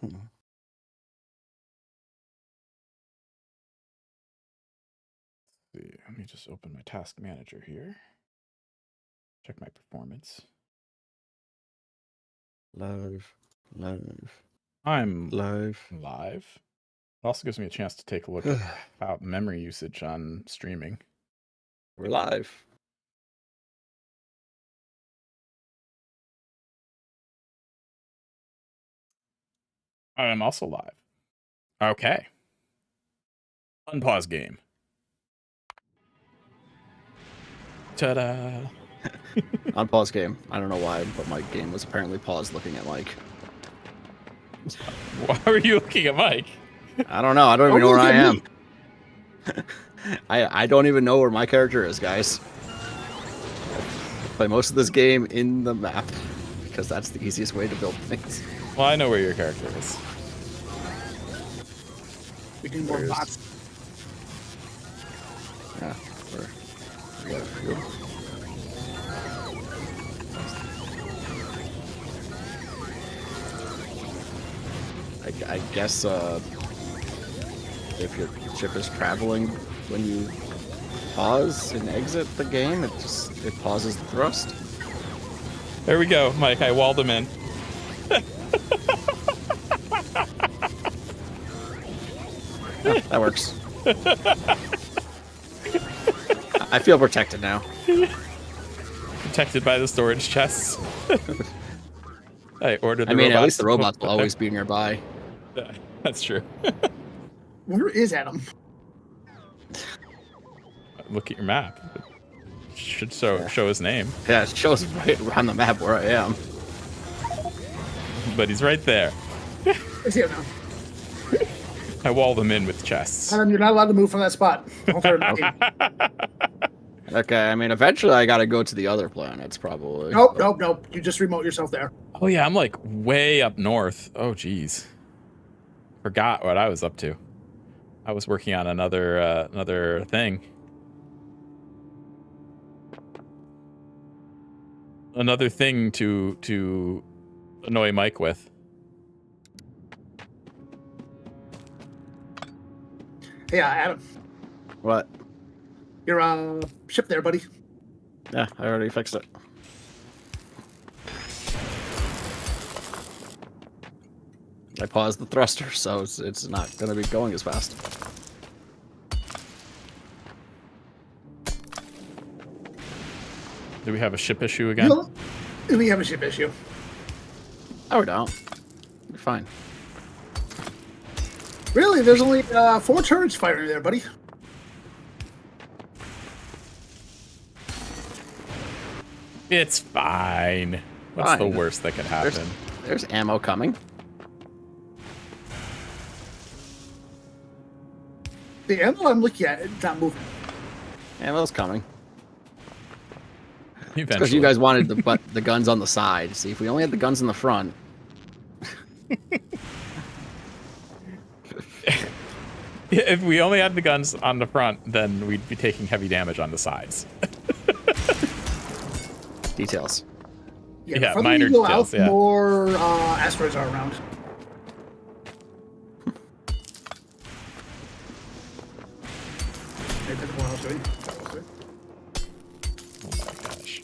Hmm. See, let me just open my task manager here. Check my performance. Live. I'm Live. live. It also gives me a chance to take a look at how memory usage on streaming. We're live. I am also live. Okay. Unpause game. Ta-da! On pause game. I don't know why, but my game was apparently paused looking at Mike. Why were you looking at Mike? I don't know. I don't even know where I am. I don't even know where my character is, guys. I play most of this game in the map because that's the easiest way to build things. Well, I know where your character is. We do more bots. Yeah. We got a few. I guess if your ship is traveling when you pause and exit the game, it pauses the thrust. There we go, Mike. I walled him in. Oh, that works. I feel protected now. Protected by the storage chests. I ordered the robots. At least the robots will always be nearby. Yeah, that's true. Where is Adam? Look at your map. It should show his name. Yeah, it shows right on the map where I am. But he's right there. I see him now. I walled him in with chests. Adam, you're not allowed to move from that spot. Okay, eventually I gotta go to the other planets, probably. Nope. You just remote yourself there. Oh yeah, I'm like way up north. Oh geez. Forgot what I was up to. I was working on another thing. Another thing to annoy Mike with. Yeah, Adam. What? Your ship there, buddy. Yeah, I already fixed it. I paused the thruster, so it's not going to be going as fast. Do we have a ship issue again? No, we have a ship issue. Oh, we don't. You're fine. Really? There's only 4 turrets firing there, buddy. It's fine. What's the worst that could happen? There's ammo coming. The ammo I'm looking at, it's not moving. Ammo's coming. Because you guys wanted the guns on the side. See, if we only had the guns in the front. If we only had the guns on the front, then we'd be taking heavy damage on the sides. Details. Yeah, minor details. Yeah. More asteroids are around. Oh my gosh.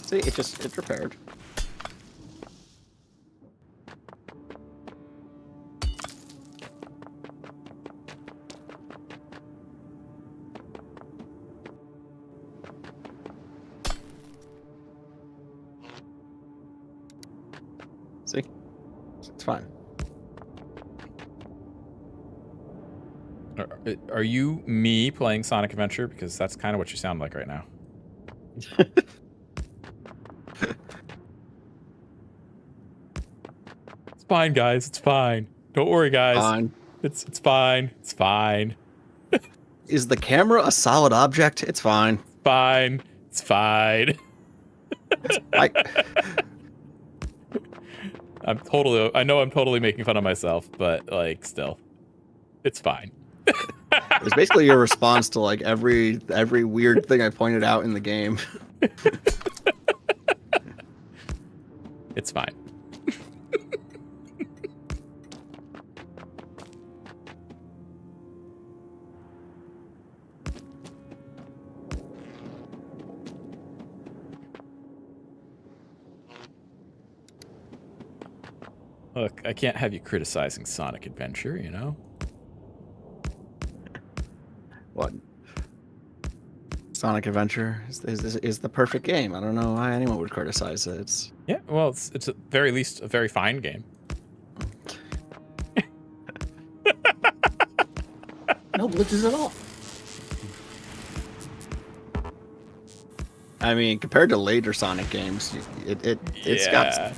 See, it's repaired. See? It's fine. Are you me playing Sonic Adventure? Because that's kind of what you sound like right now. It's fine, guys. It's fine. Don't worry, guys. Fine. It's fine. It's fine. Is the camera a solid object? It's fine. Fine. It's fine. I know I'm totally making fun of myself, but like still. It's fine. It's basically your response to like every weird thing I pointed out in the game. It's fine. Look, I can't have you criticizing Sonic Adventure, you know? What? Sonic Adventure is the perfect game. I don't know why anyone would criticize it. It's Yeah, well, it's at very least a very fine game. No glitches at all. I mean, compared to later Sonic games, it's got.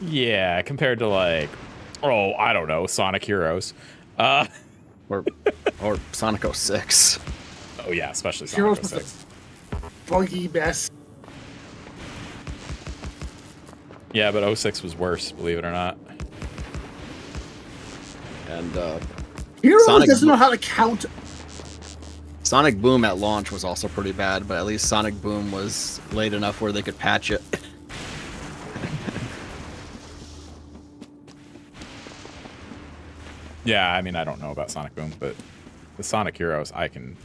Yeah, compared to like, oh, I don't know, Sonic Heroes. or Sonic 06. Oh yeah, especially Heroes Sonic was 06. the buggy best. Yeah, but 06 was worse, believe it or not. And Heroes Sonic doesn't know how to count. Sonic Boom at launch was also pretty bad, but at least Sonic Boom was late enough where they could patch it. Yeah, I mean, I don't know about Sonic Boom, but the Sonic Heroes I can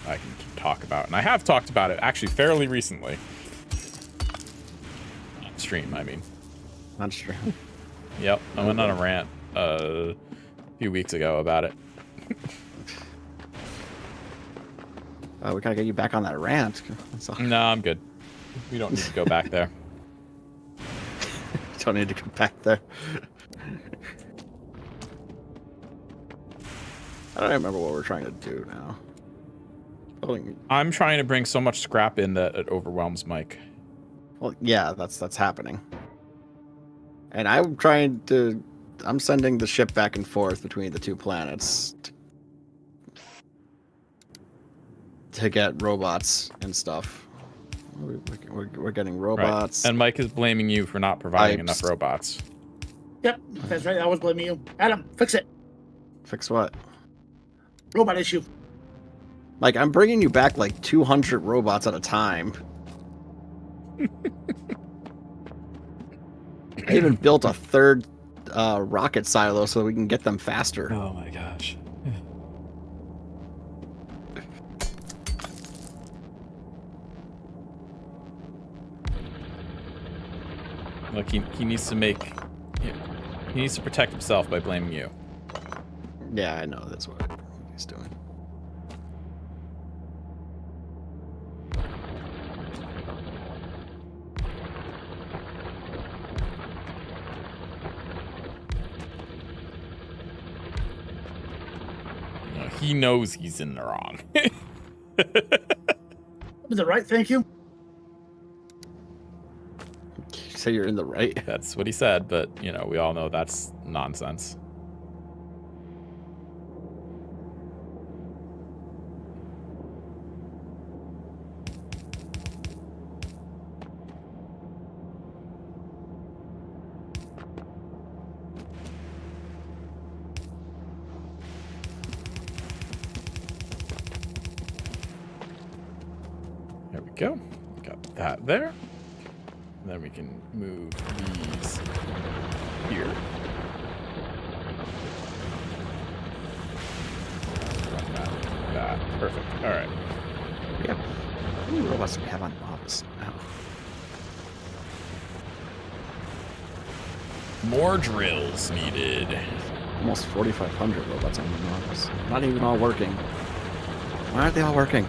talk about, and I have talked about it actually fairly recently. On stream, I mean. Not sure. Yep, I went on a rant a few weeks ago about it. We gotta get you back on that rant. No, I'm good. We don't need to go back there. Don't need to go back there. I don't remember what we're trying to do now. I'm trying to bring so much scrap in that it overwhelms Mike. Well, yeah, that's happening. And I'm sending the ship back and forth between the two planets to get robots and stuff. We're getting robots. Right. And Mike is blaming you for not providing Pipes. enough robots. Yep, that's right. I was blaming you. Adam, fix it. Fix what? Robot issue. Like, I'm bringing you back like 200 robots at a time. I even built a third rocket silo so we can get them faster. Oh my gosh. Look, he needs to make... He needs to protect himself by blaming you. Yeah, I know. That's what he's doing. He knows he's in the wrong. Was it right? Thank you. You say you're in the right. That's what he said, but, you know, we all know that's nonsense. There we go. Got that there. And then we can move these here. Run that. Perfect. All right. Yep. How many robots do we have on office now? More drills needed. Almost 4,500 robots on the office. Not even all working. Why aren't they all working?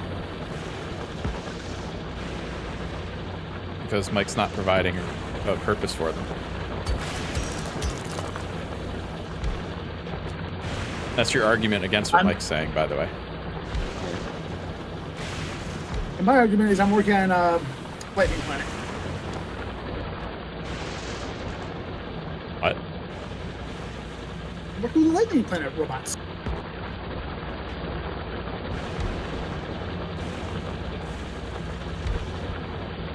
Because Mike's not providing a purpose for them. That's your argument against what Mike's saying, by the way. And my argument is I'm working on Lightning Planet. What? I'm working on Lightning Planet robots.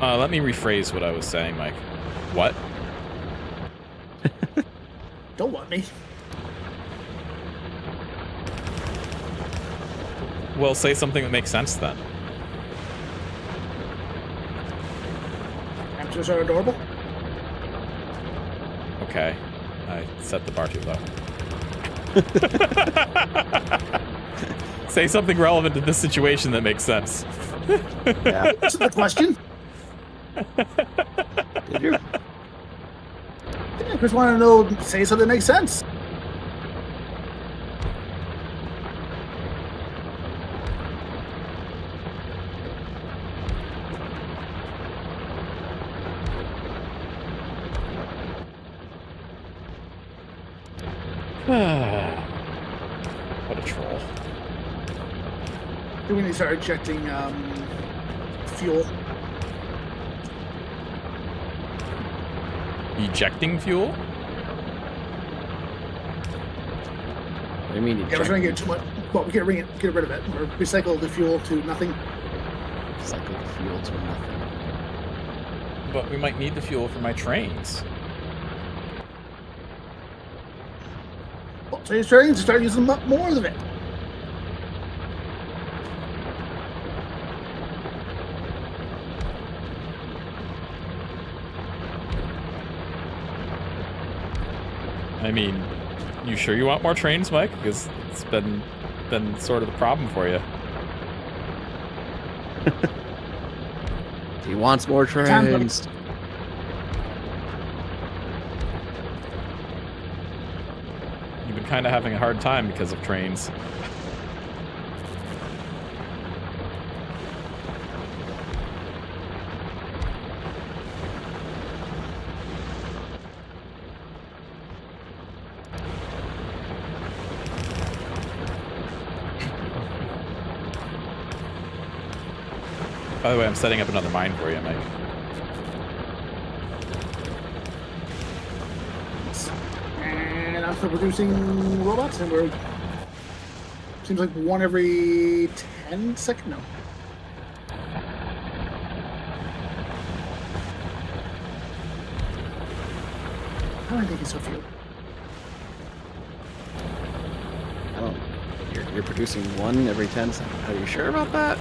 Let me rephrase what I was saying, Mike. What? Don't want me. Well, say something that makes sense then. Hamsters are adorable. Okay. I set the bar too low. Say something relevant to this situation that makes sense. Yeah. That's the question. Did you? I just want to know, say something that makes sense. What a troll. Do we need to start ejecting fuel? Ejecting fuel? What do you mean? Yeah, we're trying to get too much. Well, we can't get rid of it, or recycle the fuel to nothing. Cycle the fuel to nothing. But we might need the fuel for my trains. Well, so you're trying to start using more of it. I mean, you sure you want more trains, Mike? Because it's been sort of the problem for you. He wants more trains. You've been kind of having a hard time because of trains. By the way, I'm setting up another mine for you, Mike. And I'm still producing robots, and we're seems like one every 10 seconds. No. How am I making so few? Oh, you're producing one every 10 seconds. Are you sure about that?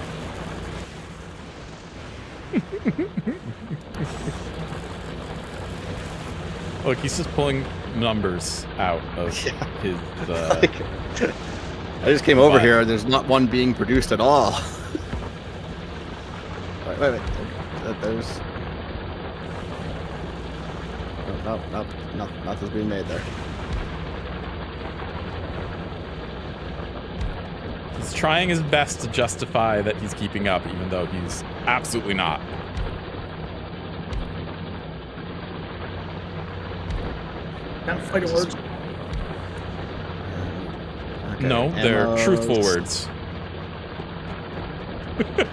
Look, he's just pulling numbers out of his. I just came over here. There's not one being produced at all. Wait. There's. No, nothing's being made there. He's trying his best to justify that he's keeping up, even though he's absolutely not. Not fighting words. Okay, No, they're truthful words.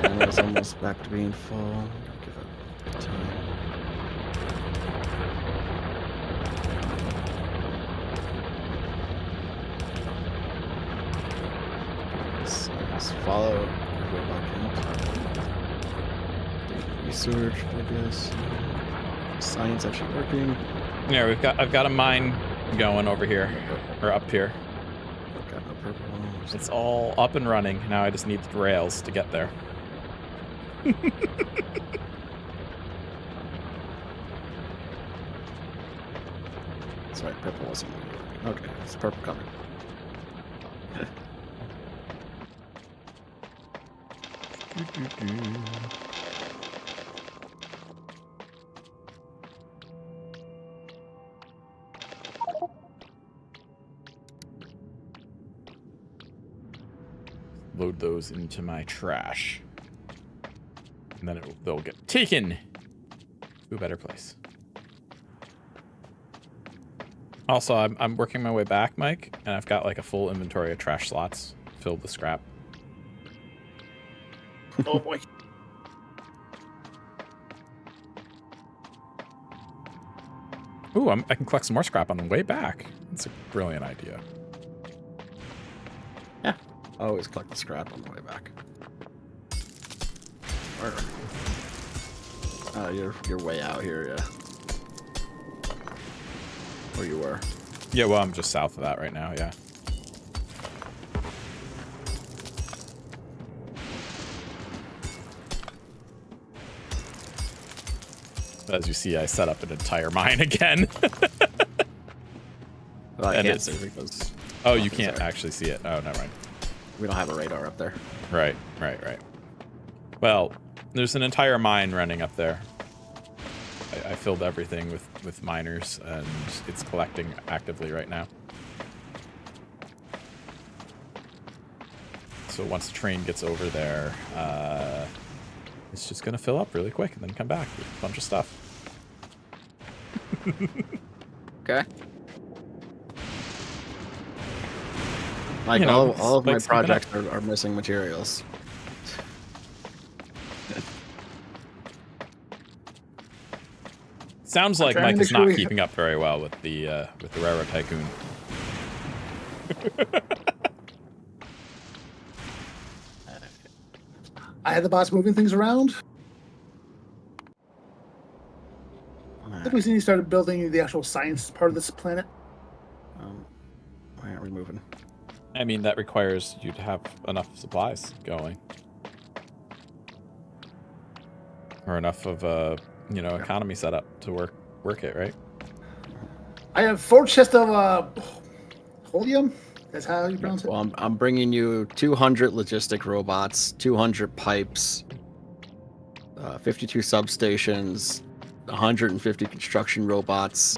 Ammo's almost back to being full. Give it time. Let's follow. Go back in. Research, I guess. Science actually working. Yeah, I've got a mine going over here, or up here. Got no purple ones. It's all up and running. Now I just need the rails to get there. That's right, purple wasn't working. Okay, it's purple coming. Load those into my trash. And then they'll get taken to a better place. Also, I'm working my way back, Mike, and I've got like a full inventory of trash slots filled with scrap. Oh boy. Ooh, I can collect some more scrap on the way back. That's a brilliant idea. Yeah, I always collect the scrap on the way back. Where? Oh, you're way out here, yeah. Where you were. Yeah, well, I'm just south of that right now, yeah. As you see, I set up an entire mine again. Well, I And can't it's- see because Oh, you can't actually see it. Oh, never mind. we don't have a radar up there. Right. Well, there's an entire mine running up there. I filled everything with miners, and it's collecting actively right now. So once the train gets over there, it's just gonna fill up really quick and then come back with a bunch of stuff. Okay. Like You know, all of my spike's keeping up. projects are missing materials. Sounds like trying to Mike make is sure not we- keeping up very well with the railroad tycoon. I had the bots moving things around. I think we need to start building the actual science part of this planet. Why aren't we moving? I mean, that requires you to have enough supplies going, or enough of a economy set up to work it, right? I have 4 chests of holium. That's how you pronounce it. Well, I'm bringing you 200 logistic robots, 200 pipes, 52 substations, 150 construction robots.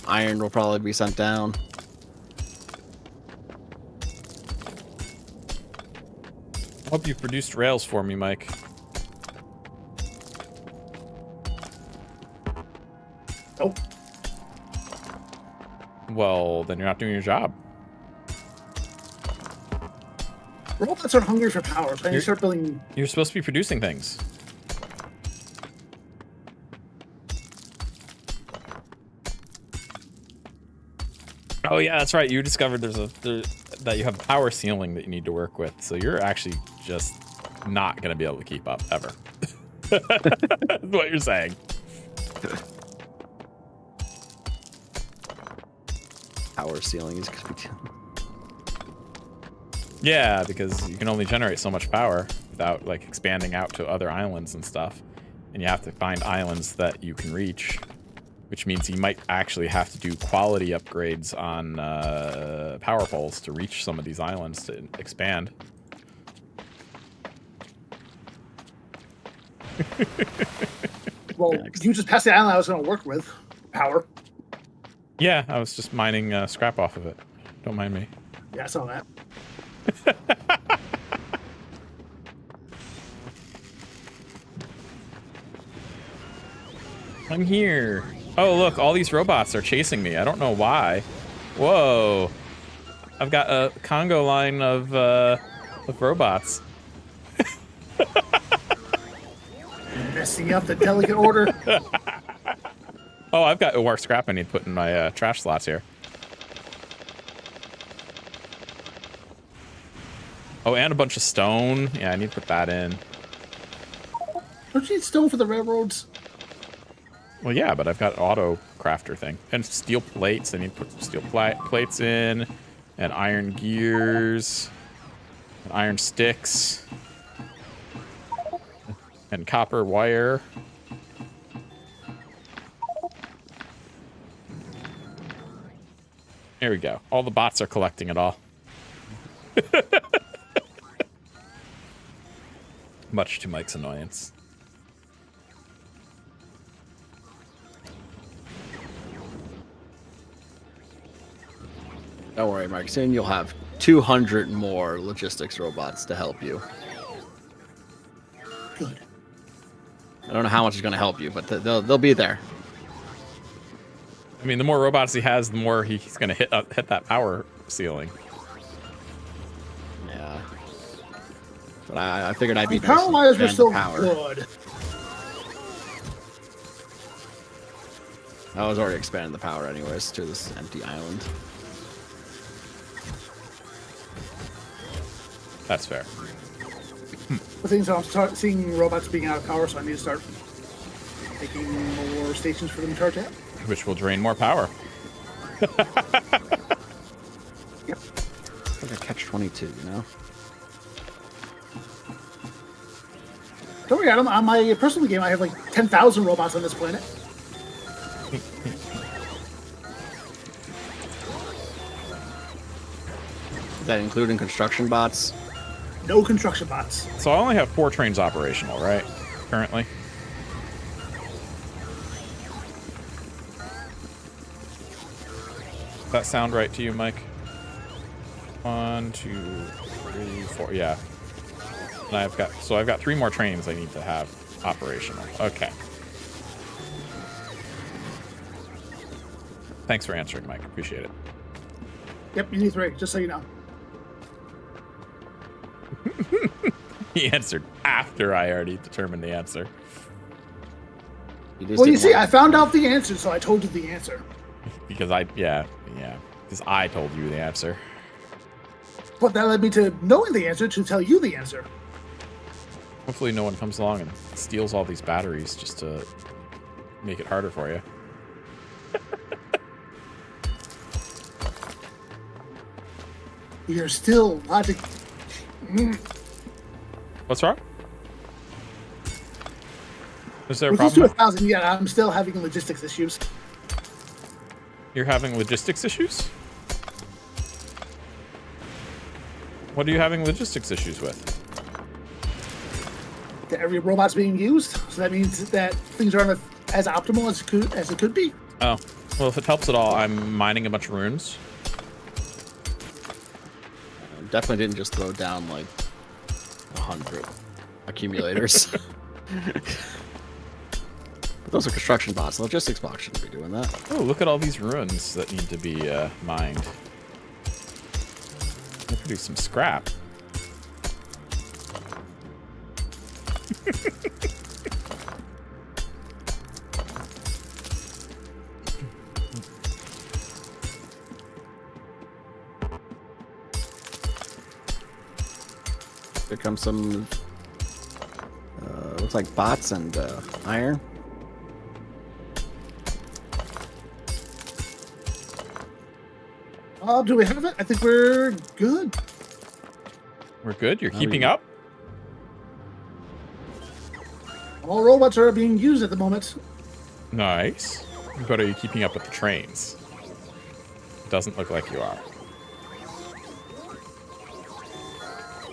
Iron will probably be sent down. I hope you produced rails for me, Mike. Oh, Well, then you're not doing your job. robots are hungry for power, so I need to You're- start building. You're supposed to be producing things. Oh yeah, that's right. You discovered that you have a power ceiling that you need to work with, so you're actually just not going to be able to keep up ever. That's what you're saying. Power ceiling is gonna be. Yeah, because you can only generate so much power without like expanding out to other islands and stuff, and you have to find islands that you can reach, which means you might actually have to do quality upgrades on power poles to reach some of these islands to expand. Well, you just passed the island I was going to work with. Power. Yeah, I was just mining scrap off of it. Don't mind me. Yeah, I saw that. I'm here. Oh, look, all these robots are chasing me. I don't know why. Whoa. I've got a Congo line of robots. Messing up the delicate order. Oh, I've got more scrap I need to put in my trash slots here. Oh, and a bunch of stone. Yeah, I need to put that in. Don't you need stone for the railroads? Well, yeah, but I've got auto crafter thing. And steel plates. I need to put some steel plates in. And iron gears. And iron sticks. And copper wire. There we go. All the bots are collecting it all. Much to Mike's annoyance. Don't worry, Mark. Soon you'll have 200 more logistics robots to help you. Good. I don't know how much is going to help you, but they'll be there. I mean, the more robots he has, the more he's going to hit that power ceiling. Yeah. But I figured I'd be Power wires were expand still power. good. I was already expanding the power anyways to this empty island. That's fair. The things I'm seeing robots being out of power, so I need to start making more stations for them to charge at. Which will drain more power. Yep. It's like a catch-22, you know? Don't worry, Adam. On my personal game, I have like 10,000 robots on this planet. Is that including construction bots? No construction bots. So I only have 4 trains operational, right? Currently. Does that sound right to you, Mike? 1, 2, 3, 4. Yeah. And I've got 3 more trains I need to have operational. Okay. Thanks for answering, Mike. Appreciate it. Yep, you need 3, just so you know. He answered after I already determined the answer. Well, you see, I found out the answer, so I told you the answer. Because because I told you the answer. But that led me to knowing the answer to tell you the answer. Hopefully no one comes along and steals all these batteries just to make it harder for you. You're still logic. What's wrong? Is there a We're close to problem? 1,000 yet. I'm still having logistics issues. You're having logistics issues? What are you having logistics issues with? That every robot's being used, so that means that things aren't as optimal as it could be. Oh, well, if it helps at all, I'm mining a bunch of runes. Definitely didn't just throw down like 100 accumulators. Those are construction bots. Logistics bots shouldn't be doing that. Oh, look at all these runes that need to be mined. They produce some scrap. Here comes some, looks like bots and iron. Do we have it? I think we're good. We're good? You're keeping up? All robots are being used at the moment. Nice. But are you keeping up with the trains? Doesn't look like you are.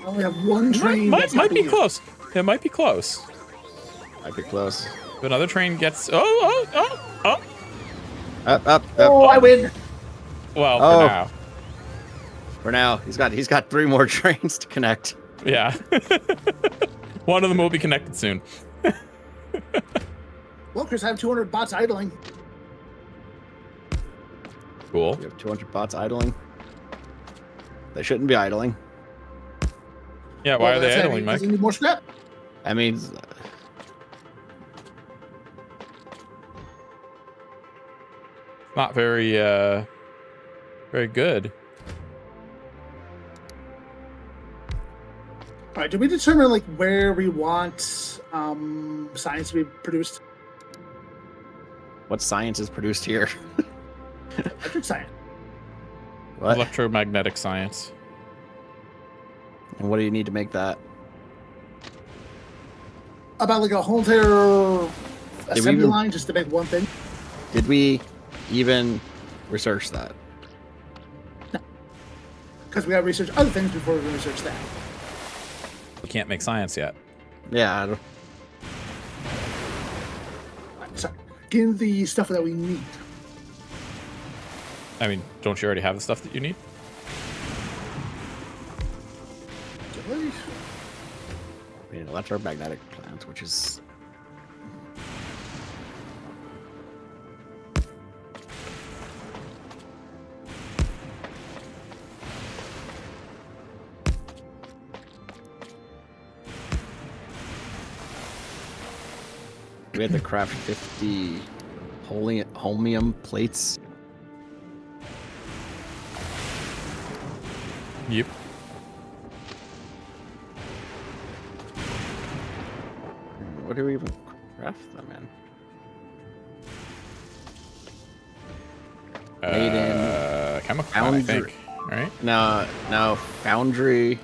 I only have one train. Might be close. It might be close. Might be close. If another train gets... Oh! Up. Oh, I win. Well, Oh. for now. For now, he's got 3 more trains to connect. Yeah. One of them will be connected soon. Well, Chris, I have 200 bots idling. Cool. You have 200 bots idling. They shouldn't be idling. Yeah, why are they that's idling, because Mike? they need more scrap. I mean, Not very good. All right, did we determine like where we want science to be produced? what science is produced here? Electric science. What? Electromagnetic science. And what do you need to make that? About like a whole entire assembly even- line just to make one thing. Did we even research that? Because we got to research other things before we can research that. We can't make science yet. Yeah, I don't, Sorry, getting the stuff that we need. I mean, don't you already have the stuff that you need? we need electromagnetic plants, which is we had to craft 50 holmium plates. Yep. What do we even craft them in? Made in Chemical, I foundry. think. All right. Now foundry.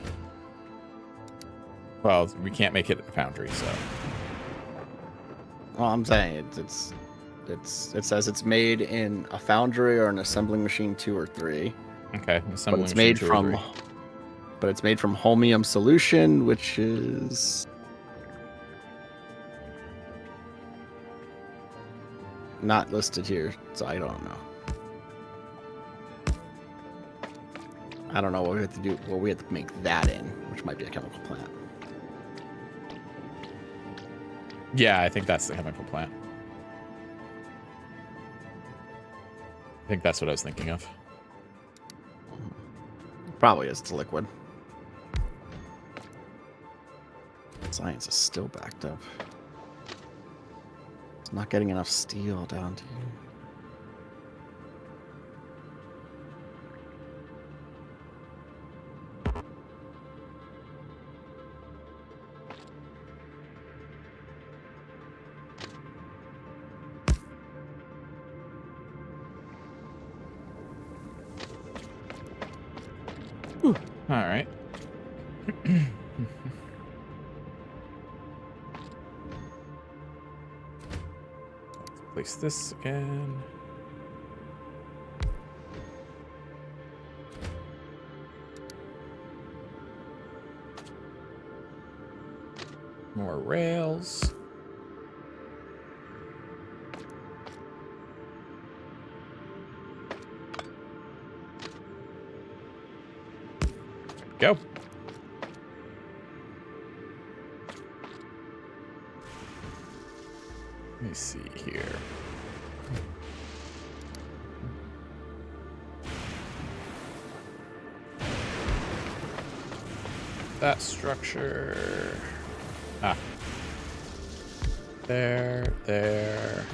Well, we can't make it a foundry, so. Well, I'm saying it says it's made in a foundry or an assembling machine 2 or 3. Okay, But assembling it's machine made 2 or from 3. but it's made from holmium solution, which is not listed here, so I don't know. I don't know what we have to do. Well, we have to make that in, which might be a chemical plant. Yeah, I think that's the chemical plant. I think that's what I was thinking of. Probably is. It's liquid. Science is still backed up. It's not getting enough steel down to you. All right. Let's place this again. More rails. Go. Let me see here. That structure. Ah. There. There.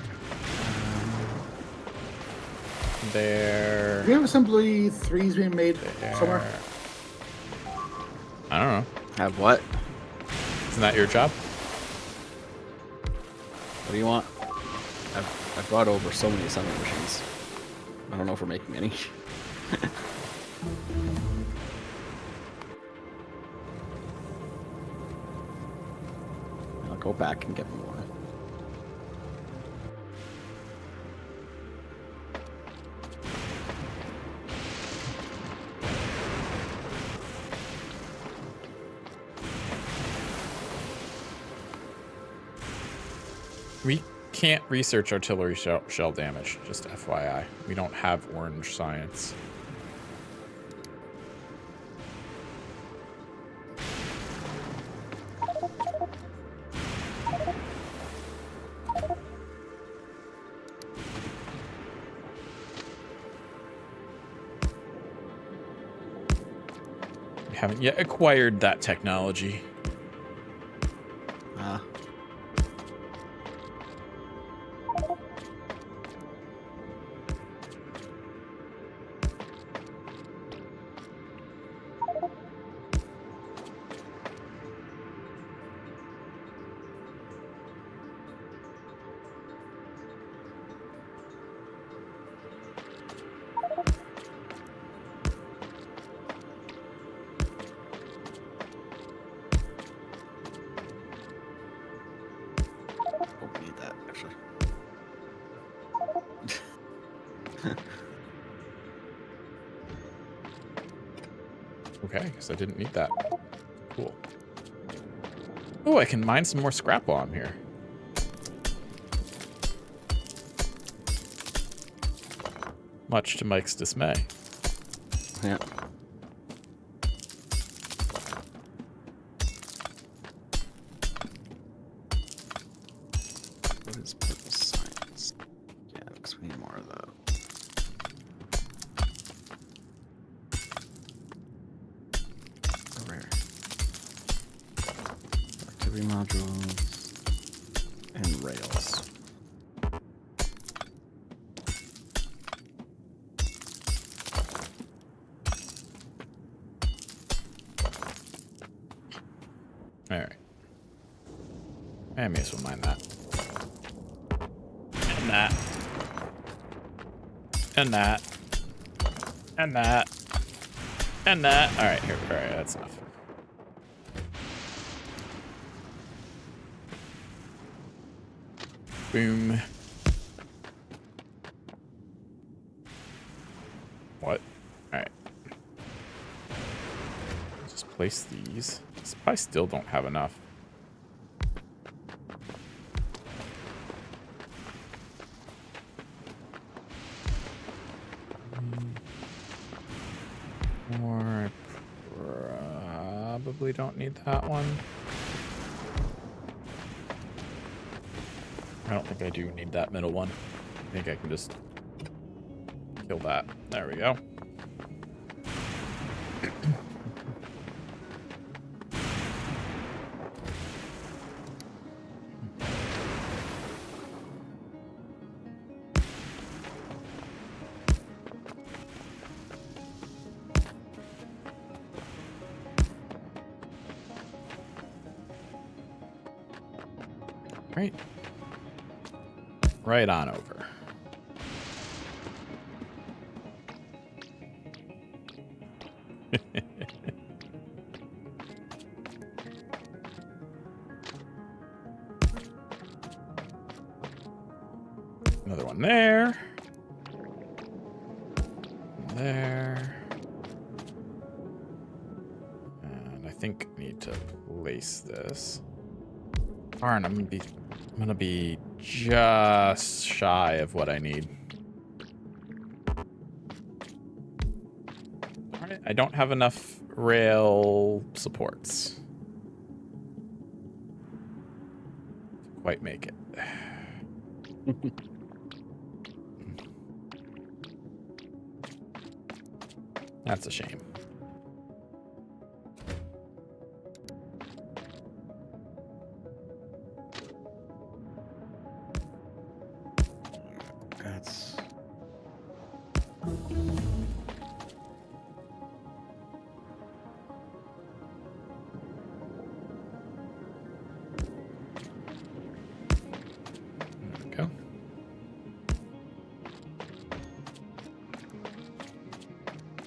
Do we have assembly 3s being made somewhere? I don't know. Have what? Isn't that your job? What do you want? I've brought over so many assembly machines. I don't know if we're making any. I'll go back and get more. We can't research artillery shell damage, just FYI. We don't have orange science. We haven't yet acquired that technology. Okay, I guess I didn't need that. Cool. Oh, I can mine some more scrap while I'm here. Much to Mike's dismay. Yeah. What is purple science? Yeah, because we need more of that. Modules and rails. All right. I may as well mine that. And that. And that. And that. And that. All right, here. All right, that's enough. Boom. What? Alright. Just place these. I still don't have enough. Or I probably don't need that one. I don't think I do need that middle one. I think I can just kill that. There we go. Right. Right on over. Another one there. There. And I think I need to place this. Darn, I'm gonna be just shy of what I need. All right, I don't have enough rail supports to quite make it. That's a shame. That's... There we go.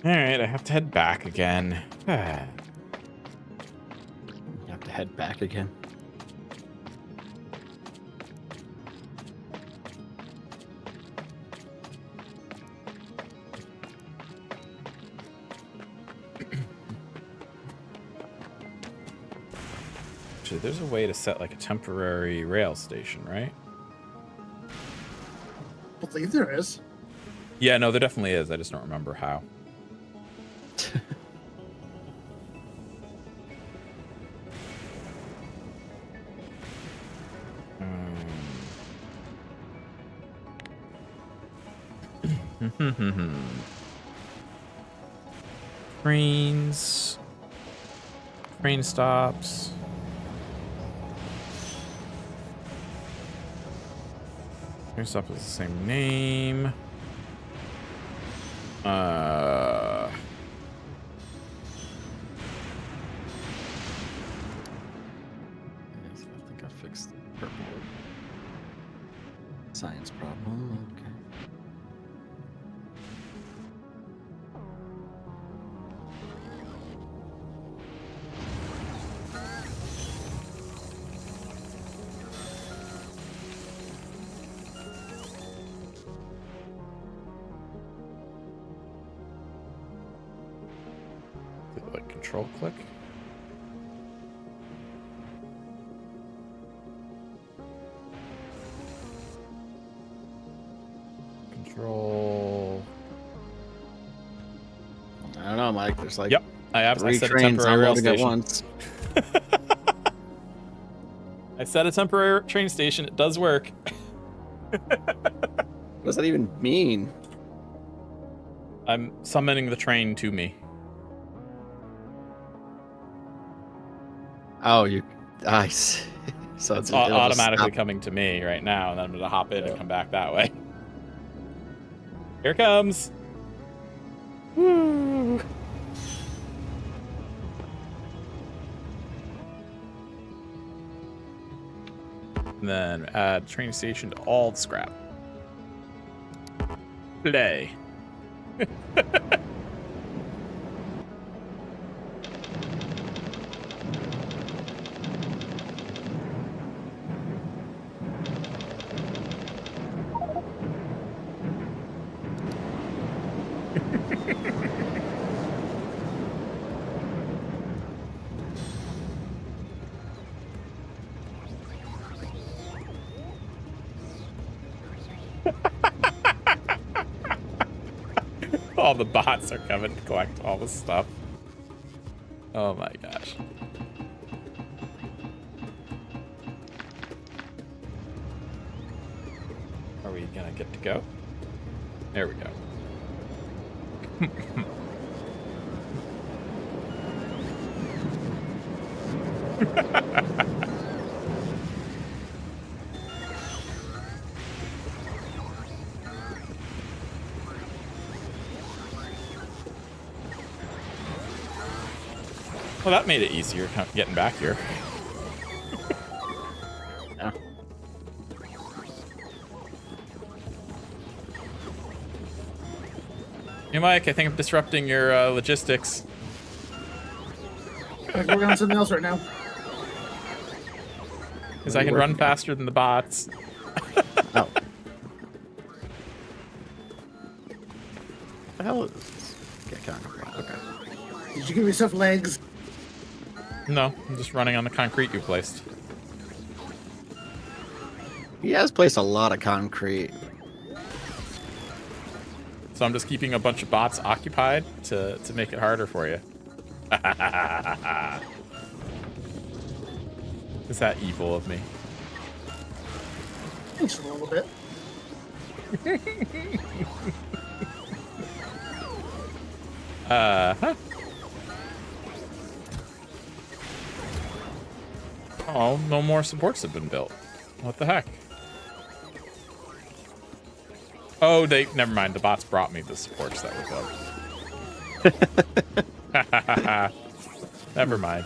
All right, I have to head back again. You have to head back again. Actually, there's a way to set like a temporary rail station, right? I believe there is. Yeah, no, there definitely is. I just don't remember how. Trains. Train stops. Train stop is the same name. Yes, I think I fixed the purple science problem. Okay. Like control click. Control. I don't know, Mike. There's like Yep, I three set a trains temporary rail unloading at station. once. I set a temporary train station. It does work. What does that even mean? I'm summoning the train to me. Oh, you... I see. So It's it'll just automatically stop. coming to me right now, and then I'm going to hop in and come back that way. Here it comes. Woo. And then add train station to all the scrap. Play. the bots are coming to collect all the stuff. Oh my gosh. Are we gonna get to go? There we go. Well, that made it easier getting back here. Yeah. Hey, Mike, I think I'm disrupting your logistics. I'm working on something else right now. Because I can run faster than the bots. Oh. The hell is this? Okay. Did you give yourself legs? No, I'm just running on the concrete you placed. He has placed a lot of concrete. So I'm just keeping a bunch of bots occupied to make it harder for you. Is that evil of me? Just a little bit. Huh? Oh, no more supports have been built. What the heck? Oh, never mind. The bots brought me the supports that were built. Never mind.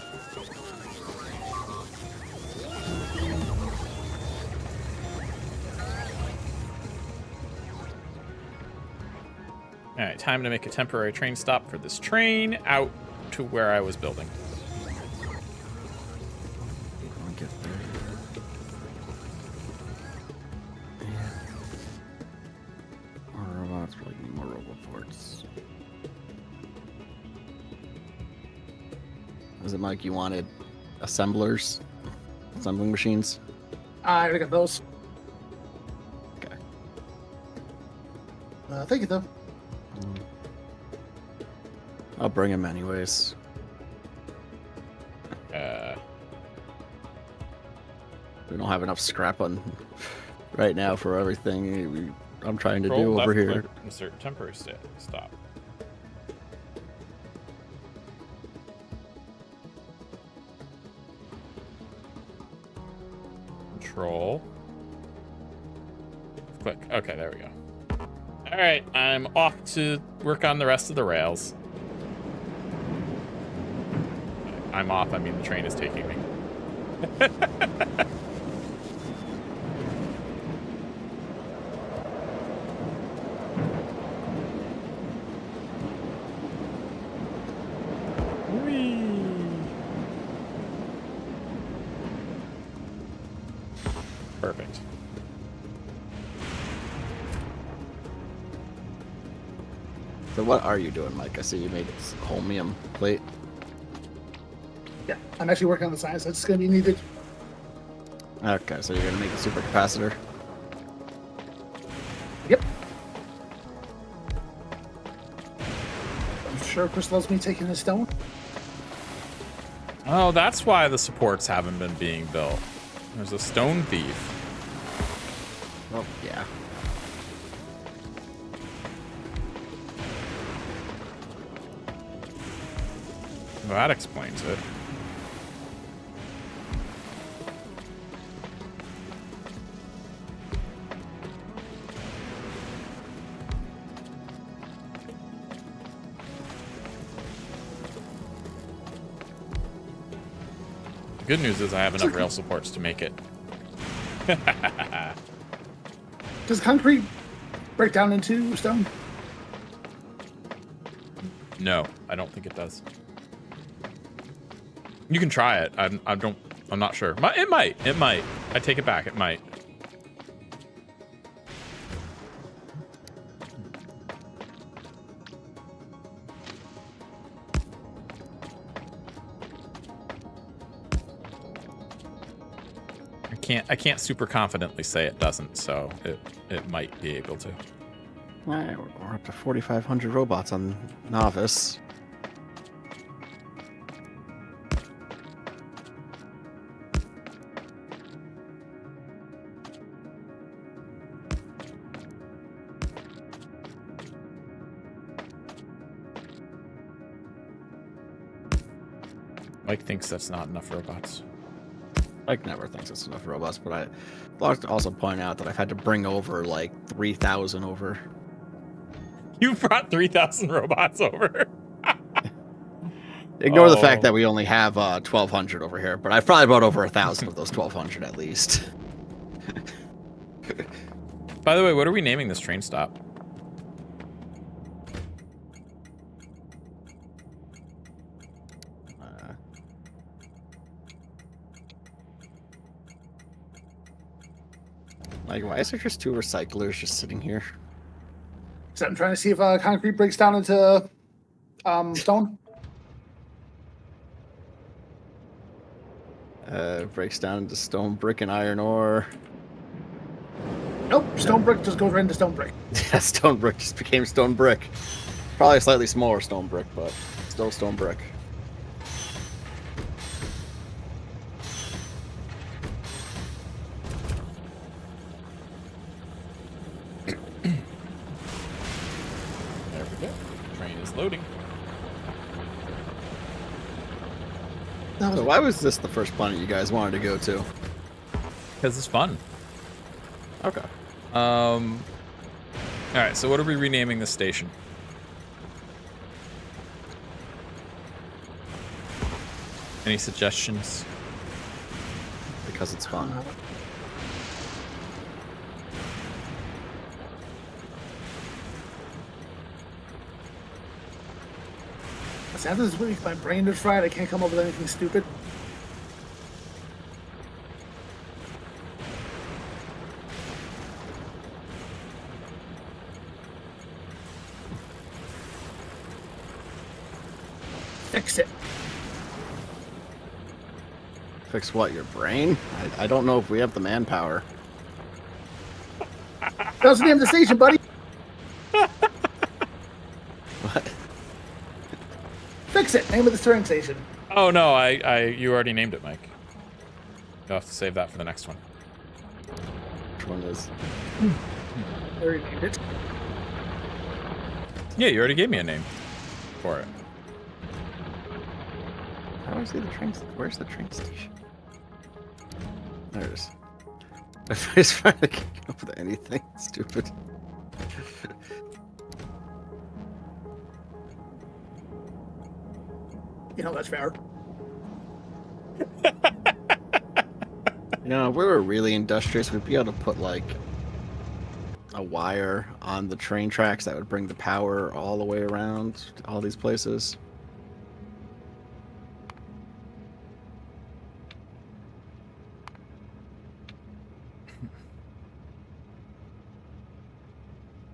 All right, time to make a temporary train stop for this train out to where I was building. I'll get there. More robots, really need more roboports. Was it Mike? You wanted assemblers, assembling machines? I already got those. Okay. Thank you, though. I'll bring him anyways. We don't have enough scrap on right now for everything I'm trying to do over here. Click, insert temporary stop. Control. Click. Okay, there we go. All right, I'm off to work on the rest of the rails. I'm off. I mean, the train is taking me. Perfect. So what are you doing, Mike? I see you made this holmium plate. Yeah, I'm actually working on the science that's going to be needed. Okay, so you're gonna make a supercapacitor. Yep. I'm sure Chris loves me taking the stone. Oh, that's why the supports haven't been being built. There's a stone thief. Well, yeah. Well, that explains it. The good news is I have enough rail supports to make it. Does concrete break down into stone? No, I don't think it does. You can try it. I'm not sure. It might. I take it back. It might. I can't super confidently say it doesn't, so it might be able to. Alright, we're up to 4,500 robots on Novice. Mike thinks that's not enough robots. Mike never thinks it's enough robots, but I'd like to also point out that I've had to bring over like 3,000 over. You brought 3,000 robots over. Ignore the fact that we only have 1,200 over here, but I've probably brought over 1,000 of those 1,200 at least. By the way, what are we naming this train stop? Like, why is there just 2 recyclers just sitting here? So I'm trying to see if concrete breaks down into stone. Breaks down into stone, brick, and iron ore. Nope, stone brick just goes right into stone brick. Yeah, stone brick just became stone brick. Probably a slightly smaller stone brick, but still stone brick. There we go. Train is loading. So why was this the first planet you guys wanted to go to? Because it's fun. Okay. All right, so what are we renaming this station? Any suggestions? Because it's fun. After this week, my brain is fried. I can't come up with anything stupid. Fix it. Fix what, your brain? I don't know if we have the manpower. That's the name of the station, buddy. What? Fix it. Name of the train station. Oh no, you already named it, Mike. You'll have to save that for the next one. Which one is? I already named it. Yeah, you already gave me a name for it. How do I see the train? Where's the train station? There it is. I was trying to come up with anything stupid. You know, that's fair. You know, if we were really industrious, we'd be able to put like a wire on the train tracks that would bring the power all the way around to all these places.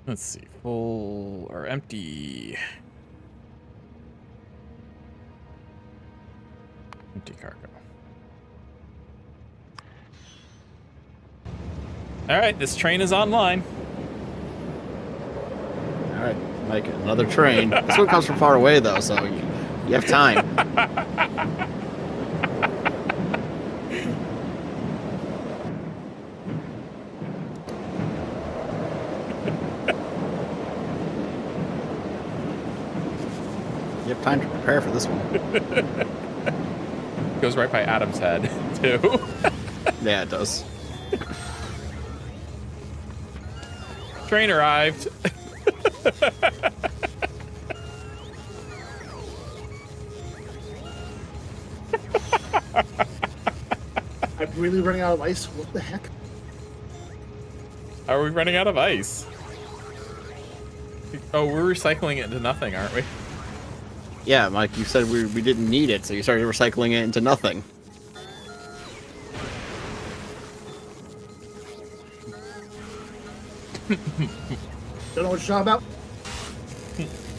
Let's see, full or empty? Empty cargo. All right, this train is online. All right, Mike, another train. This one comes from far away though, so you have time. You have time to prepare for this one. Goes right by Adam's head, too. Yeah, it does. Train arrived. I'm really running out of ice. What the heck? Are we running out of ice? Oh, we're recycling it into nothing, aren't we? Yeah, Mike, you said we didn't need it, so you started recycling it into nothing. Don't know what you're talking about?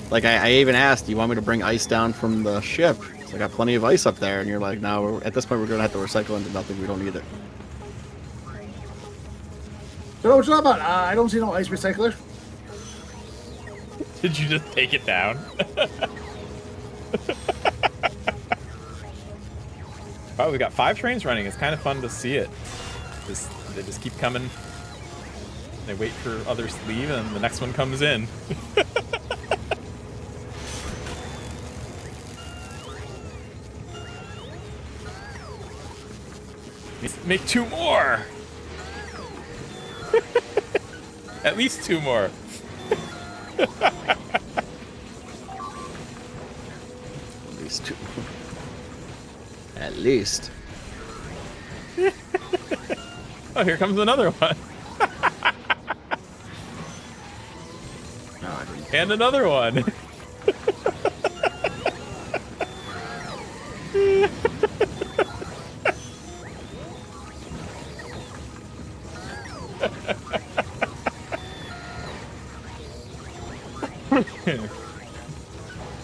Like, I even asked, do you want me to bring ice down from the ship? So I got plenty of ice up there, and you're like, no, at this point we're going to have to recycle into nothing. We don't need it. Don't know what you're talking about. I don't see no ice recycler. Did you just take it down? Wow, we got 5 trains running. It's kind of fun to see it. They just keep coming. They wait for others to leave, and the next one comes in. Make 2 more. At least 2 more. At least 2 more. At least. Oh, here comes another one. No, I didn't. And another one.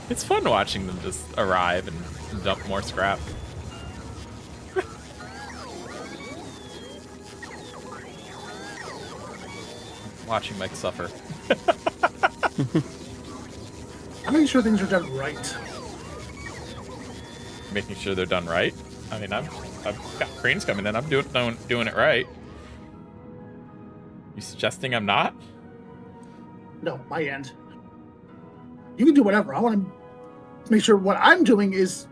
It's fun watching them just arrive and dump more scrap. Watching Mike suffer. I'm making sure things are done right. Making sure they're done right. I mean, I've got cranes coming in. I'm doing it right. You suggesting I'm not? No, my end. You can do whatever. I want to make sure what I'm doing is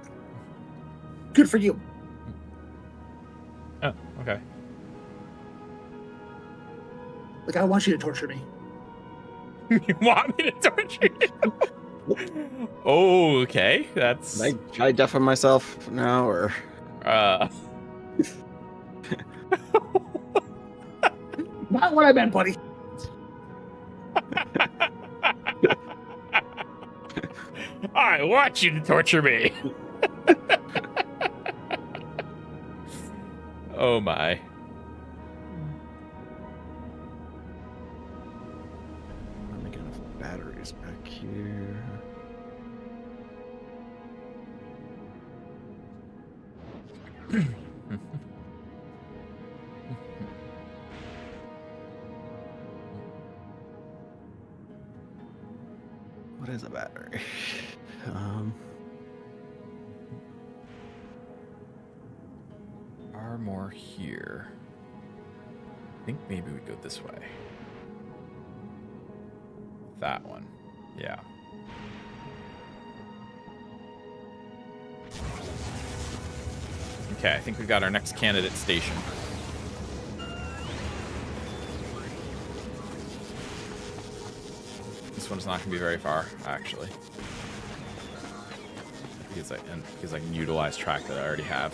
good for you. Oh, okay. Like, I want you to torture me. You want me to torture you? Oh, okay. That's... Should I deafen myself now, or? Not what I meant, buddy. I want you to torture me. Oh my. I'm making enough batteries back here. What is a battery? Are more here. I think maybe we go this way. That one. Yeah. Okay, I think we got our next candidate station. This one's not going to be very far, actually. Because I can utilize track that I already have.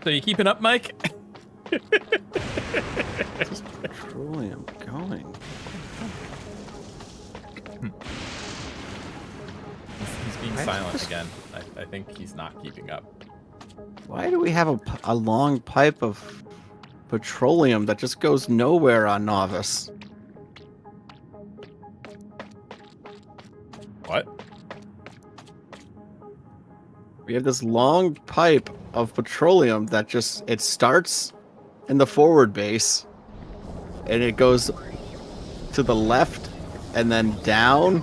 So you keeping up, Mike? Where's petroleum going? He's being silent again. I think he's not keeping up. Why do we have a long pipe of petroleum that just goes nowhere on Novice? What? We have this long pipe of petroleum that just, it starts in the forward base and it goes to the left and then down,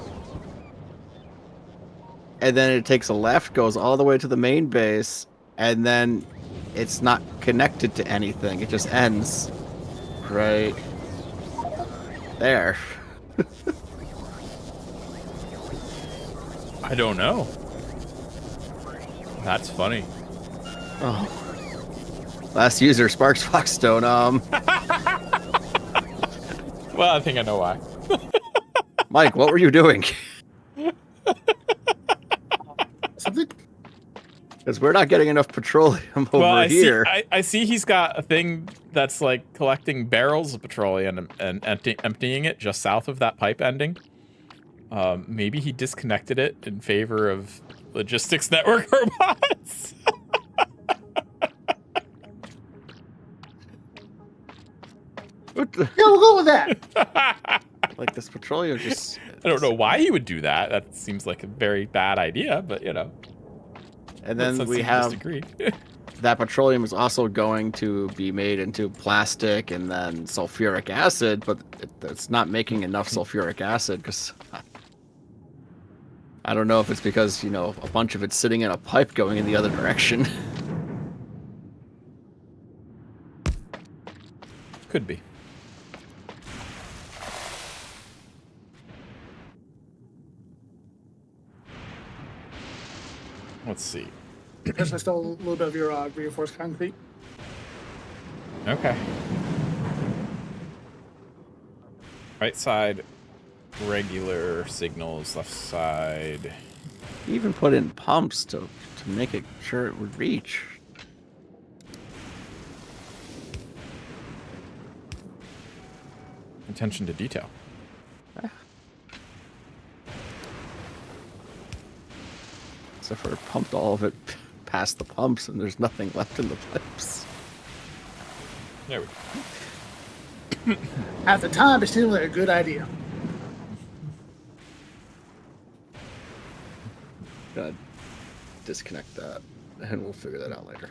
and then it takes a left, goes all the way to the main base, and then it's not connected to anything. It just ends right there. I don't know. That's funny. Oh. Last user, Sparks Foxstone. Well, I think I know why. Mike, what were you doing? Something? Because we're not getting enough petroleum over here. I see he's got a thing that's like collecting barrels of petroleum and emptying it just south of that pipe ending. Maybe he disconnected it in favor of logistics network robots. What the- Yeah, we'll go with that. like this petroleum just. I don't know why he would do that. That seems like a very bad idea, but you know. And let's then not we see have disagree. that petroleum is also going to be made into plastic and then sulfuric acid, but it's not making enough sulfuric acid because I don't know if it's because, you know, a bunch of it's sitting in a pipe going in the other direction. Could be. Let's see. Guess I stole a little bit of your reinforced concrete. Okay. Right side, regular signals. Left side. You even put in pumps to make it sure it would reach. Attention to detail. Except for pumped all of it past the pumps and there's nothing left in the pipes. There we go. At the time, it seemed like a good idea. Gotta disconnect that and we'll figure that out later.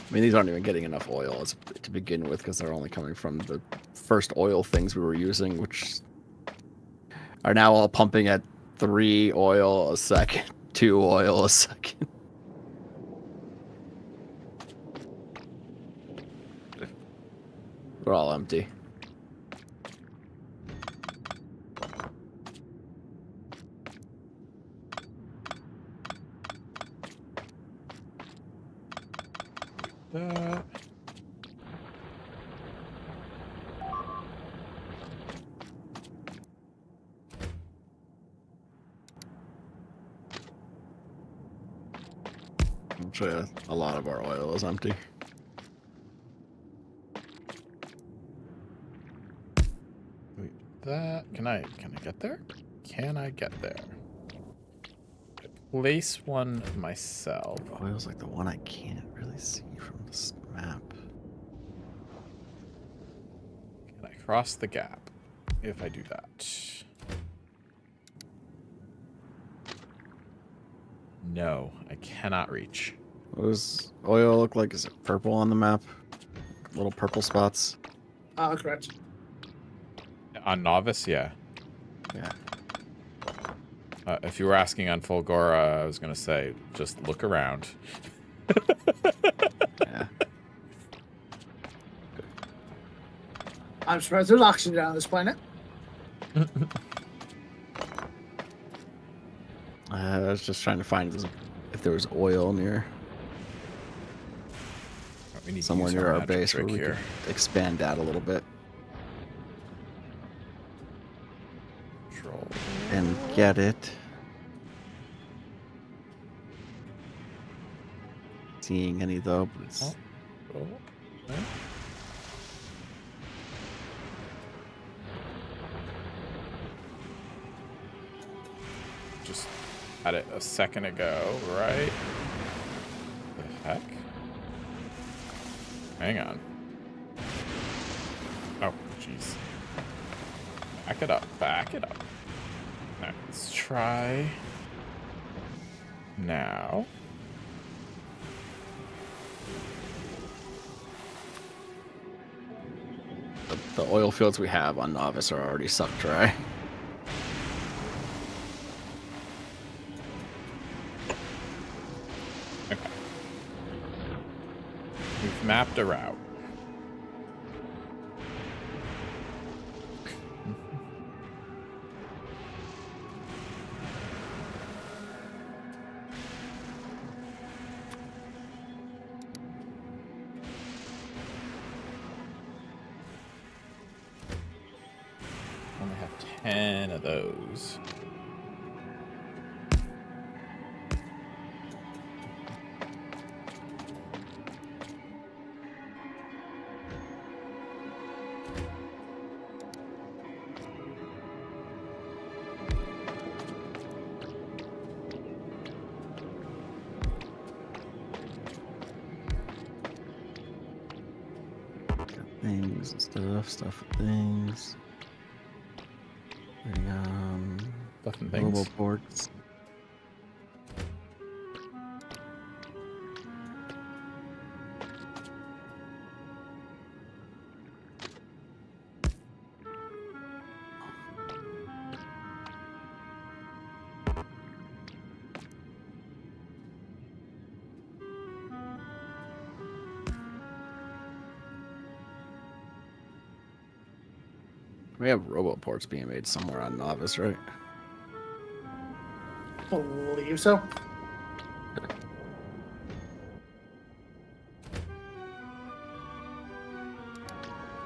I mean, these aren't even getting enough oil to begin with because they're only coming from the first oil things we were using, which are now all pumping at 3 oil a second, 2 oil a second. They're all empty. That. Actually, a lot of our oil is empty. Wait, that. Can I get there? Can I get there? Place one myself. Oil's like the one I can't really see from this map. Can I cross the gap if I do that? No, I cannot reach. What does oil look like? Is it purple on the map? Little purple spots? Correct. On Novice, yeah. Yeah. If you were asking on Fulgora, I was going to say, just look around. Yeah. I'm surprised there's oxygen on this planet. I was just trying to find if there was oil near We need to somewhere use near our magic base where trick we here. could expand that a little bit Control. and get it. Seeing any though, but it's Oh, okay. Just had it a second ago, right? The heck? Hang on. Oh, jeez. Back it up, back it up. All right, let's try now. the oil fields we have on Novice are already sucked dry. Okay. We've mapped a route. Only have 10 of those. Things and stuff and things. Stuff and Mobile things. ports. We have roboports being made somewhere on Novice, right? Believe so.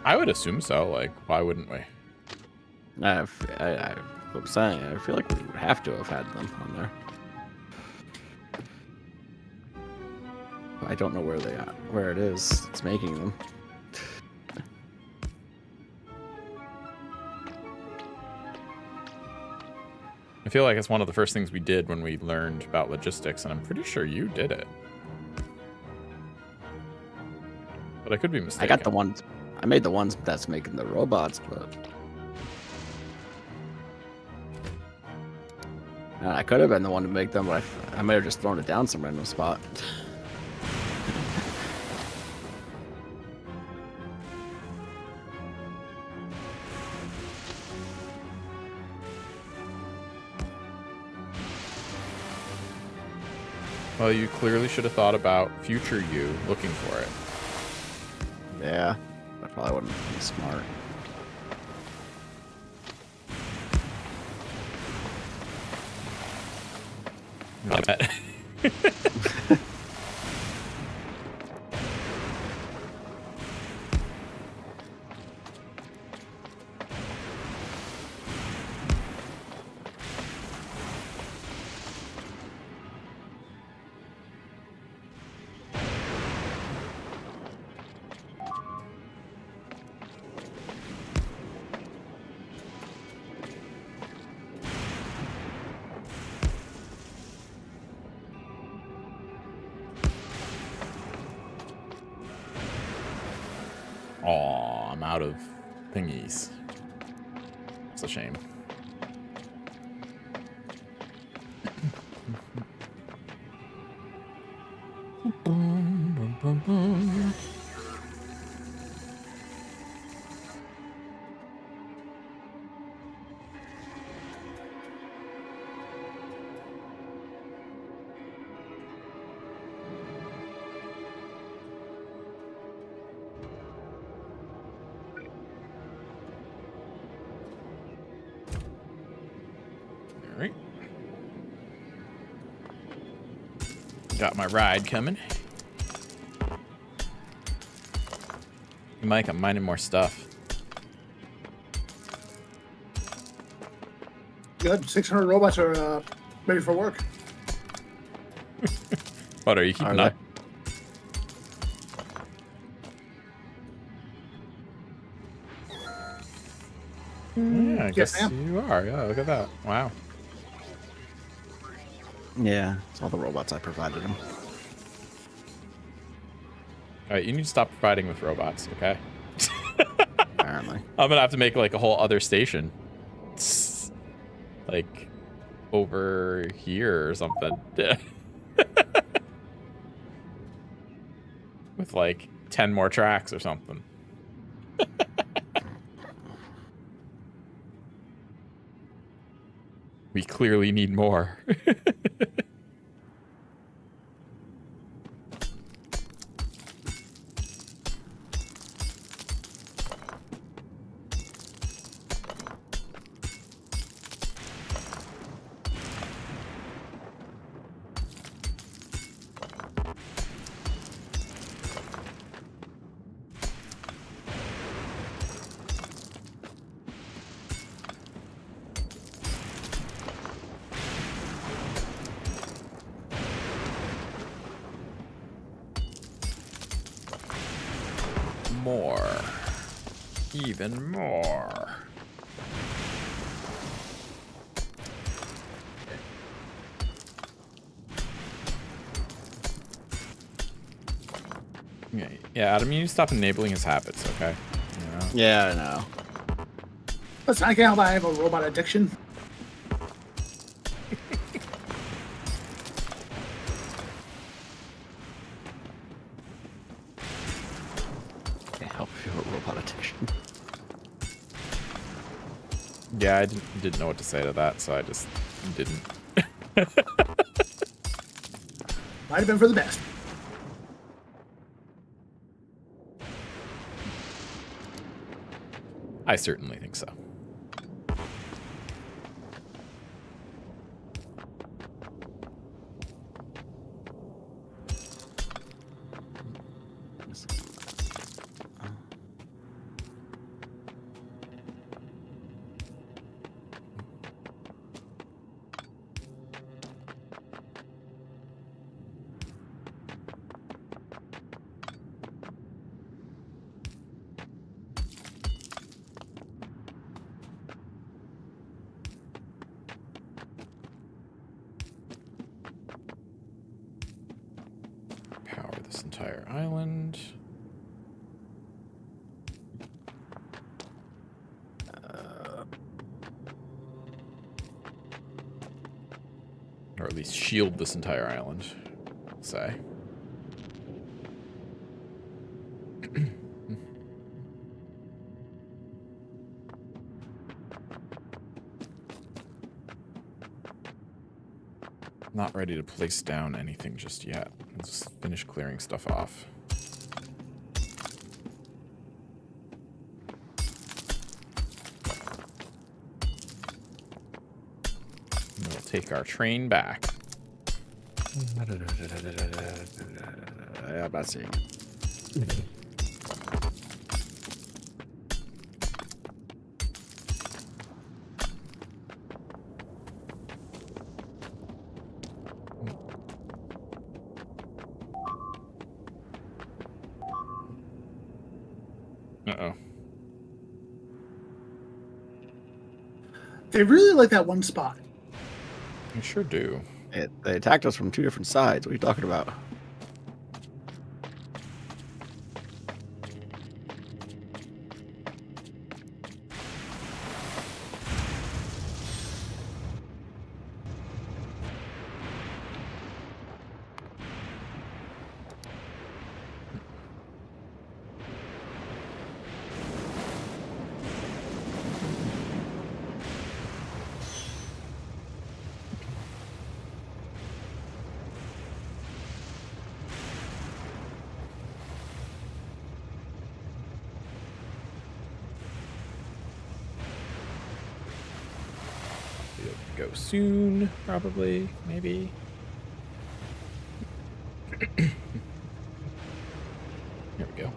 I would assume so. Like, why wouldn't we? I'm saying, I feel like we would have to have had them on there. I don't know where they are, where it is. It's making them. I feel like it's one of the first things we did when we learned about logistics, and I'm pretty sure you did it. But I could be mistaken. I got the ones. I made the ones that's making the robots, but I could have been the one to make them, but I might have just thrown it down some random spot. Well, you clearly should have thought about future you looking for it. Yeah, I probably wouldn't be smart. I bet. Aw, I'm out of thingies. It's a shame. Alright. Got my ride coming. Mike, I'm mining more stuff. Good. 600 robots are ready for work. What, are you keeping up? Yeah, I guess you are. Yeah, look at that. Wow. Yeah, it's all the robots I provided them. Alright, you need to stop providing with robots, okay? Apparently. I'm gonna have to make like a whole other station. Like over here or something. With like 10 more tracks or something. We clearly need more. More. Even more. Okay. Yeah, Adam, you need to stop enabling his habits, okay? You know? Yeah, I know. Listen, I can't help I have a robot addiction. Can't help if you have a robot addiction. Yeah, I didn't know what to say to that, so I just didn't. Might have been for the best. I certainly think so. Power this entire island. Or at least shield this entire island, I'll say. Not ready to place down anything just yet. Let's just finish clearing stuff off. And we'll take our train back. Yeah, I'm not seeing it. Uh-oh. They really like that one spot. I sure do. They attacked us from 2 different sides. What are you talking about? Go soon, probably, maybe. Here we go.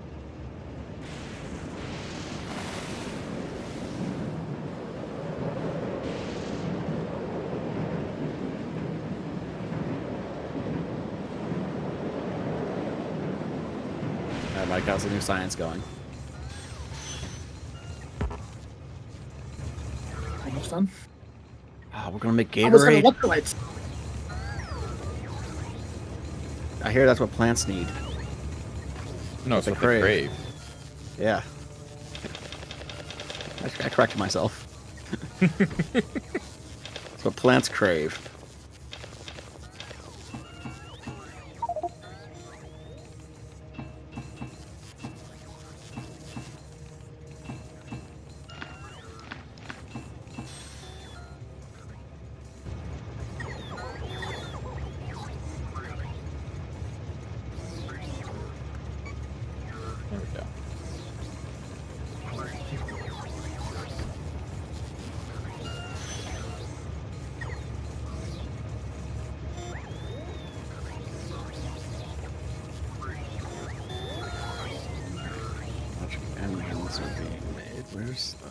Mike, how's the new science going? Almost done. Oh, we're gonna make Almost have Gatorade. electrolytes. I hear that's what plants need. No, it's They what they crave. Yeah. I corrected myself. That's what plants crave. There we go. Engines are being made. Where's the...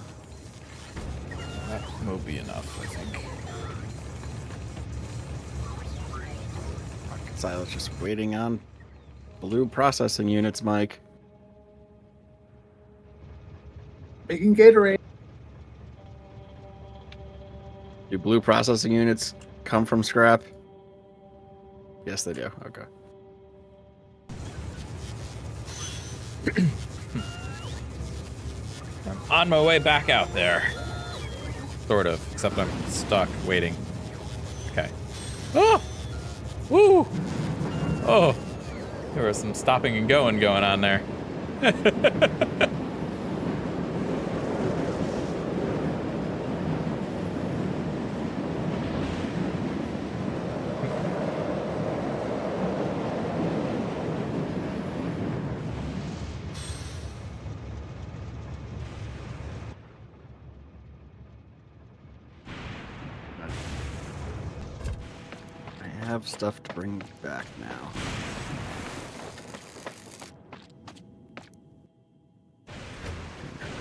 That will be enough, I think. Silas just waiting on blue processing units, Mike. Making Gatorade. Do blue processing units come from scrap? Yes, they do. Okay. I'm on my way back out there. Sort of, except I'm stuck waiting. Okay. Oh! Woo! Oh! There was some stopping and going on there. I have stuff to bring back now.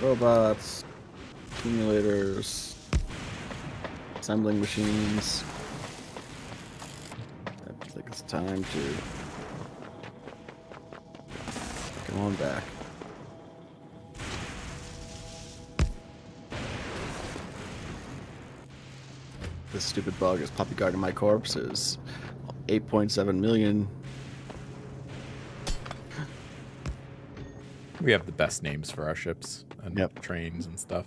Robots, accumulators, assembling machines. I think it's time to come on back. This stupid bug is puppy guarding my corpse is 8.7 million. We have the best names for our ships and Yep. trains and stuff.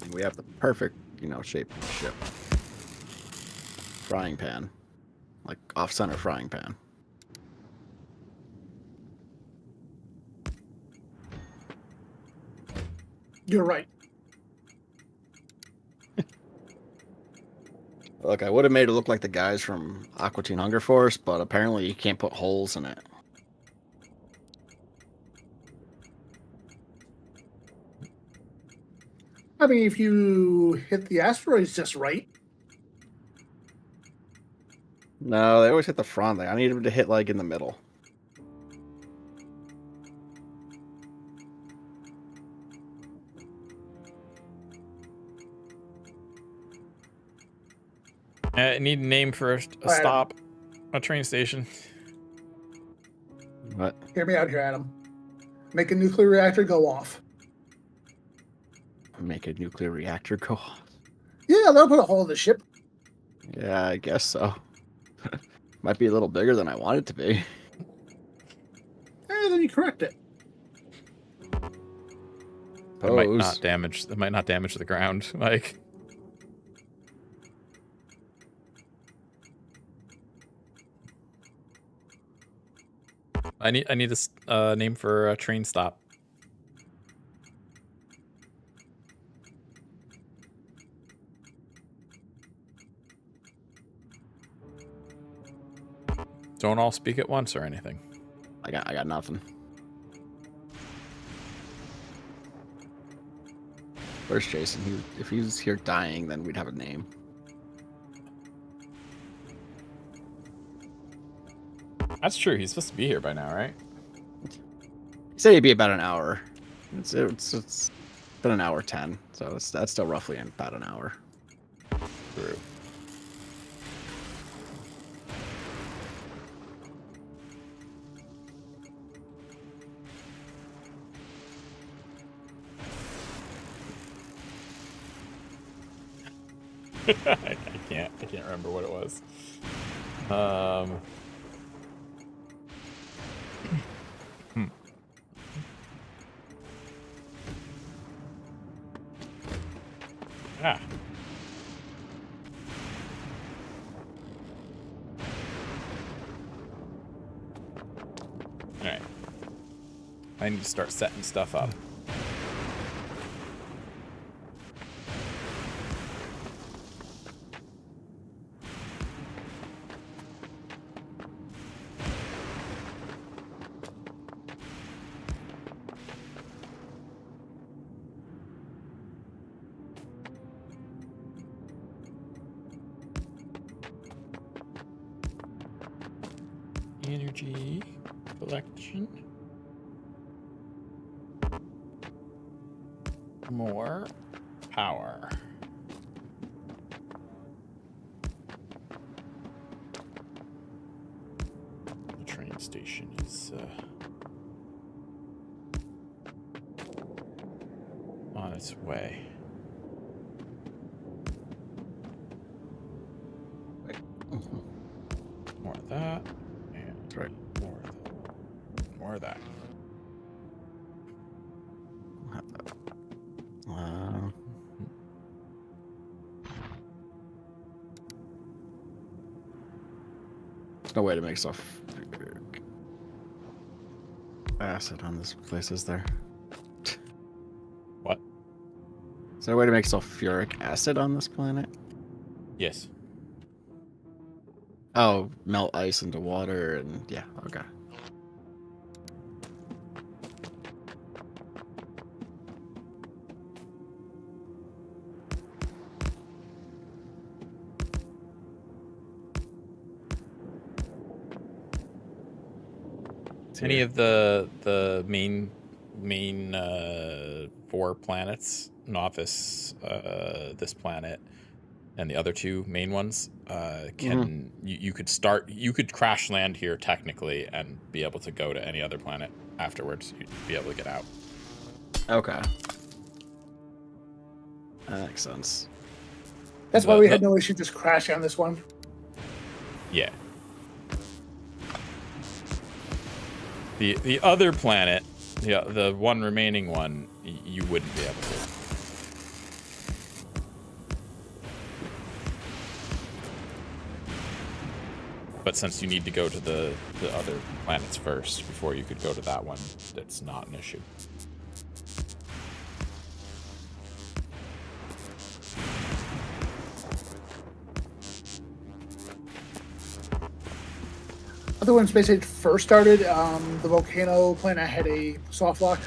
And we have the perfect, shape of the ship. Frying pan. Like off-center frying pan. You're right. Look, I would have made it look like the guys from Aqua Teen Hunger Force, but apparently you can't put holes in it. I mean, if you hit the asteroids just right. No, they always hit the front. Like, I need them to hit like in the middle. I need a name for a stop, a train station. What? Hear me out here, Adam. Make a nuclear reactor go off. Make a nuclear reactor go off. Yeah, they'll put a hole in the ship. Yeah, I guess so. Might be a little bigger than I want it to be. And then you correct it. That might not damage. That might not damage the ground. Like, I need a name for a train stop. Don't all speak at once or anything. I got nothing. Where's Jason? If he was here dying, then we'd have a name. That's true. He's supposed to be here by now, right? He said he'd be about an hour. It's been an hour 10, so that's still roughly in about an hour. True. I can't remember what it was. Ah. All right. I need to start setting stuff up. Energy collection. More power. The train station is on its way. More of that, and That's right. more of that. More of that. We'll have that. There's no way to make sulfuric acid on this place, is there? What? Is there a way to make sulfuric acid on this planet? Yes. Oh, melt ice into water and yeah, okay. Any of the main 4 planets, Novice, this planet, and the other 2 main ones, can you could crash land here technically and be able to go to any other planet afterwards. You'd be able to get out. Okay. That makes sense. That's why we had no issue just crashing on this one. Yeah. The other planet, the one remaining one, you wouldn't be able to. But since you need to go to the other planets first before you could go to that one, that's not an issue. I think when Space Age first started, the volcano planet had a soft lock.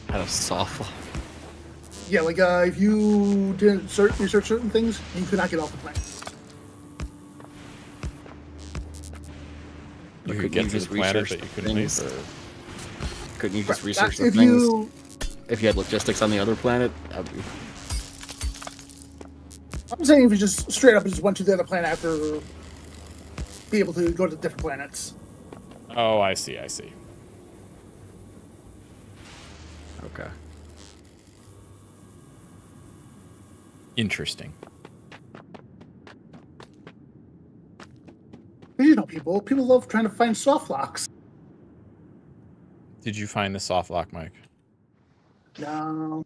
Had a soft lock. Yeah, like if you didn't research certain things, you could not get off the planet. You But could get to the planet, but you couldn't leave. things? Or... Couldn't you just Right, research the if things? you, If you had logistics on the other planet, that'd be... I'm saying if you just straight up just went to the other planet after be able to go to different planets. Oh, I see. Okay. Interesting. You know, people love trying to find soft locks. Did you find the soft lock, Mike? No.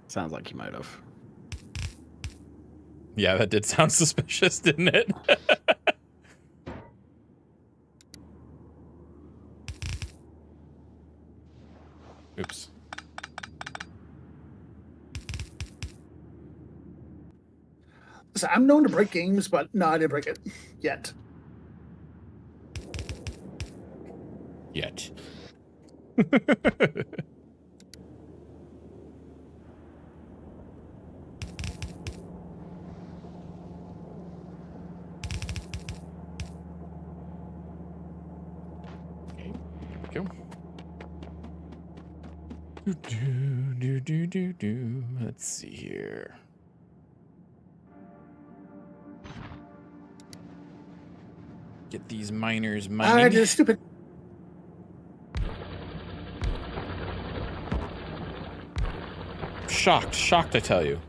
Sounds like you might have. Yeah, that did sound suspicious, didn't it? Oops. Listen, I'm known to break games, but no, I didn't break it yet. Yet. Okay, here we go. Do. Let's see here. Get these miners mining. I did stupid. Shocked, I tell you.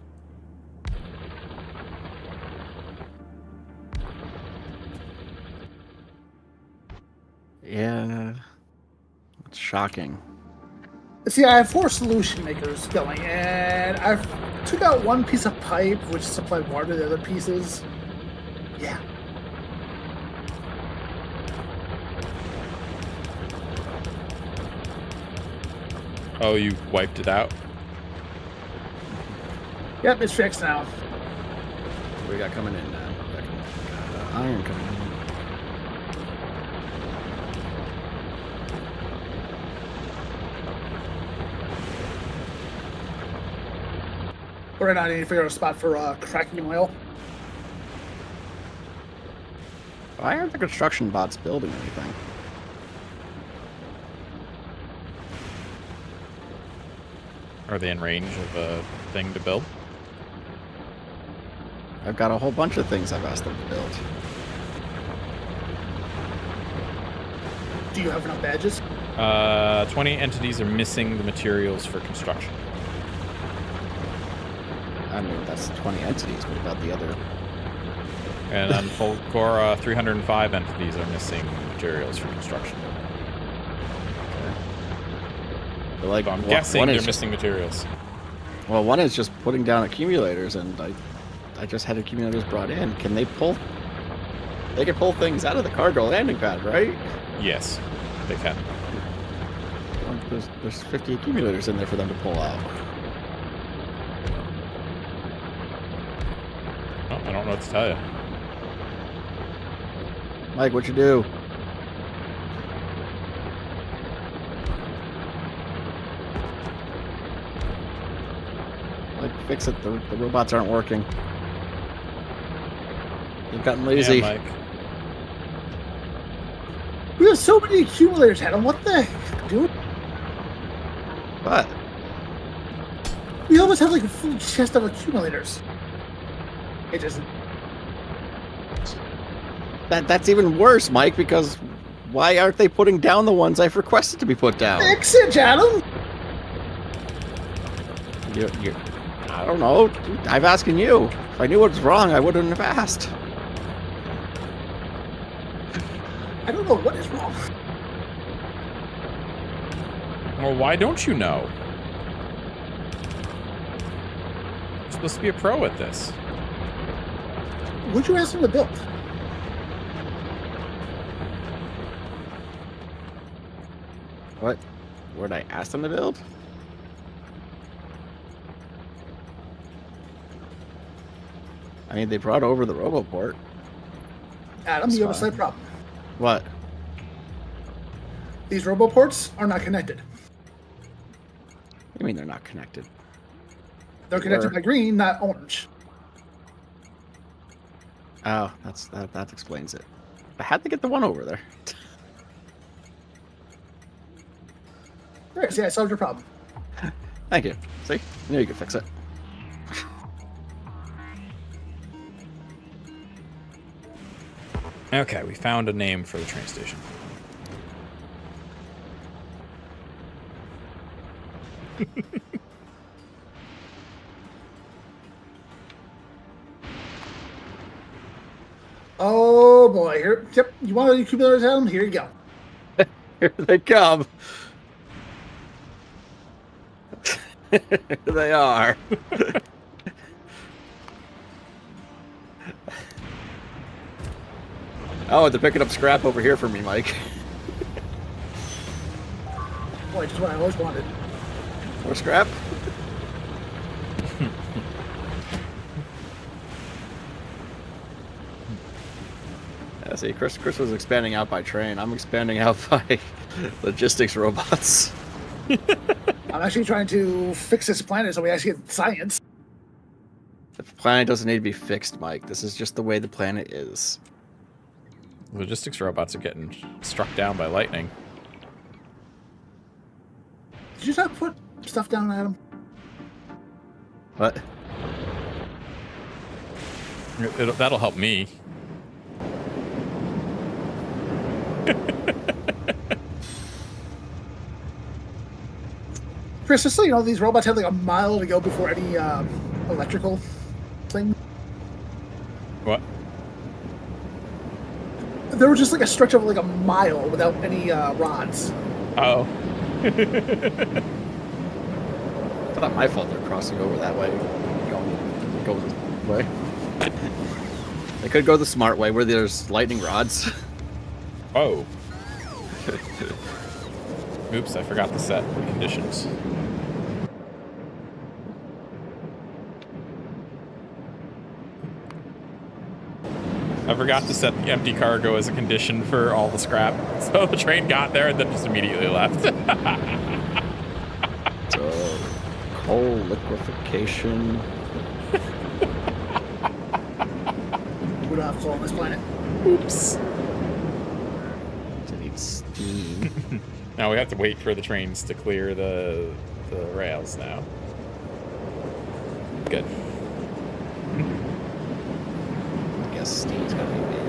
Yeah. It's shocking. See, I have 4 solution makers going, and I've took out one piece of pipe, which supplied water to the other pieces. Yeah. Oh, you wiped it out? Yep, it's fixed now. What we got coming in now? We got iron coming in. Right now, I need to figure out a spot for cracking oil. Why aren't the construction bots building anything? Are they in range of a thing to build? I've got a whole bunch of things I've asked them to build. Do you have enough badges? 20 entities are missing the materials for construction. I mean, that's 20 entities. What about the other? And on Fulgora, 305 entities are missing materials for construction. But like, So I'm one guessing they're is missing materials. well, one is just putting down accumulators, and I just had accumulators brought in. Can they pull? They can pull things out of the cargo landing pad, right? Yes, they can. Well, there's 50 accumulators in there for them to pull out. Oh, I don't know what to tell you. Mike, what'd you do? Like, fix it. The robots aren't working. They've gotten lazy. Yeah, Mike. We have so many accumulators, Adam. What the heck, dude? What? We almost have like a full chest of accumulators. It just That's even worse, Mike, because why aren't they putting down the ones I've requested to be put down? fix it, Adam. I don't know. I'm asking you. If I knew what was wrong, I wouldn't have asked. I don't know what is wrong. Well, why don't you know? You're supposed to be a pro at this. What'd you ask them to build? What? What did I ask them to build? I mean, they brought over the RoboPort. Adam, That's you have a fine. slight problem. What? These RoboPorts are not connected. You mean they're not connected? They're connected Where? by green, not orange. Oh, that explains it. But how'd they get the one over there? Right, see, I solved your problem. Thank you. See? I knew you could fix it. Okay, we found a name for the train station. Oh boy, here. Yep, you want the accumulators, Adam? Here you go. Here they come. Here they are. Oh, they're picking up scrap over here for me, Mike. Boy, just what I always wanted. More scrap? Yeah, see, Chris was expanding out by train. I'm expanding out by logistics robots. I'm actually trying to fix this planet so we actually get science. The planet doesn't need to be fixed, Mike. This is just the way the planet is. Logistics robots are getting struck down by lightning. Did you not put stuff down, Adam? What? That'll help me. Chris, just so you know, these robots have like a mile to go before any electrical thing. What? There was just like a stretch of like a mile without any rods. Oh. It's not my fault they're crossing over that way. Go this way. They could go the smart way where there's lightning rods. Oh. Oops, I forgot to set the conditions. I forgot to set the empty cargo as a condition for all the scrap. So the train got there and then just immediately left. So, coal liquefaction. We don't have coal on this planet. Oops. It needs steam. Now we have to wait for the trains to clear the rails now. Good. steam's gonna be big.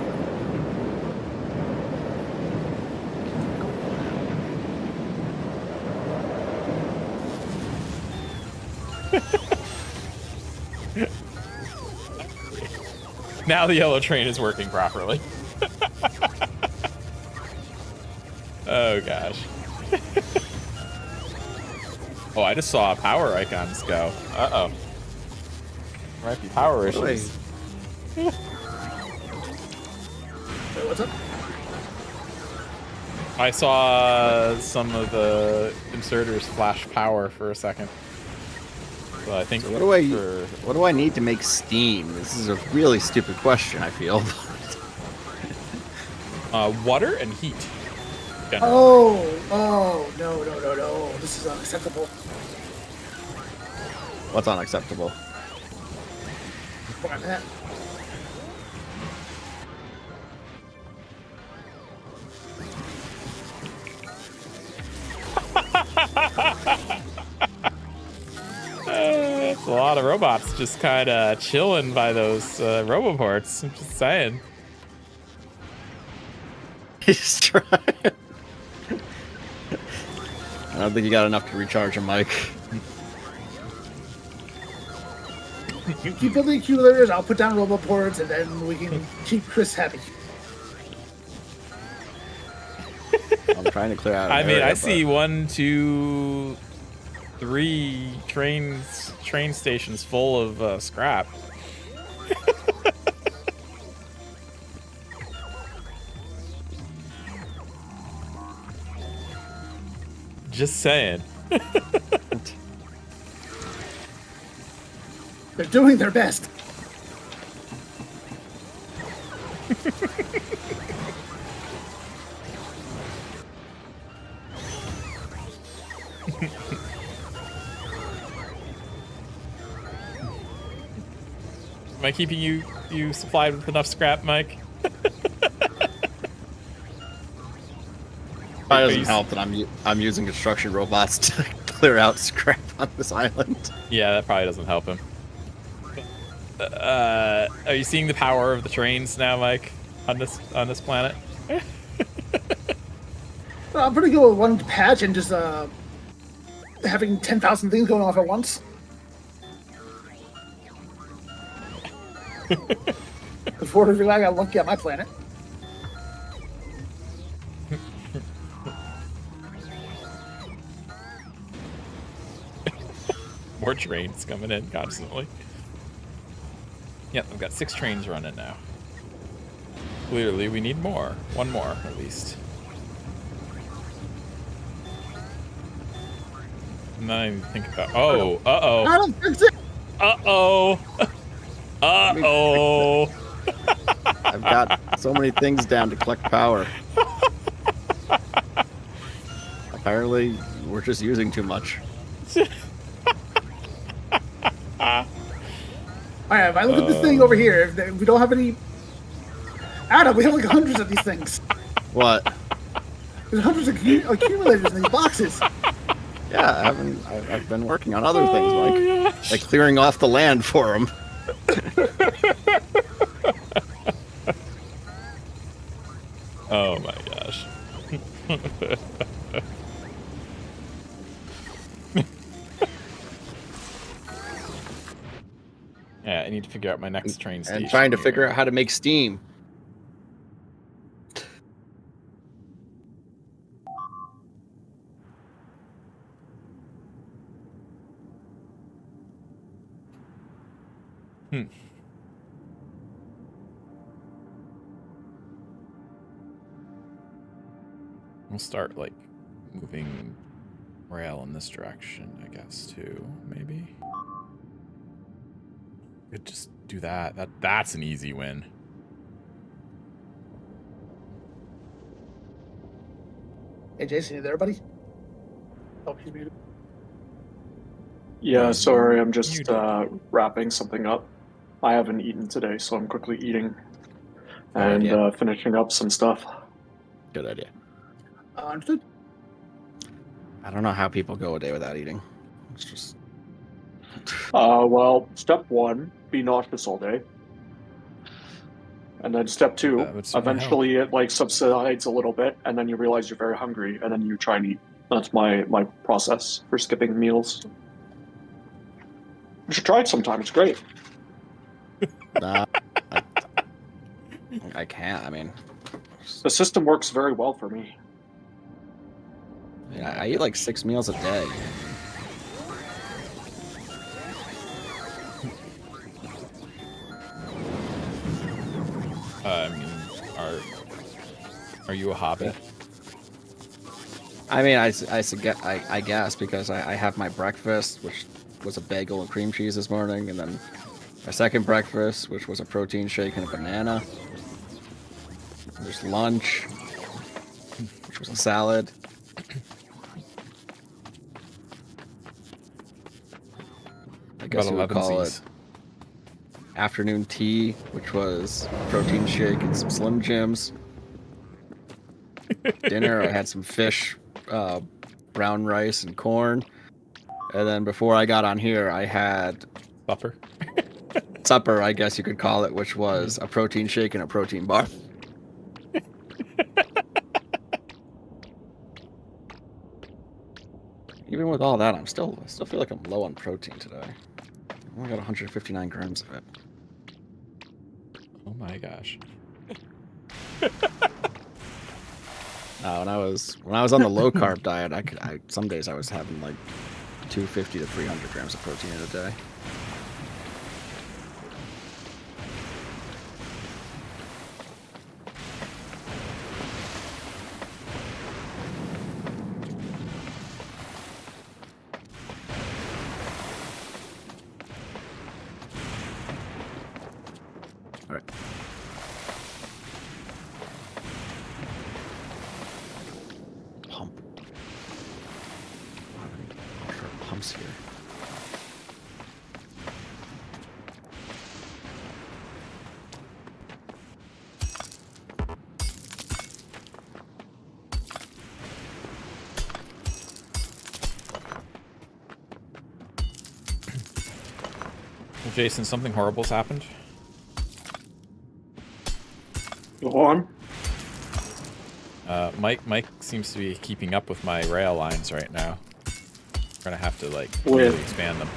Now the yellow train is working properly. Oh gosh. Oh, I just saw power icons go. Uh-oh. Might be power issues. Wait, what's up? I saw some of the inserters flash power for a second. So I think So what do I need to make steam? This is a really stupid question, I feel. Water and heat. Generally. Oh, no. This is unacceptable. What's unacceptable? Where I'm at. It's a lot of robots just kind of chilling by those roboports. I'm just saying. He's trying. I don't think you got enough to recharge him, Mike. You keep building accumulators, I'll put down roboports, and then we can keep Chris happy. I'm trying to clear out. I mean, I see 1, 2, 3 train stations full of scrap. Just saying. They're doing their best. Am I keeping you supplied with enough scrap, Mike? Probably doesn't help that I'm using construction robots to clear out scrap on this island. Yeah, that probably doesn't help him. Are you seeing the power of the trains now, Mike, on this planet? Well, I'm pretty good with one patch and just having 10,000 things going off at once. Before every I got lucky on my planet. More trains coming in constantly. Yep, I've got 6 trains running now. Clearly, we need more. One more, at least. I'm not even thinking about. Oh, uh-oh. I don't fix it. Uh-oh. Uh-oh. I've got so many things down to collect power. Apparently, we're just using too much. Alright, if I look at this thing over here, if we don't have any... Adam, we have like hundreds of these things. What? There's hundreds of accumulators in these boxes. Yeah, I've been working on other things, Mike. Like clearing off the land for them. Oh my gosh. Yeah, I need to figure out my next train station. And trying to here. figure out how to make steam. We'll start like moving rail in this direction, I guess, too, maybe. Could just do that. That's an easy win. Hey, Jason, you there, buddy? Oh, he's muted. Yeah, sorry, I'm just wrapping something up. I haven't eaten today, so I'm quickly eating and finishing up some stuff. Good idea. Understood. I don't know how people go a day without eating. It's just... Well, step 1, be nauseous all day. And then step 2, That would certainly eventually it like subsides a little bit, and then you realize you're very hungry, and then you try and eat. That's my process for skipping meals. You should try it sometime. It's great. Nah, I can't. I mean, The system works very well for me. I eat like 6 meals a day. I mean, are you a hobbit? I mean, I guess because I have my breakfast, which was a bagel and cream cheese this morning, and then my second breakfast, which was a protein shake and a banana. There's lunch, which was a salad. I guess About you would call 11 it afternoon tea, which was a protein shake and some Slim Jims. Dinner, I had some fish, brown rice, and corn. And then before I got on here, I had Supper. supper, I guess you could call it, which was a protein shake and a protein bar. Even with all that, I still feel like I'm low on protein today. I only got 159 grams of it. Oh my gosh. When I was on the low carb diet, some days I was having like 250 to 300 grams of protein in a day. All right. Pump. Pumps here. Well, Jason, something horrible's happened. Go on. Mike seems to be keeping up with my rail lines right now. We're gonna have to like Wait. really expand them.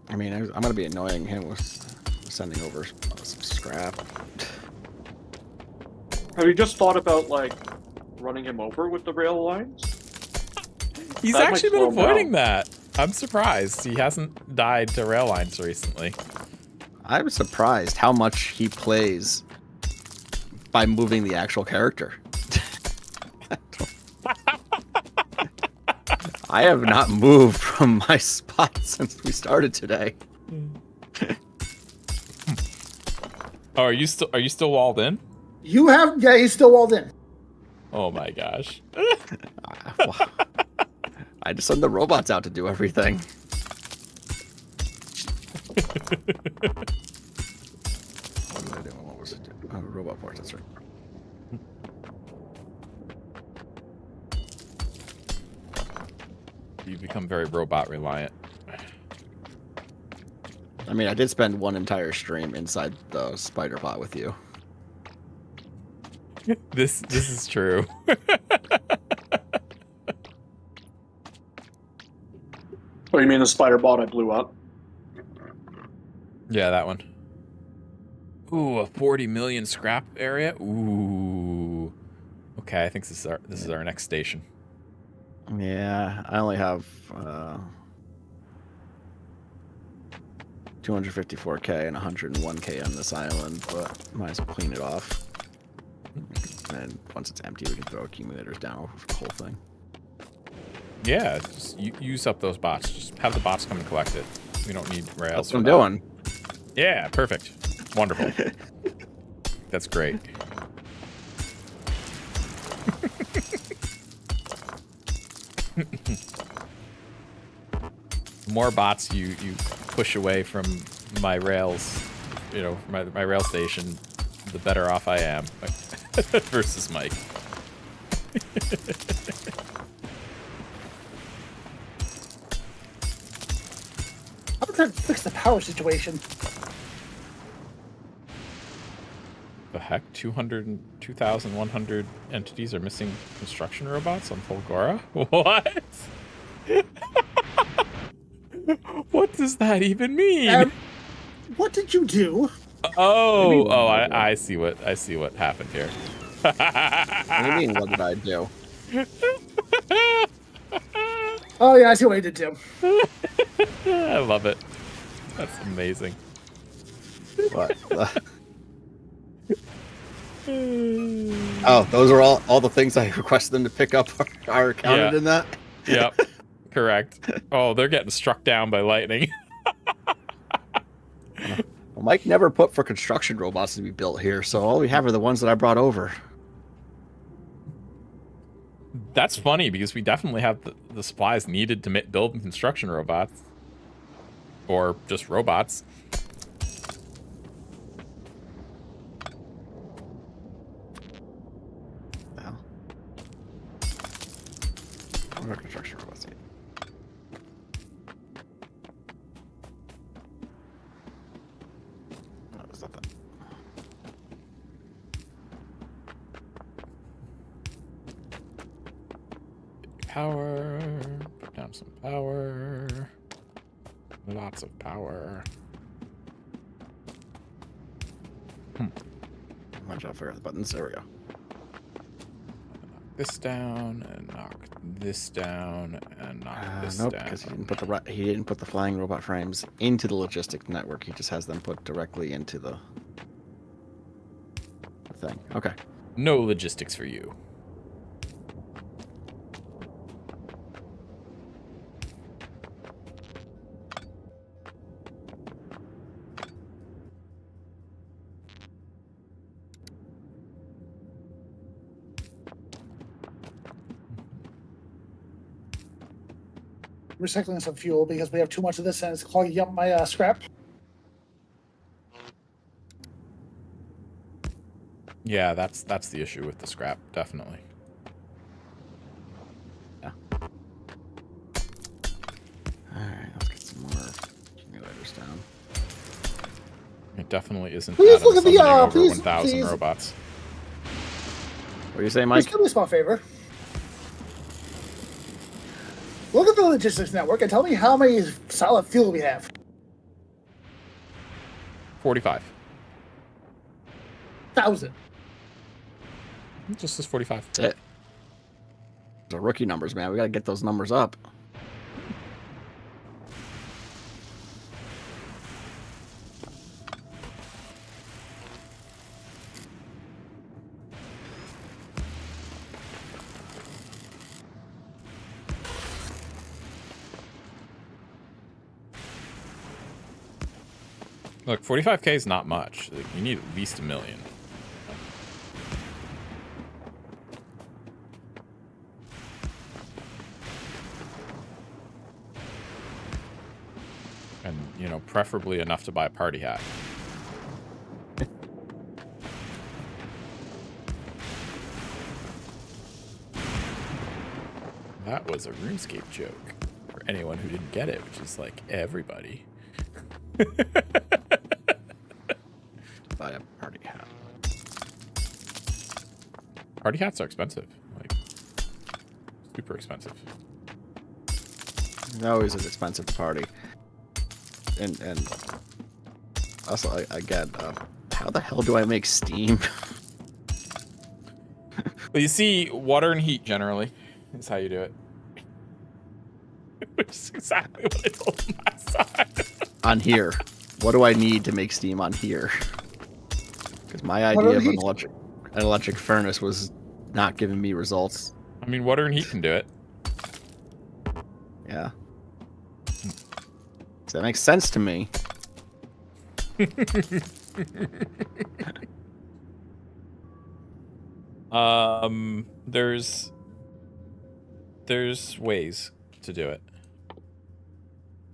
I mean, I'm gonna be annoying him with sending over some scrap. Have you just thought about like running him over with the rail lines? He's That might actually been slow him avoiding down. that. I'm surprised he hasn't died to rail lines recently. I'm surprised how much he plays by moving the actual character. I have not moved from my spot since we started today. Oh, are you still walled in? You have, yeah, he's still walled in. Oh my gosh. I just send the robots out to do everything. What was I doing? What was it doing? Oh, robot parts, that's right. You've become very robot reliant. I mean, I did spend one entire stream inside the spider bot with you. This is true. Oh, you mean the spider bot I blew up? Yeah, that one. Ooh, a 40 million scrap area. Ooh. Okay, I think this is our next station. Yeah, I only have 254k and 101k on this island, but might as well clean it off. And once it's empty, we can throw accumulators down over the whole thing. Yeah, just use up those bots. Just have the bots come and collect it. We don't need rails. That's what I'm doing. Yeah, perfect. Wonderful. That's great. The more bots you push away from my rails, you know, my rail station, the better off I am versus Mike. I'm trying to fix the power situation. heck? 2,100 entities are missing construction robots on Fulgora? What? What does that even mean? What did you do? I see what happened here. What do you mean, what did I do? Oh yeah, I see what you did too. I love it. That's amazing. What? Oh, those are all the things I requested them to pick up are counted in that? Yep. Correct. Oh, they're getting struck down by lightning. Well, Mike never put for construction robots to be built here, so all we have are the ones that I brought over. That's funny because we definitely have the supplies needed to build construction robots. Or just robots. Well, what are construction robots? No, it's not that. Power. Put down some power. Lots of power. I'm trying to figure out the buttons. There we go. Knock this down and knock this down and knock this nope, down. because he didn't put the flying robot frames into the logistics network. He just has them put directly into the thing. Okay. No logistics for you. Recycling some fuel because we have too much of this and it's clogging up my scrap. Yeah, that's the issue with the scrap, definitely. Yeah. Alright, let's get some more accumulators down. It definitely isn't Please Adam look at the, summoning over please, 1,000 please. robots. What do you say, Please Mike? do me a small favor. Look at the logistics network and tell me how many solid fuel we have. 45. 1,000. It just says 45. That's it. Those are rookie numbers, man. We gotta get those numbers up. Look, 45K is not much. Like, you need at least 1 million. And, you know, preferably enough to buy a party hat. That was a RuneScape joke. For anyone who didn't get it, which is like everybody. Buy a party hat. Party hats are expensive. Like, super expensive. It always is expensive to party. And also, again, how the hell do I make steam? Well, you see, water and heat generally is how you do it. Which is exactly what I told him last time. On here. What do I need to make steam on here? Because my idea of an electric furnace was not giving me results. I mean, water and heat can do it. Yeah. So that makes sense to me. There's ways to do it.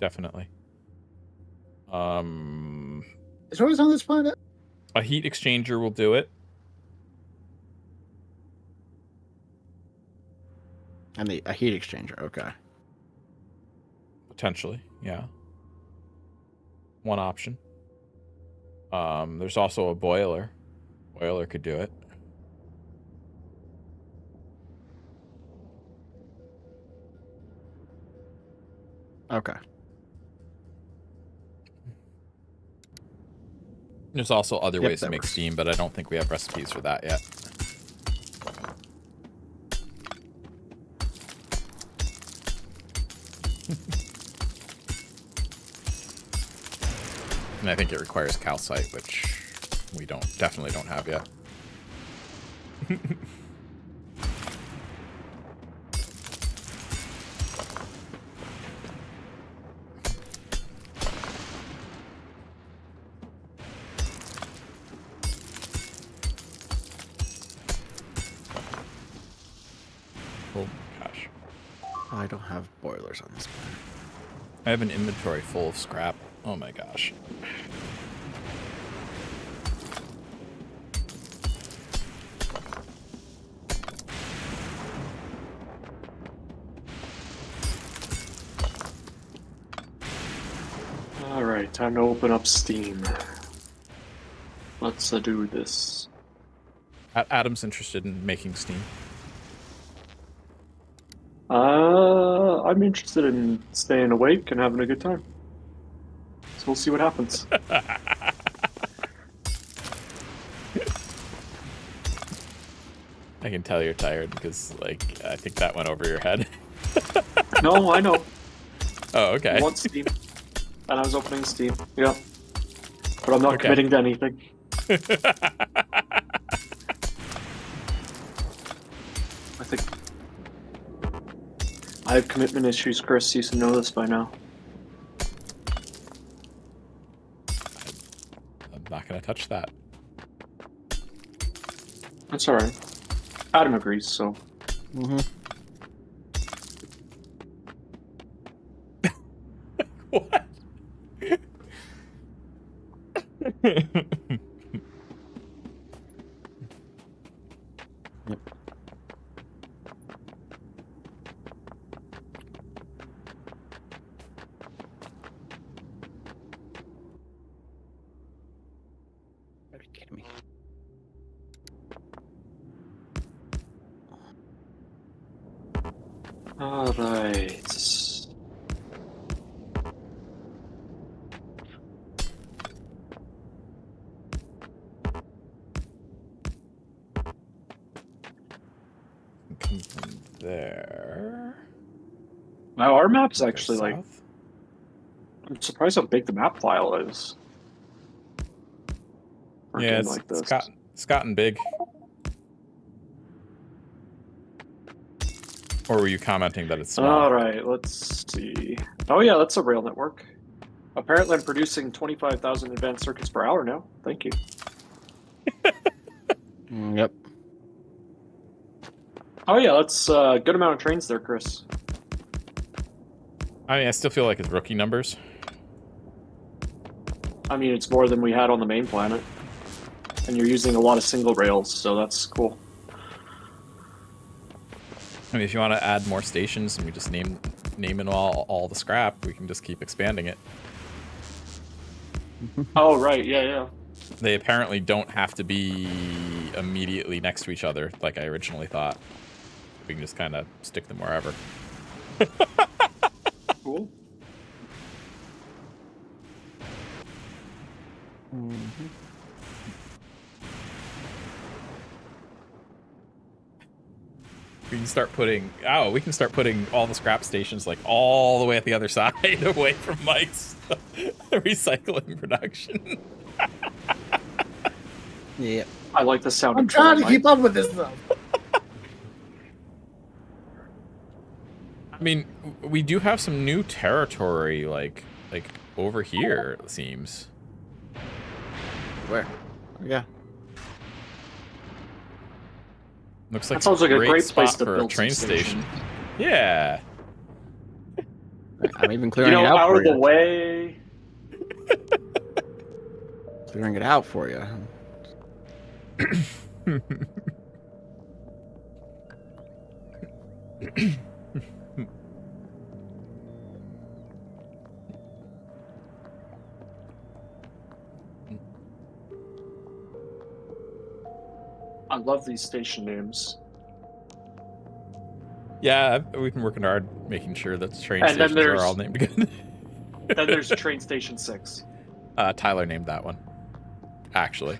Definitely. Is there always on this planet? A heat exchanger will do it. And a heat exchanger, okay. Potentially, yeah. One option. There's also a boiler. Boiler could do it. Okay. There's also other Yep, ways to that make works. steam, but I don't think we have recipes for that yet. And I think it requires calcite, which we definitely don't have yet. Oh gosh. I don't have boilers on this planet. I have an inventory full of scrap. Oh my gosh. Alright, time to open up Steam. Let's do this. Adam's interested in making steam. I'm interested in staying awake and having a good time. So we'll see what happens. I can tell you're tired because, like, I think that went over your head. No, I know. Oh, okay. I want Steam. And I was opening Steam. Yeah. But I'm not Okay. committing to anything. I think I have commitment issues, Chris. You should know this by now. I'm not going to touch that. That's alright. Adam agrees, so. Mm-hmm. What? Yep. Are you kidding me? Alright. Come from there. Now, our map's Go actually like. south. I'm surprised how big the map file is. For a Yeah, game like this. it's gotten big. Or were you commenting that it's small? Alright, let's see. Oh, yeah, that's a rail network. Apparently, I'm producing 25,000 advanced circuits per hour now. Thank you. Yep. Oh, yeah, that's a good amount of trains there, Chris. I mean, I still feel like it's rookie numbers. I mean, it's more than we had on the main planet. And you're using a lot of single rails, so that's cool. I mean, if you want to add more stations and we just name it all the scrap, we can just keep expanding it. Oh, right, yeah. They apparently don't have to be immediately next to each other, like I originally thought. We can just kind of stick them wherever. Cool. Mm-hmm. We can start putting all the scrap stations like all the way at the other side, away from Mike's recycling production. Yep. I like the sound I'm of trying to Mike. keep up with this though. I mean, we do have some new territory, like over here, it seems. Where? Yeah. Looks like That sounds like a great spot place to for a build train some station. stations. Yeah. I'm even You clearing know, it out out for of the you. way. Clearing it out for you. I love these station names. Yeah, we've been working hard making sure that the train And then stations are there's- all named good. Then there's Train Station 6. Tyler named that one, actually.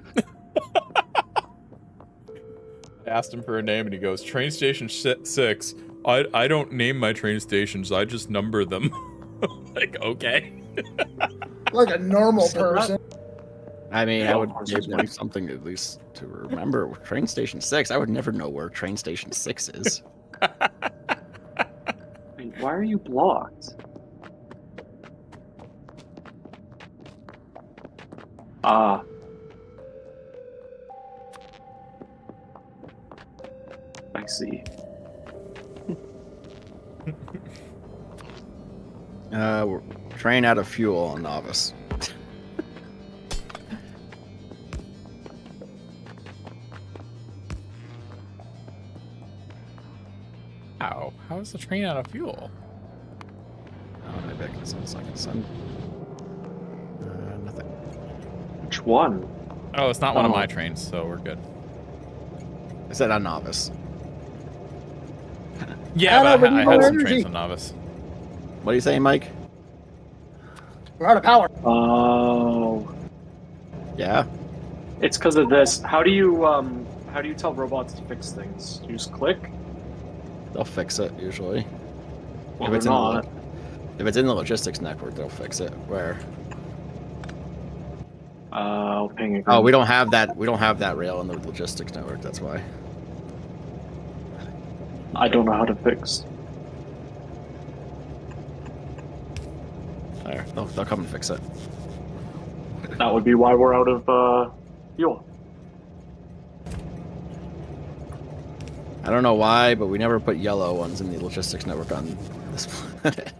I asked him for a name, and he goes, Train Station 6. I don't name my train stations, I just number them. Like, okay. Like a normal person. I mean, I Yeah, would of course, give it's them funny. something at least to remember. Train Station 6. I would never know where Train Station 6 is. Wait, why are you blocked? Ah. I see. We're train out of fuel on Novice. How? How is the train out of fuel? Oh, maybe I can send. Nothing. Which one? Oh, it's not one of Oh. my trains, so we're good. I said on Novice. Yeah, I know, but but I you had know some energy. trains on Novice. What are you saying, Mike? We're out of power. Oh. Yeah. It's because of this. How do you tell robots to fix things? You just click? They'll fix it usually. Well, if they're it's not. if it's in the logistics network, they'll fix it. Where? Ping again. Oh, we don't have that. We don't have that rail in the logistics network. That's why. I don't know how to fix. There. They'll come and fix it. That would be why we're out of fuel. I don't know why, but we never put yellow ones in the logistics network on this planet.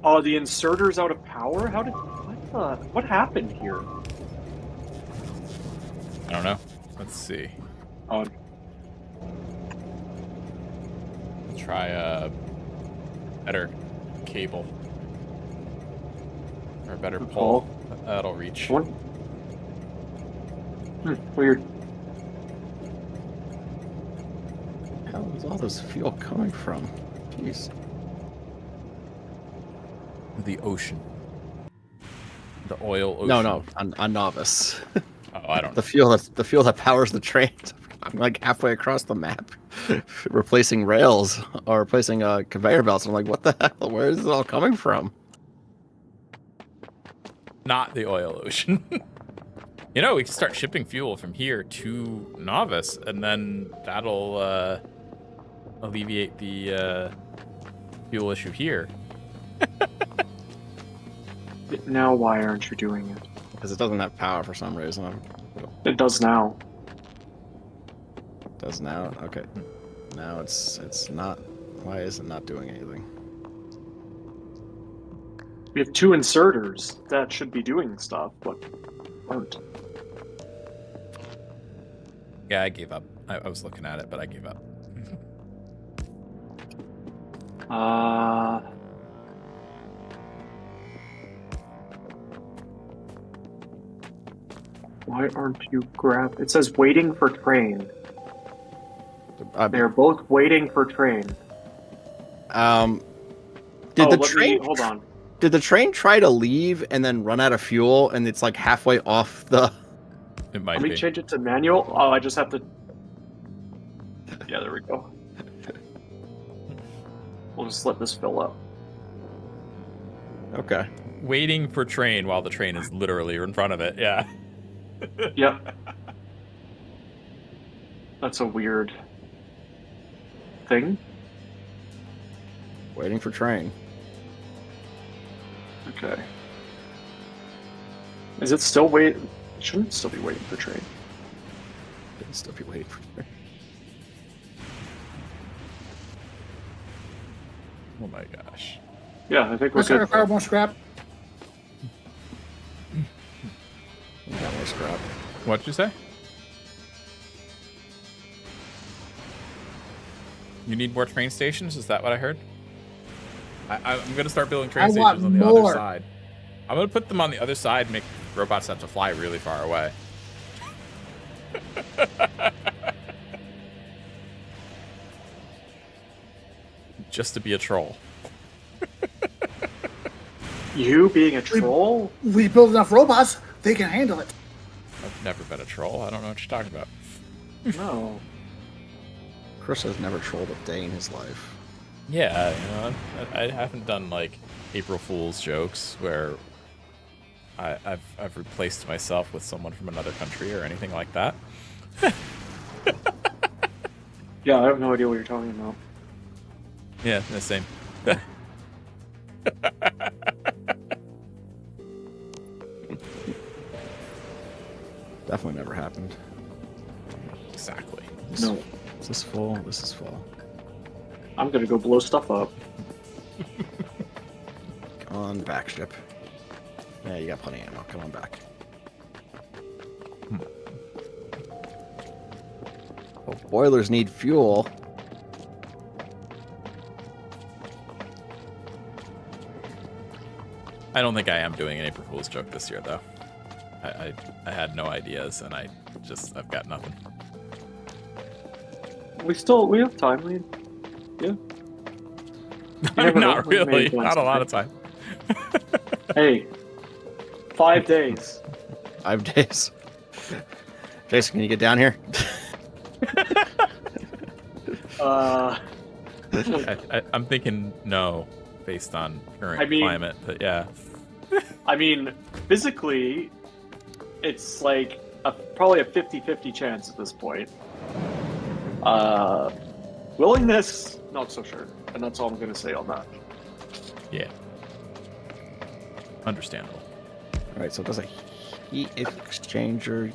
Oh, the inserter's out of power? What happened here? I don't know. Let's see. Oh, Try a better cable. Or a better pole. That'll reach. what? Weird. How is all this fuel coming from? Jeez. The ocean. The oil ocean. No, on Novice. Oh, I don't know. the fuel that powers the train. I'm like halfway across the map, replacing rails or replacing conveyor belts. I'm like, what the hell? Where is this all coming from? Not the oil ocean. You know, we can start shipping fuel from here to Novice, and then that'll alleviate the fuel issue here. Now, why aren't you doing it? Because it doesn't have power for some reason. It does now. It does now? Okay. Now it's not. Why is it not doing anything? We have 2 inserters that should be doing stuff, but aren't. Yeah, I gave up. I was looking at it, but I gave up. Why aren't you grab? It says waiting for train. They're both waiting for train. Did Oh, the let train? me, hold on. Did the train try to leave and then run out of fuel, and it's like halfway off the? It might Let me be. change it to manual. Oh, I just have to. Yeah, there we go. We'll just let this fill up. Okay. Waiting for train while the train is literally in front of it. Yeah. Yep. That's a weird thing. Waiting for train. Okay. Is it still wait? It shouldn't still be waiting for train. Shouldn't still be waiting for train. Oh my gosh. Yeah, I think we're Let's start a good. fire, more scrap. We got more scrap. What'd you say? You need more train stations? Is that what I heard? I'm gonna start building train I want stations on the more. other side. I'm gonna put them on the other side, make robots have to fly really far away. Just to be a troll. You being a troll? We build enough robots, they can handle it. I've never been a troll. I don't know what you're talking about. No. Chris has never trolled a day in his life. Yeah, you know, I haven't done like April Fool's jokes where I've replaced myself with someone from another country or anything like that. Yeah, I have no idea what you're talking about. Yeah, the same. Definitely never happened. Exactly. No. Is this full? This is full. I'm gonna go blow stuff up. Come on, back ship. Yeah, you got plenty of ammo. Come on back. Oh, boilers need fuel. I don't think I am doing an April Fool's joke this year, though. I had no ideas, and I've got nothing. We have time. Yeah. I mean, not know. We really. made Not a lot of plans. time. Hey, 5 days. 5 days. Jason, can you get down here? I'm thinking no, based on current climate, but yeah. I mean, physically, it's like probably a 50-50 chance at this point. Willingness, not so sure. And that's all I'm going to say on that. Yeah. Understandable. All right, so it does a heat exchanger.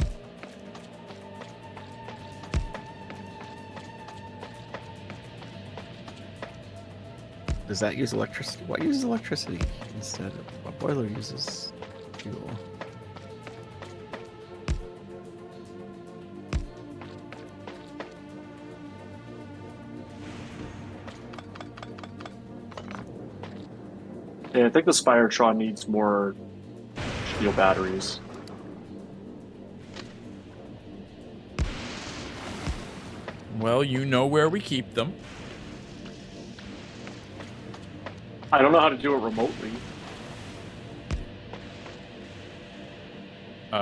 Does that use electricity? What uses electricity instead of a boiler uses fuel? Yeah, I think the Spiratron needs more steel batteries. Well, you know where we keep them. I don't know how to do it remotely.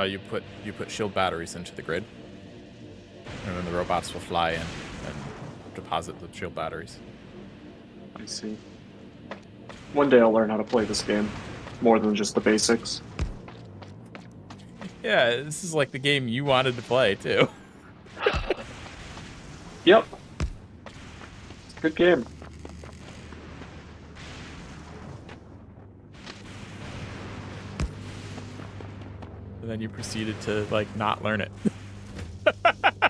You put shield batteries into the grid, and then the robots will fly in and deposit the shield batteries. I see. One day I'll learn how to play this game, more than just the basics. Yeah, this is like the game you wanted to play too. Yep. It's a good game. And then you proceeded to like not learn it.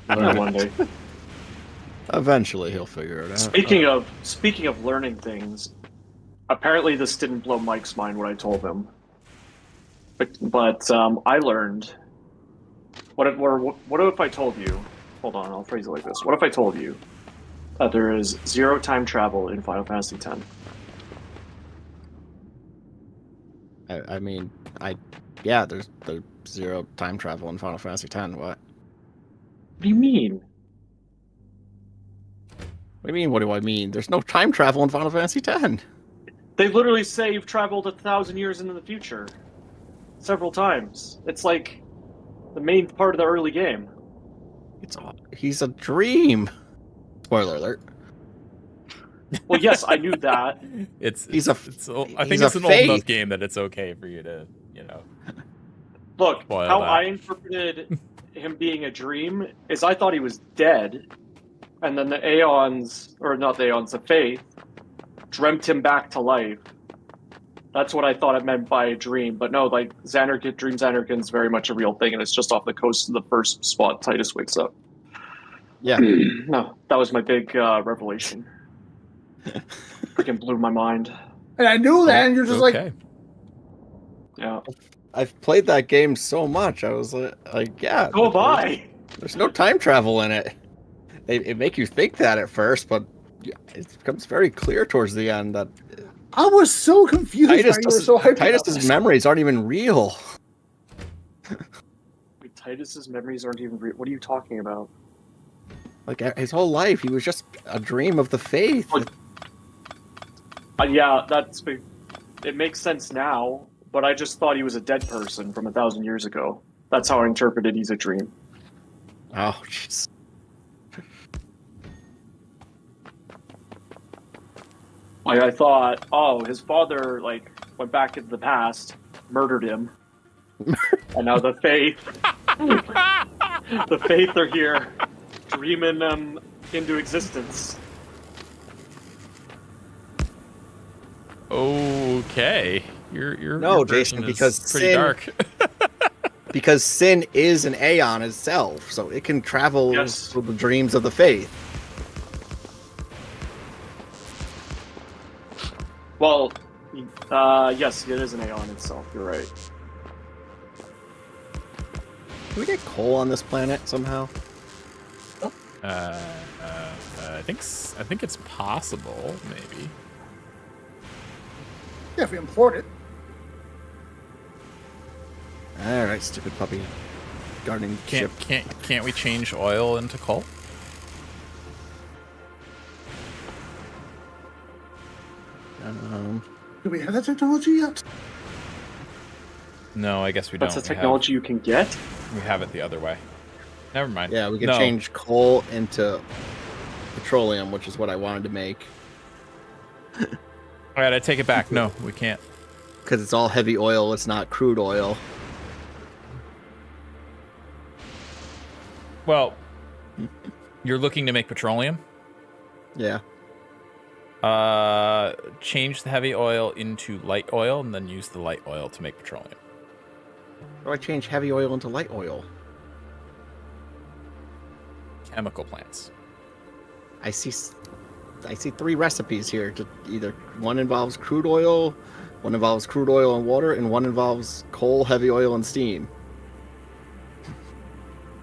Yeah, one day. Eventually, he'll figure it out. Speaking of learning things, apparently this didn't blow Mike's mind what I told him. But I learned. What if I told you? Hold on, I'll phrase it like this. What if I told you that there is 0 time travel in Final Fantasy X? Yeah, there's 0 time travel in Final Fantasy X. What? What do you mean? What do you mean? What do I mean? There's no time travel in Final Fantasy X. They literally say you've traveled 1,000 years into the future. Several times. It's like the main part of the early game. He's a dream. Spoiler alert. Well, yes, I knew that. I think he's it's an a old fate. enough game that it's okay for you to, Look, Spoil how that. I interpreted him being a dream is I thought he was dead, and then the Faith, dreamt him back to life. That's what I thought it meant by a dream. But no, like, Dream Xanarkin's very much a real thing, and it's just off the coast of the first spot Titus wakes up. Yeah. No, that was my big revelation. Freaking blew my mind. And I knew that, and you're just like, Yeah. I've played that game so much. I was like, yeah. So have I. There's no time travel in it. It make you think that at first, but it becomes very clear towards the end that I was so confused why you were so hyped about Titus's this. memories aren't even real. Wait, Titus's memories aren't even real. What are you talking about? Like his whole life, he was just a dream of the faith. Like, yeah, it makes sense now, but I just thought he was a dead person from 1,000 years ago. That's how I interpreted he's a dream. Oh, jeez. Like, I thought, oh, his father, like, went back into the past, murdered him, and now the faith are here, dreaming them into existence. Okay. Your No, version Jason, is because pretty sin- dark. Because sin is an aeon itself, so it can travel Yes. through the dreams of the faith. Well, yes, it is an aeon itself, you're right. Can we get coal on this planet somehow? I think it's possible, maybe. Yeah, if we import it. All right, stupid puppy. Guarding ship. Can't we change oil into coal? Do we have that technology yet? No, I guess we don't. That's a technology you can get? We have it the other way. Never mind. Yeah, we can No. change coal into petroleum, which is what I wanted to make. All right, I take it back. No, we can't. Because it's all heavy oil, it's not crude oil. Well, you're looking to make petroleum? Yeah. Change the heavy oil into light oil, and then use the light oil to make petroleum. How do I change heavy oil into light oil? Chemical plants. I see 3 recipes here. Either one involves crude oil, one involves crude oil and water, and one involves coal, heavy oil, and steam.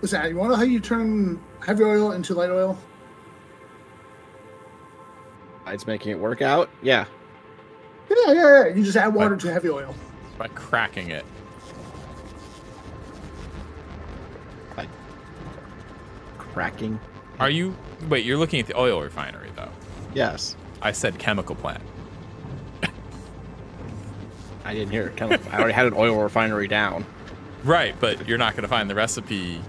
Listen, you want to know how you turn heavy oil into light oil? It's making it work out. Yeah. Yeah. You just add water to heavy oil. By cracking it. Like cracking. Are you... Wait, you're looking at the oil refinery, though. Yes. I said chemical plant. I didn't hear it. I already had an oil refinery down. Right, but you're not going to find the recipe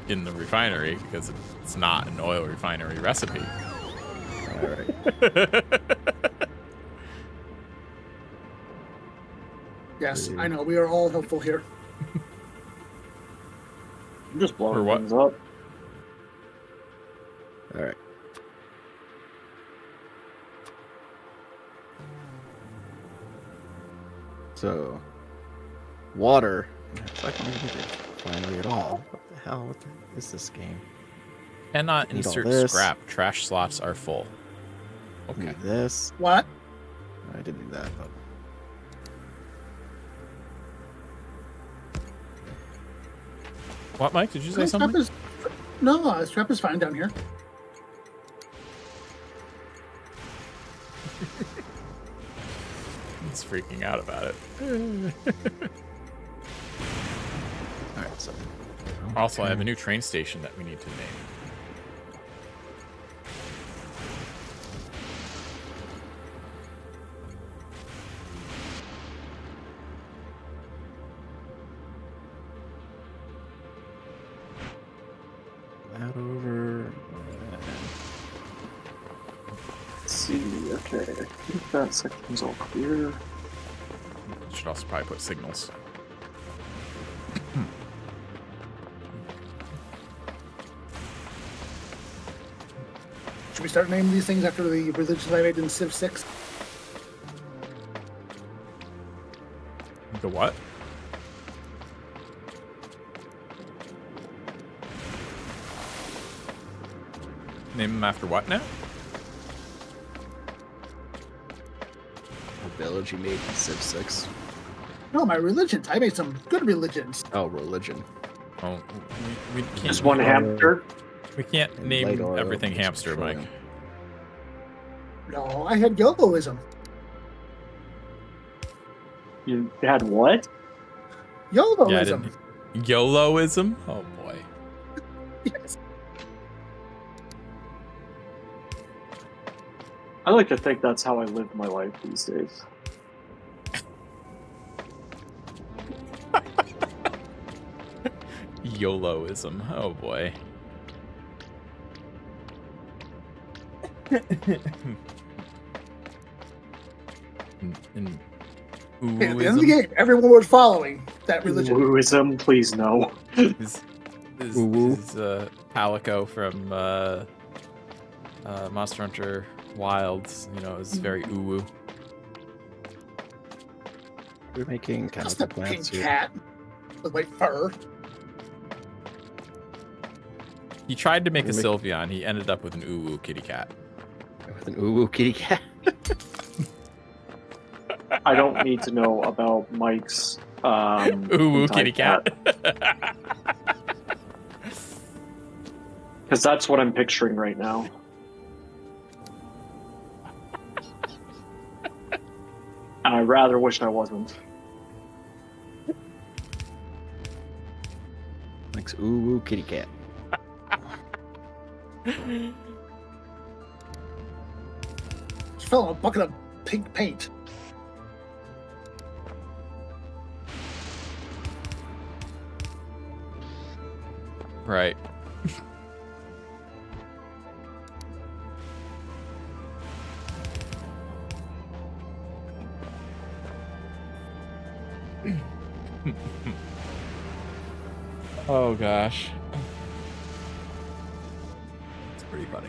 in the refinery because it's not an oil refinery recipe. All right. Yes, I know. We are all helpful here. I'm just blowing For what? things up. All right. So, water. If I can even get a refinery at all. What the hell? What is this game? Cannot Need all insert this. scrap. Trash slots are full. Okay. Need this. What? I didn't do that, but. What, Mike? Did you say This something? No, this trap is fine down here. He's freaking out about it. All right. So. Also, I have a new train station that we need to name. That over. Let's see, okay. I think that section's all clear. Should also probably put signals. Should we start naming these things after the religions I made in Civ 6? The what? Name them after what now? The village you made in Civ 6. No, my religions. I made some good religions. Oh, religion. Oh, we can't. Just one hamster. We can't And name light oil, everything just hamster, Mike. petroleum. No, I had Yogoism. You had what? YOLOism. Yeah, I didn't. YOLOism? Oh boy. Yes. I like to think that's how I live my life these days. YOLOism. Oh boy. and At the end of the ooism game, everyone was following that religion. Wooism, please no. is Woo-woo. Palico from Monster Hunter Wilds. You know, is very ooh. We're making Just chemical a pink plants here. cat with white fur. He tried to make a Make- Sylveon. He ended up with an ooh kitty cat. With an ooh kitty cat. I don't need to know about Mike's Ooh kitty cat. because that's what I'm picturing right now. And I rather wish I wasn't. Likes ooh kitty cat. Just fell in a bucket of pink paint. Right. Oh gosh. It's pretty funny.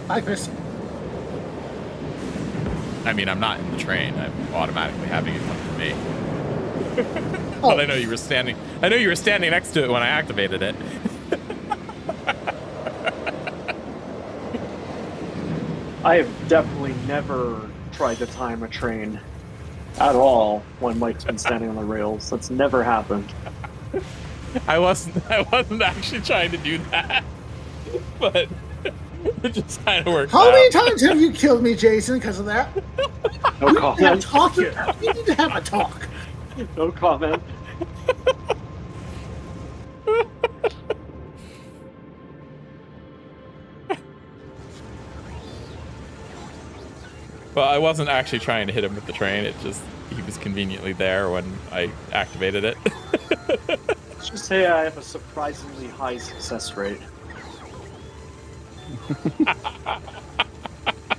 Hi, Chris. I mean, I'm not in the train. I'm automatically having it come to me. Oh, But I know you were standing. I know you were standing next to it when I activated it. I have definitely never tried to time a train at all when Mike's been standing on the rails. That's never happened. I wasn't actually trying to do that, but it just kind of worked how out. many times have you killed me, Jason, because of that? No We need to have a comment. talk here. We need to have a talk. No comment. Well, I wasn't actually trying to hit him with the train. It just he was conveniently there when I activated it. Let's just say I have a surprisingly high success rate.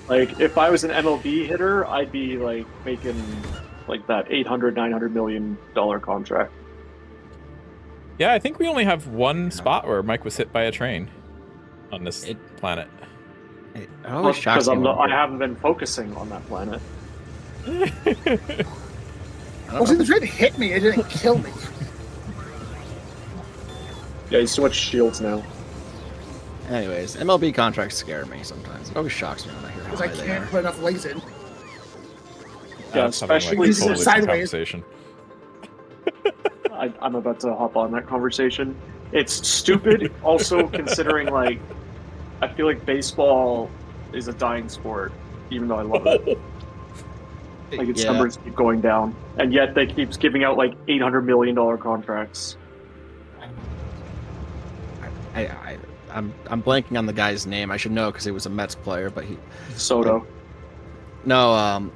Like, if I was an MLB hitter, I'd be like making like that $800-900 million contract. Yeah, I think we only have one spot where Mike was hit by a train on this planet. It always shocks Because me. I haven't been focusing on that planet. I Well, don't see, know. the train hit me. It didn't kill me. Yeah, he's too much shields now. Anyways, MLB contracts scare me sometimes. It always shocks me when I hear how Because I high they can't are. put enough legs in. Yeah, That's something especially like These are totally different sideways. conversation. I'm about to hop on that conversation. It's stupid, also considering like I feel like baseball is a dying sport, even though I love it. Like its Yeah. numbers keep going down, and yet they keeps giving out like $800 million contracts. I'm blanking on the guy's name. I should know because he was a Mets player, but he Soto. no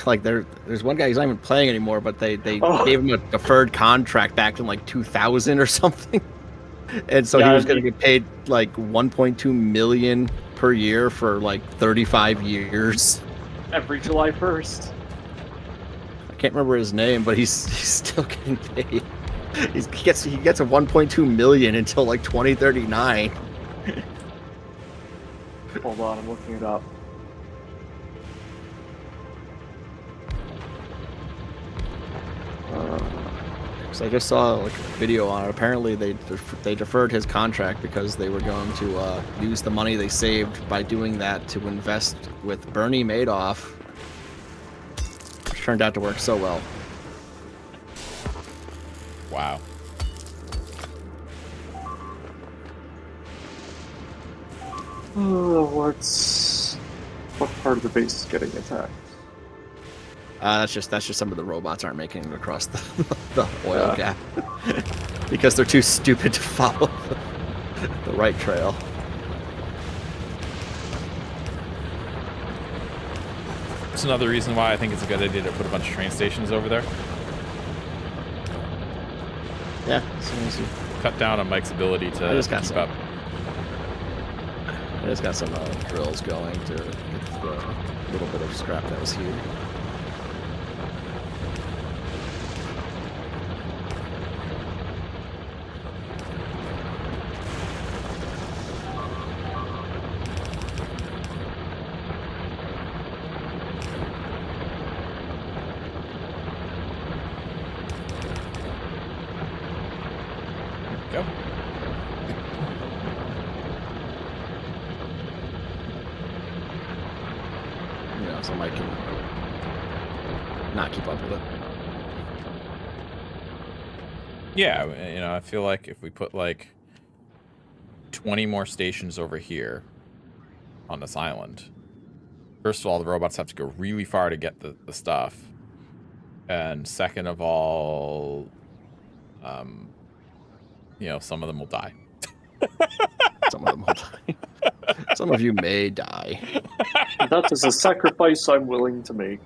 like there's one guy who's not even playing anymore, but they Oh. gave him a deferred contract back in like 2000 or something, and so Yeah, he was going to get paid like 1.2 million per year for like 35 years. Every July 1st. I can't remember his name, but he's still getting paid. He gets a 1.2 million until like 2039. Hold on, I'm looking it up. So I just saw like a video on it. Apparently they deferred his contract because they were going to use the money they saved by doing that to invest with Bernie Madoff, which turned out to work so well. Wow. Oh, what part of the base is getting attacked? That's just some of the robots aren't making it across the oil gap because they're too stupid to follow the right trail. That's another reason why I think it's a good idea to put a bunch of train stations over there. Yeah, as soon as you Cut down on Mike's ability to keep up. I just got some drills going to get the little bit of scrap that was here. Go. You know, so Mike can not keep up with it. Yeah, you know, I feel like if we put like 20 more stations over here on this island, first of all, the robots have to go really far to get the stuff. And second of all, you know, some of them will die. Some of them will die. Some of you may die. That is a sacrifice I'm willing to make.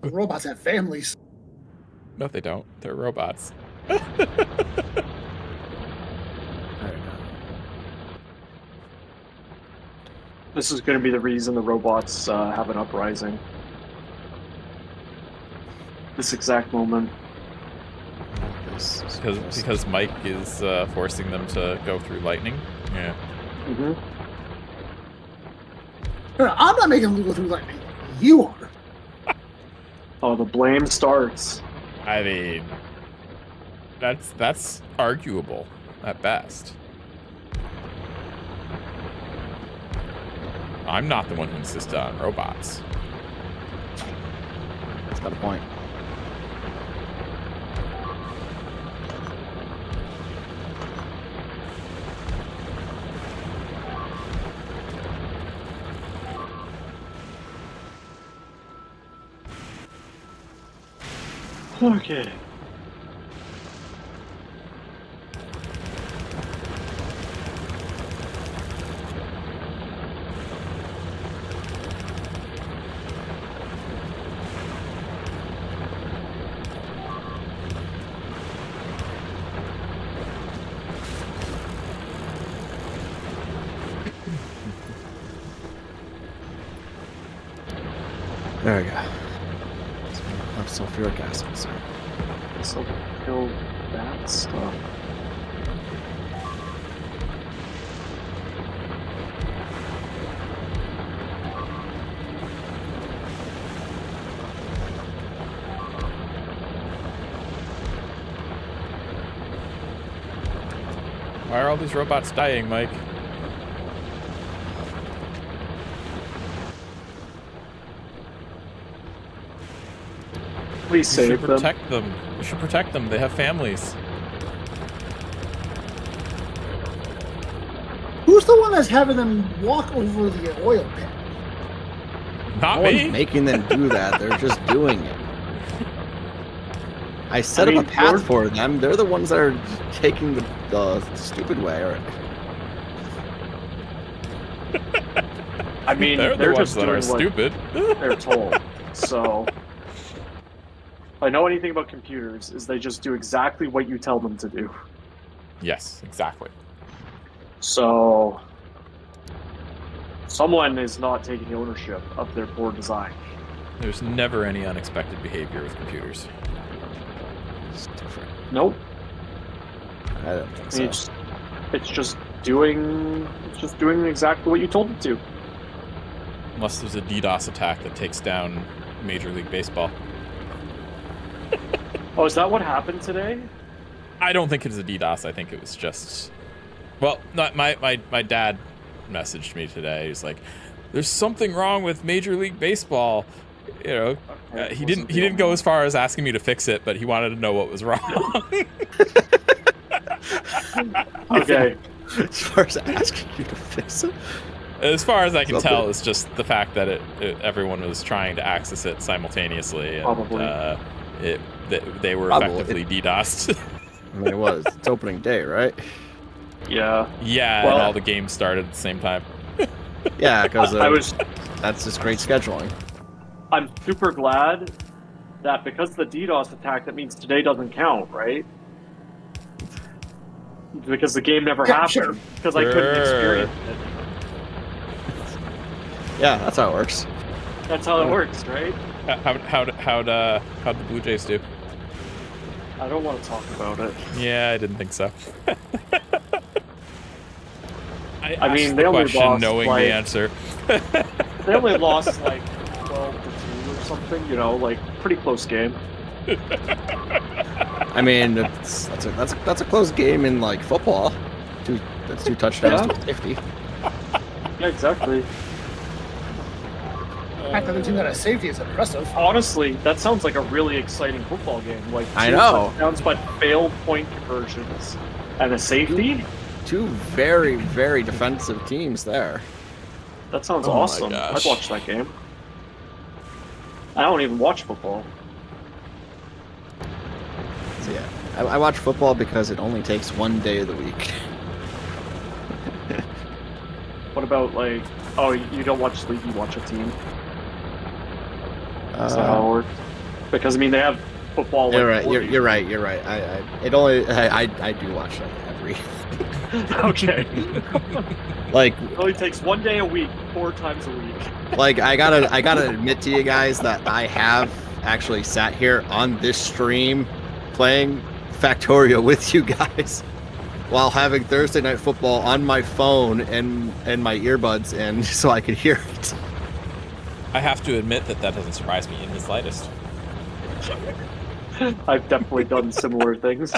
The robots have families. No, they don't. They're robots. There you go. This is going to be the reason the robots have an uprising. This exact moment. Because Mike is forcing them to go through lightning. Yeah. Mm-hmm. No, I'm not making them go through lightning. You are. Oh, the blame starts. I mean, that's arguable at best. I'm not the one who insisted on robots. That's got a point. Okay. There we go. Left sulfuric acid, so. So kill that stuff. Why are all these robots dying, Mike? Please You should save them. protect them. You should protect them. They have families. Who's the one that's having them walk over the oil pit? Not No me. one's making them do that. They're just doing it. I set I mean, up a path Lord- for them. They're the ones that are taking the stupid way. Or... I mean, They're the they're ones just that are doing what stupid. they're told. So, if I know anything about computers, is they just do exactly what you tell them to do. Yes, exactly. So, someone is not taking ownership of their poor design. There's never any unexpected behavior with computers. It's different. Nope. I don't think so. It's just doing exactly what you told it to. Unless there's a DDoS attack that takes down Major League Baseball. Oh, is that what happened today? I don't think it was a DDoS. I think it was just Well, my dad messaged me today. He's like, "There's something wrong with Major League Baseball." You know, he didn't go as far as asking me to fix it, but he wanted to know what was wrong. Okay. As far as asking you to fix it. As far as I can Something. tell, it's just the fact that everyone was trying to access it simultaneously, and Probably. they were Probably. effectively DDoSed. I mean, it was. It's opening day, right? Yeah. Yeah, Well- and all the games started at the same time. Yeah, because I that's just great scheduling. I'm super glad that because of the DDoS attack, that means today doesn't count, right? Because the game never happened. Sure. Because I couldn't experience it. Yeah, that's how it works. That's how it works, right? How'd the Blue Jays do? I don't want to talk about it. Yeah, I didn't think so. I mean, asked they the only question lost, knowing like- the answer. They only lost like 12-2 or something. You know, like pretty close game. I mean, that's a close game in like football. That's two touchdowns to a safety. Yeah, exactly. The fact that the team got a safety is impressive. Honestly, that sounds like a really exciting football game. Like I two know. touchdowns, but failed point conversions and a safety. Two very, very defensive teams there. That sounds Oh my awesome. gosh. I'd watch that game. I don't even watch football. So yeah, I watch football because it only takes one day of the week. What about like? Oh, you don't watch league. You watch a team. Is that how it works? Because I mean, they have football. You're like, right. You're right. You're right. I do watch like every. Okay. Like It only takes one day a week, 4 times a week. like I gotta admit to you guys that I have actually sat here on this stream playing Factorio with you guys while having Thursday Night Football on my phone and my earbuds in so I could hear it. I have to admit that doesn't surprise me in the slightest. I've definitely done similar things.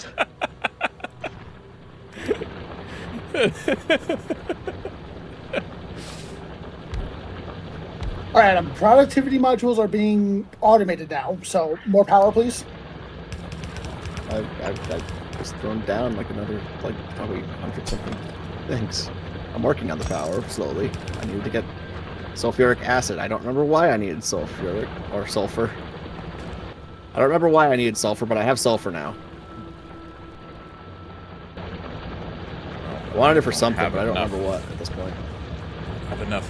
All right, productivity modules are being automated now, so more power, please. I've just thrown down like another probably 100 something things. I'm working on the power slowly. I need to get sulfuric acid. I don't remember why I needed sulfuric or sulfur. I don't remember why I needed sulfur, but I have sulfur now. I wanted it for something, but I don't remember what at this point. Have enough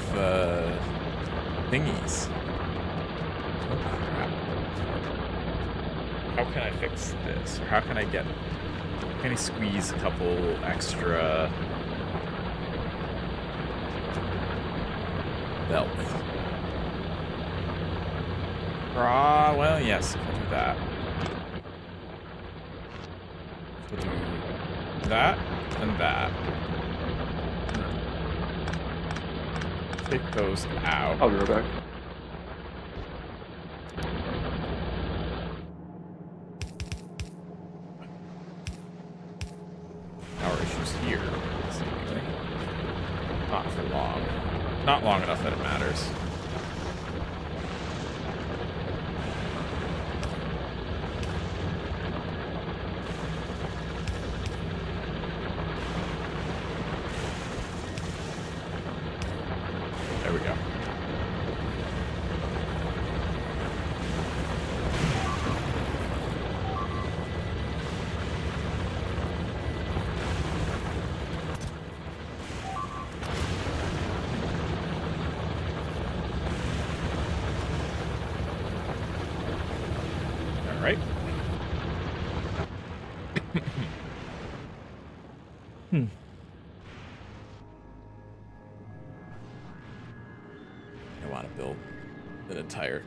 thingies. Oh, crap. How can I fix this? Or how can I squeeze a couple extra belt? Well, yes, I'll do that. We'll do that and that. Take those out. I'll be right back. Power issues here, seemingly. Not for long. Not long enough that it matters. There we go. All right. I want to build an entire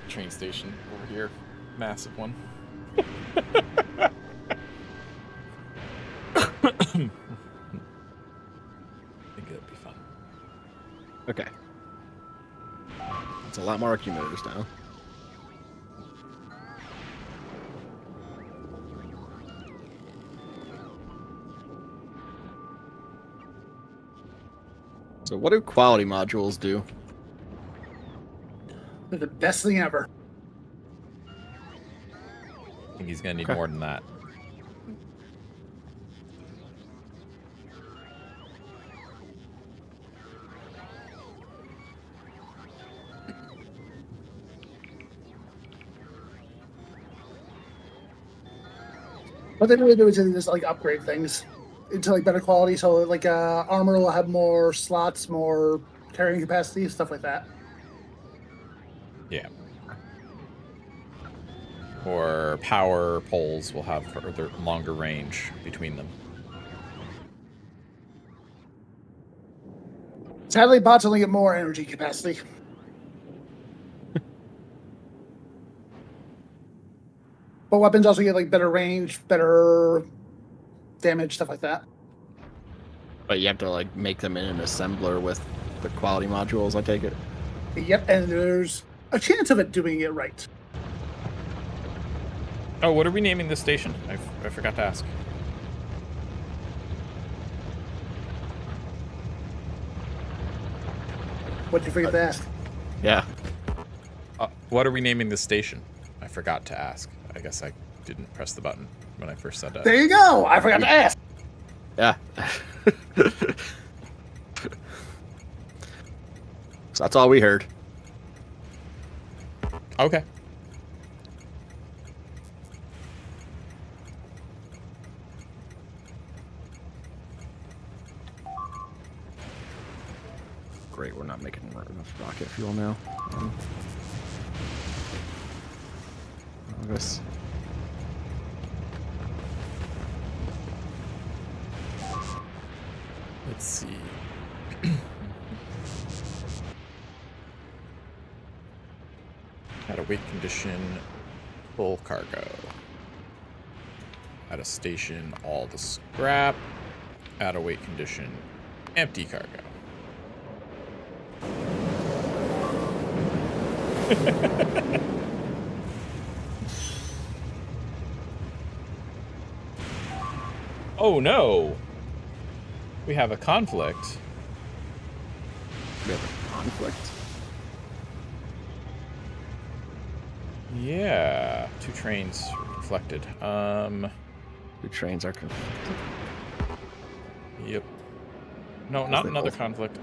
train station over here. Massive one. I think that'd be fun. Okay. It's a lot more accumulators now. So what do quality modules do? They're the best thing ever. I think he's gonna need Okay. more than that. What they really do is they just like upgrade things into like better quality. So like armor will have more slots, more carrying capacity, stuff like that. Yeah. Or power poles will have further longer range between them. Sadly, bots only get more energy capacity. But weapons also get like better range, better damage, stuff like that. But you have to like make them in an assembler with the quality modules, I take it. Yep, and there's a chance of it doing it right. Oh, what are we naming this station? I forgot to ask. What'd you forget to ask? Yeah. What are we naming this station? I forgot to ask. I guess I didn't press the button when I first said that. There you go. I forgot to ask. Yeah. So that's all we heard. Okay. Great, we're not making enough rocket fuel now. I guess. Let's see. At a weight condition, full cargo. At a station, all the scrap. At a weight condition, empty cargo. Oh no! We have a conflict. We have a conflict. Yeah, 2 trains reflected. The trains are conflicted. Yep. No, not they another both- conflict.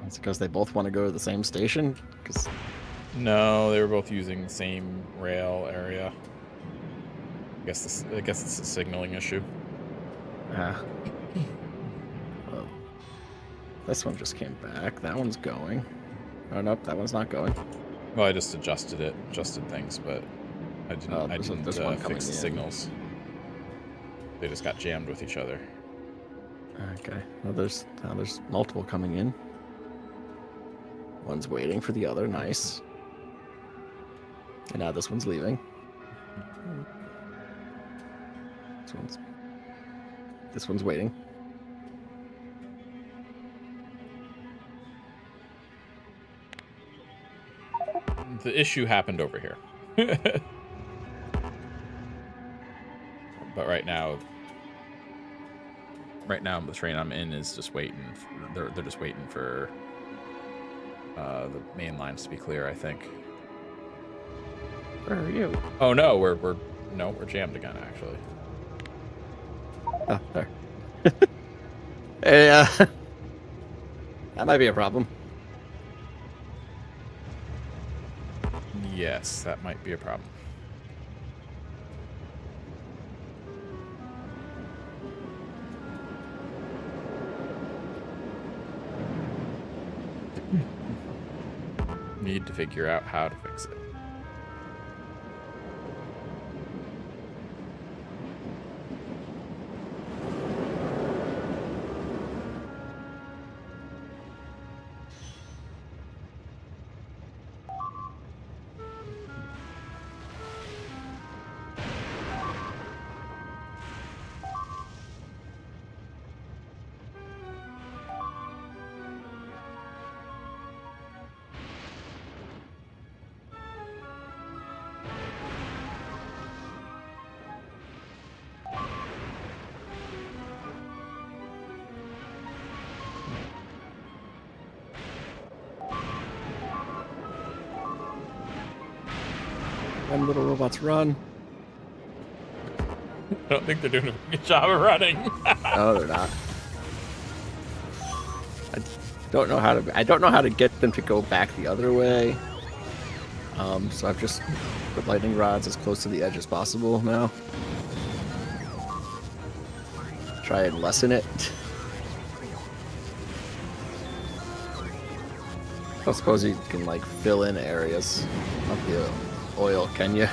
It's because they both want to go to the same station. Because No, they were both using the same rail area. I guess it's a signaling issue. oh, this one just came back. That one's going. Oh nope, that one's not going. Well, I just adjusted things, but I didn't. Oh, I there's didn't one coming fix the in. signals. They just got jammed with each other. Okay. Well, there's multiple coming in. One's waiting for the other. Nice. And now this one's leaving. This one's waiting. The issue happened over here. But right now, the train I'm in is just waiting. They're just waiting for the main lines to be clear, I think. Where are you? Oh no, we're jammed again, actually. Oh, there. Hey, that might be a problem. Yes, that might be a problem. Need to figure out how to fix it. Run, little robots, run. I don't think they're doing a good job of running. No, they're not. I don't know how to. I don't know how to get them to go back the other way. So I've just put lightning rods as close to the edge as possible now. Try and lessen it. I don't suppose you can like fill in areas of the oil, can you?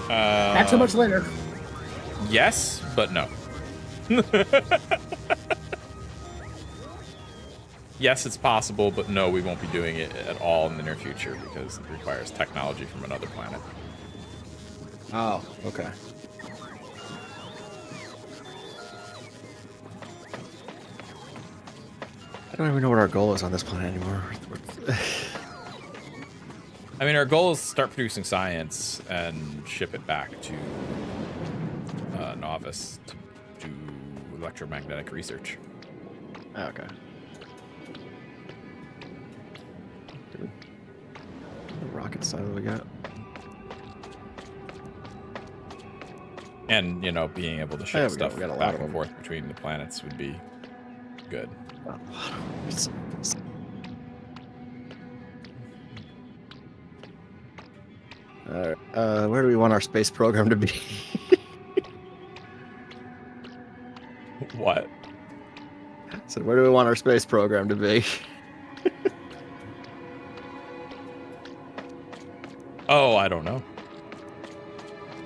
Not so much later. Yes, but no. Yes, it's possible, but no, we won't be doing it at all in the near future because it requires technology from another planet. Oh, okay. I don't even know what our goal is on this planet anymore. I mean, our goal is to start producing science and ship it back to Novice to do electromagnetic research. Okay. Dude. What rocket silo we got? And, you know, being able to Yeah, ship we stuff got a lot back of and them. forth between the planets would be good. Alright, where do we want our space program to be? What? So where do we want our space program to be? Oh, I don't know.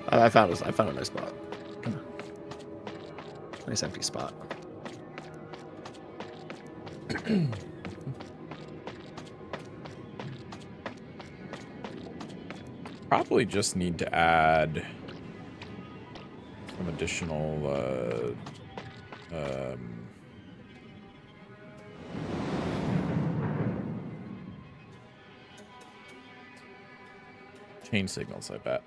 I found a nice spot. Nice empty spot. Probably just need to add some additional chain signals, I bet.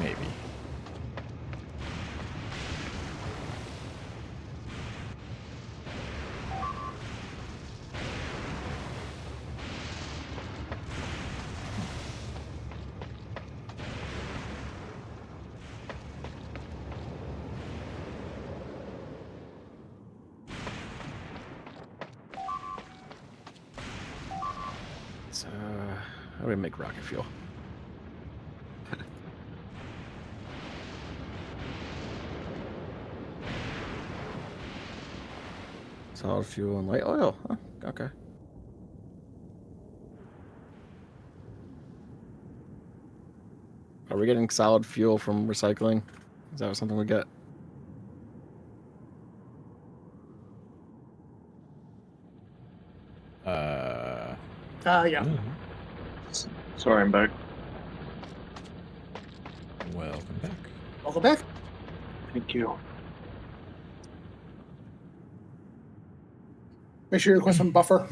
Maybe. So, how do we make rocket fuel? Solid fuel and light oil. Huh, okay. Are we getting solid fuel from recycling? Is that something we get? Yeah. Sorry, I'm back. Welcome back. Welcome back. Thank you. Make sure you request some buffer.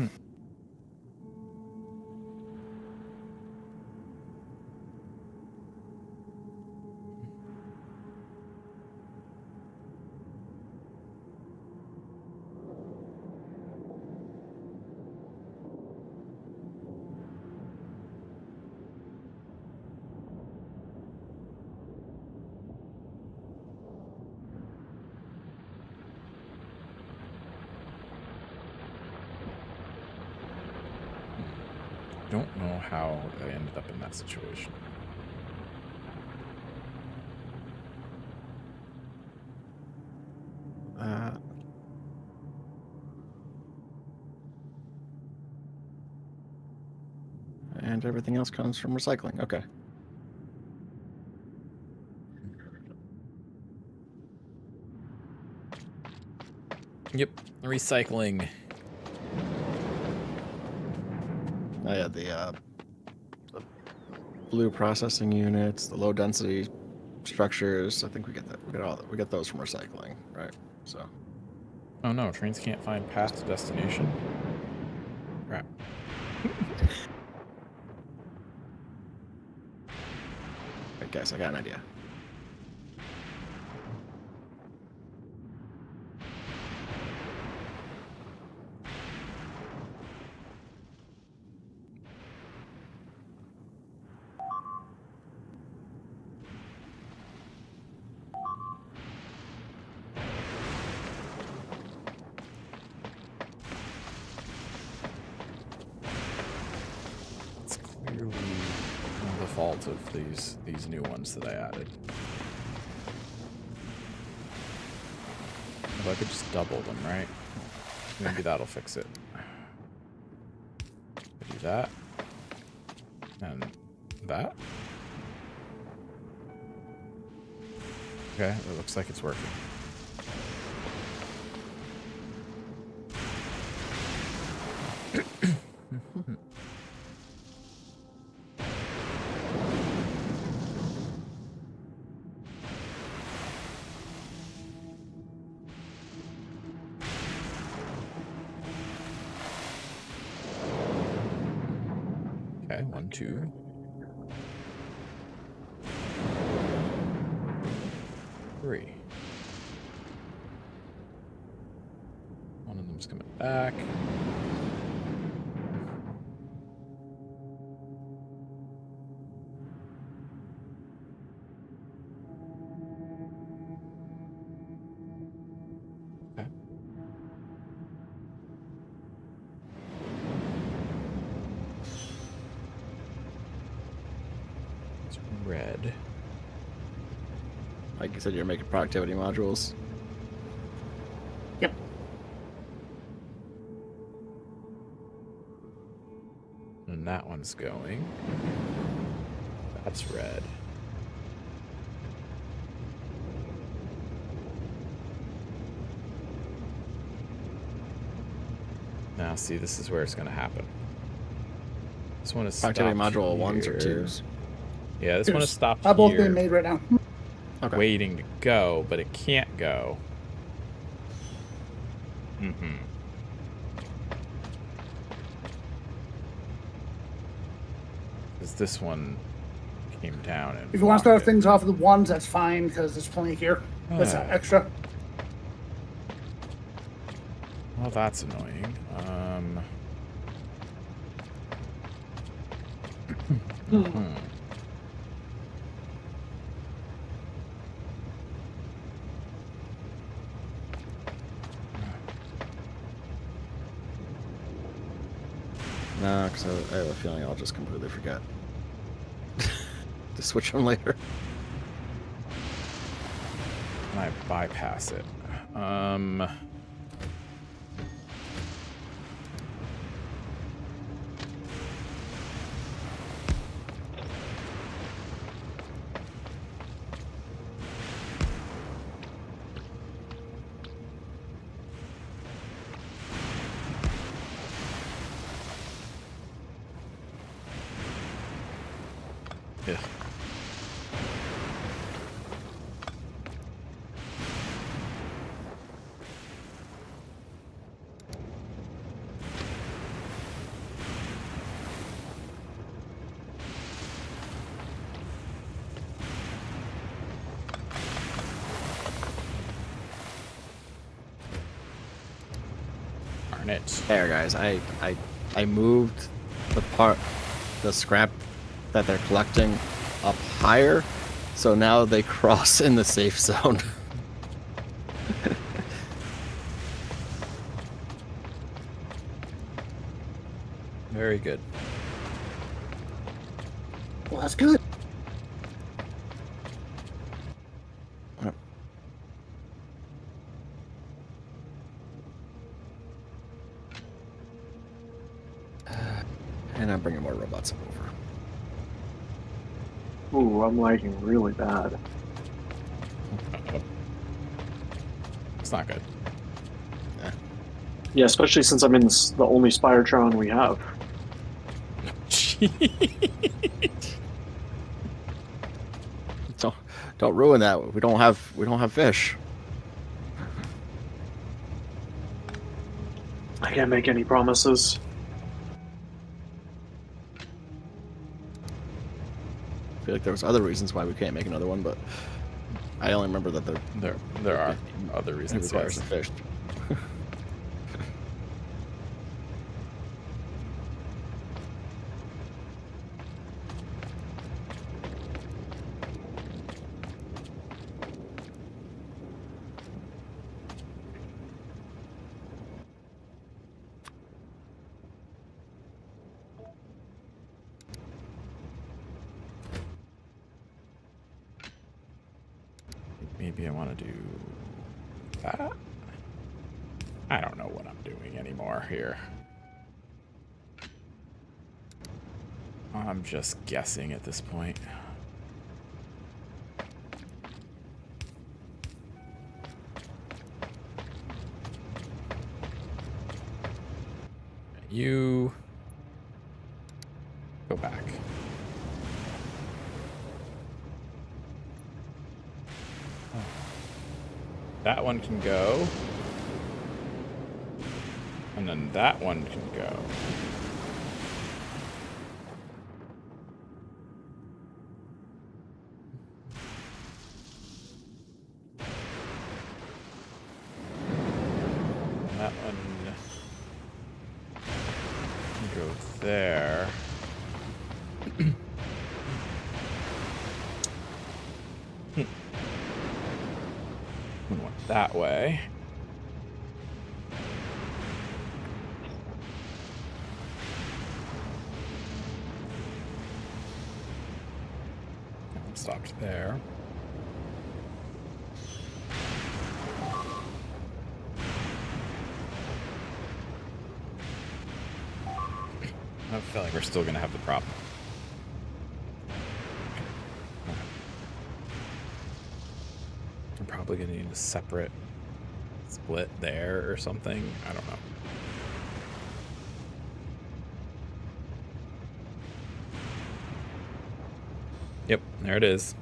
Don't know how I ended up in that situation. And everything else comes from recycling. Okay. Yep, recycling. Oh yeah, the blue processing units, the low density structures. I think we get that. We get all that. We get those from recycling, right? So. Oh no, trains can't find path to destination. Crap. Right, guys, I got an idea. It's clearly the fault of these new ones that I added. If I could just double them, right? Maybe that'll fix it. Do that. And that. Okay, it looks like it's working. Okay, 1, 2. Three. One of them's coming back. Okay. It's red. Like you said, you're making productivity modules. Yep. And that one's going. That's red. Now, see, this is where it's going to happen. This one is Productivity stopped module here. ones or twos. Yeah, this one is stopped both here, being made right now. Okay. waiting to go, but it can't go. Because this one came down and If you want to start blocked it. things off with the ones, that's fine because there's plenty here. That's extra. Well, that's annoying. No, because I have a feeling I'll just completely forget to switch them later. And I bypass it. Ugh. Darn it. There, guys. I moved the scrap that they're collecting up higher, so now they cross in the safe zone. Very good. Well, that's good. And I'm bringing more robots over. Ooh, I'm lagging really bad. Uh-oh. It's not good. Yeah, especially since I'm in the only Spidertron we have. Don't ruin that. We don't have fish. I can't make any promises. I feel like there was other reasons why we can't make another one, but I only remember that There are other it reasons. requires Yes. a fish. Maybe I want to do that. I don't know what I'm doing anymore here. I'm just guessing at this point. You go back. That one can go. And then that one can go. And that one can go there. One went that way. I'm stopped there. I have a feeling we're still going to have the problem. I'm probably going to need a separate split there or something. I don't know. Yep, there it is.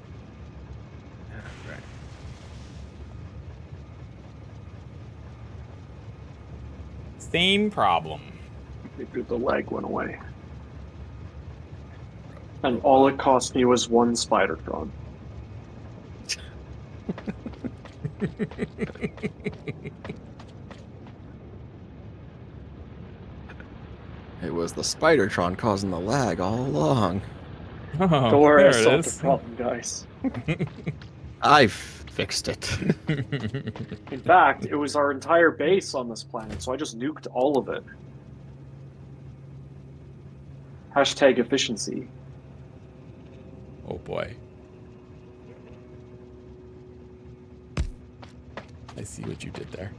Right. Same problem. Maybe the lag went away. And all it cost me was one Spidertron. It was the Spidertron causing the lag all along. Oh, Don't worry, I there it solved the is. problem, guys. I fixed it. In fact, it was our entire base on this planet, so I just nuked all of it. Hashtag efficiency. Oh boy. I see what you did there.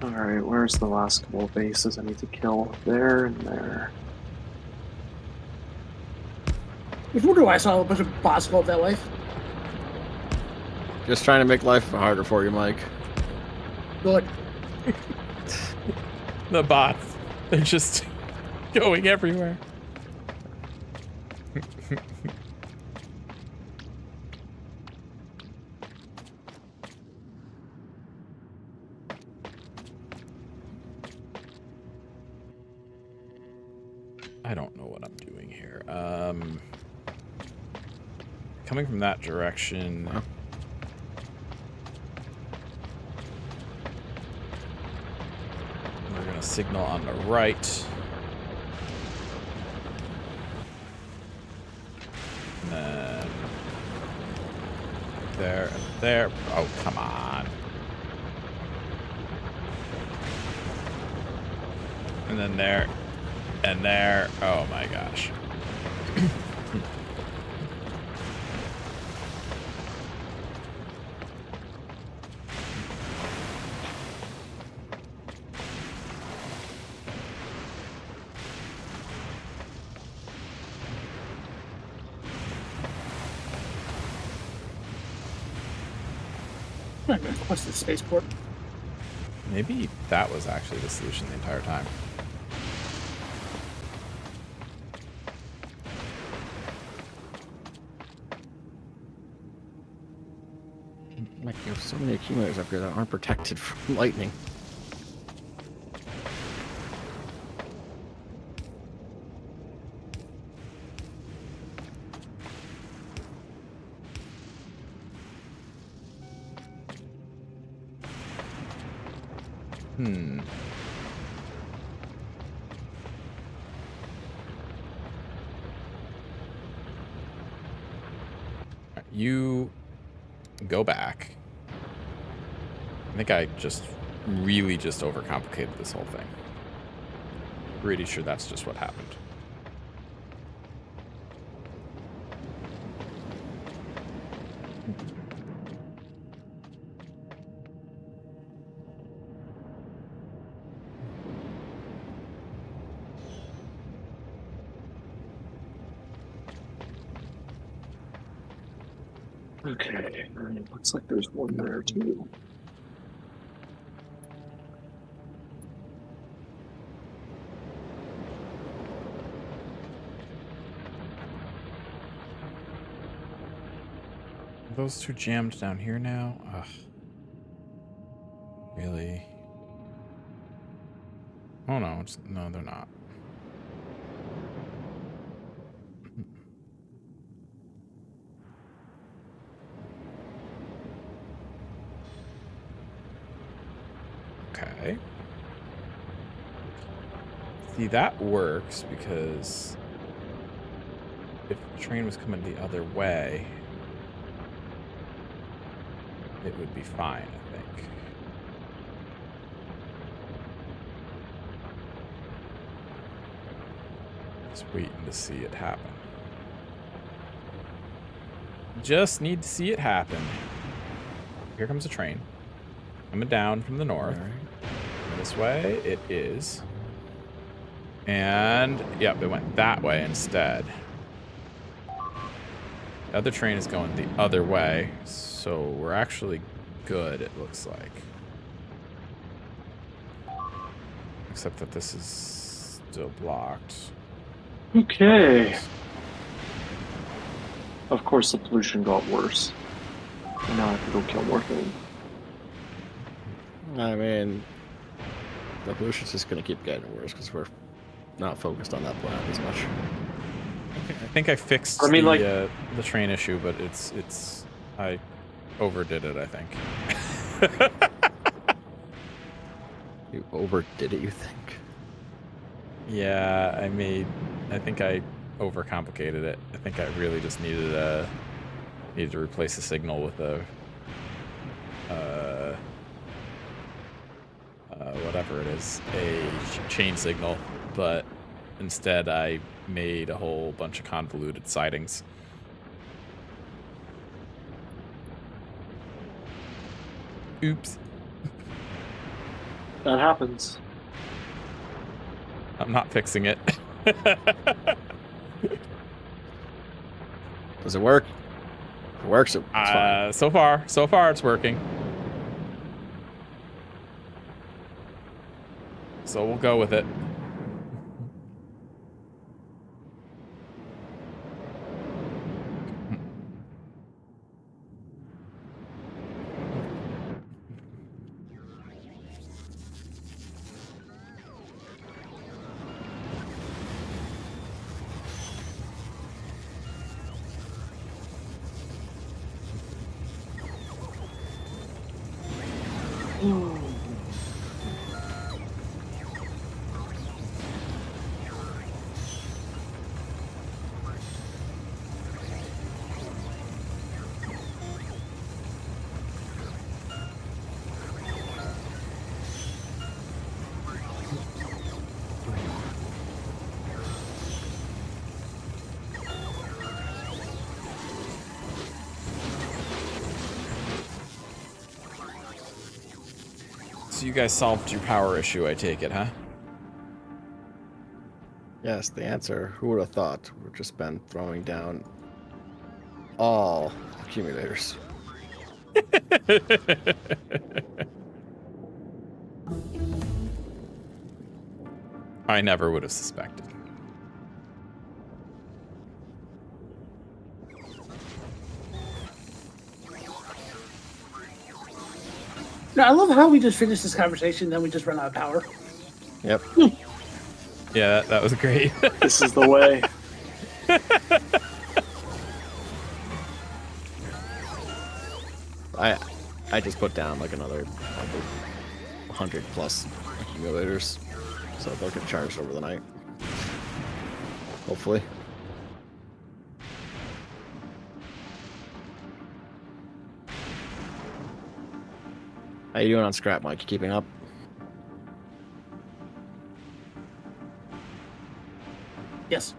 Alright, where's the last couple of bases I need to kill? There and there. I wonder why I saw a bunch of bots go up that way. Just trying to make life harder for you, Mike. Look, The bots, they're just going everywhere. I don't know what I'm doing here. Coming from that direction. Huh? We're gonna signal on the right. And then there and there. Oh, come on. And then there and there. Oh my gosh. I'm going to quest the spaceport. Maybe that was actually the solution the entire time. Like, you have so many accumulators up here that aren't protected from lightning. Hmm. You go back. I think I just really just overcomplicated this whole thing. Pretty sure that's just what happened. Okay, looks like there's one there too. Are those two jammed down here now? Ugh. Really? Oh no, no, they're not. Okay. See, that works because if the train was coming the other way, it would be fine, I think. Just waiting to see it happen. Just need to see it happen. Here comes a train. Coming down from the north. This way it is. And, yep, it went that way instead. The other train is going the other way, so we're actually good, it looks like. Except that this is still blocked. Okay. Of course, the pollution got worse. And now I have to go kill more things. I mean, the pollution's just going to keep getting worse because we're not focused on that planet as much. I think I fixed the train issue, but it's I overdid it, I think. You overdid it, you think? Yeah, I think I overcomplicated it. I think I really just needed to replace the signal with a whatever it is, a chain signal, but instead I made a whole bunch of convoluted sightings. Oops. That happens. I'm not fixing it. Does it work? If it works, it's fine. So far it's working. So we'll go with it. So you guys solved your power issue, I take it, huh? Yes, the answer, who would have thought, we've just been throwing down all accumulators. I never would have suspected. No, I love how we just finished this conversation, then we just run out of power. Yep. Yeah, that was great. This is the way. I just put down like another 100 plus accumulators, so they'll get charged over the night. Hopefully. How you doing on scrap, Mike? You keeping up? Yes.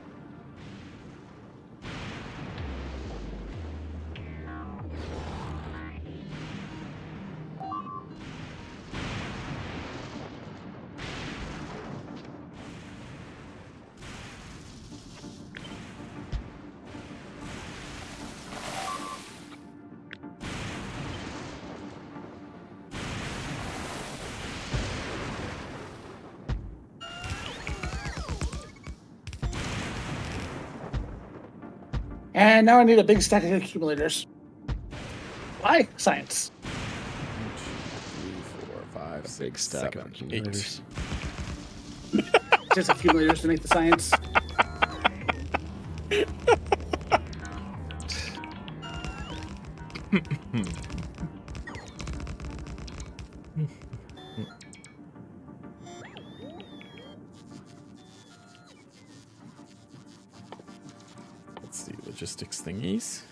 And now I need a big stack of accumulators. Why? Science. 1, 2, 3, 4, 5, A 6, big stack of 7, 8. accumulators. Just accumulators to make the science. Let's see, logistics thingies.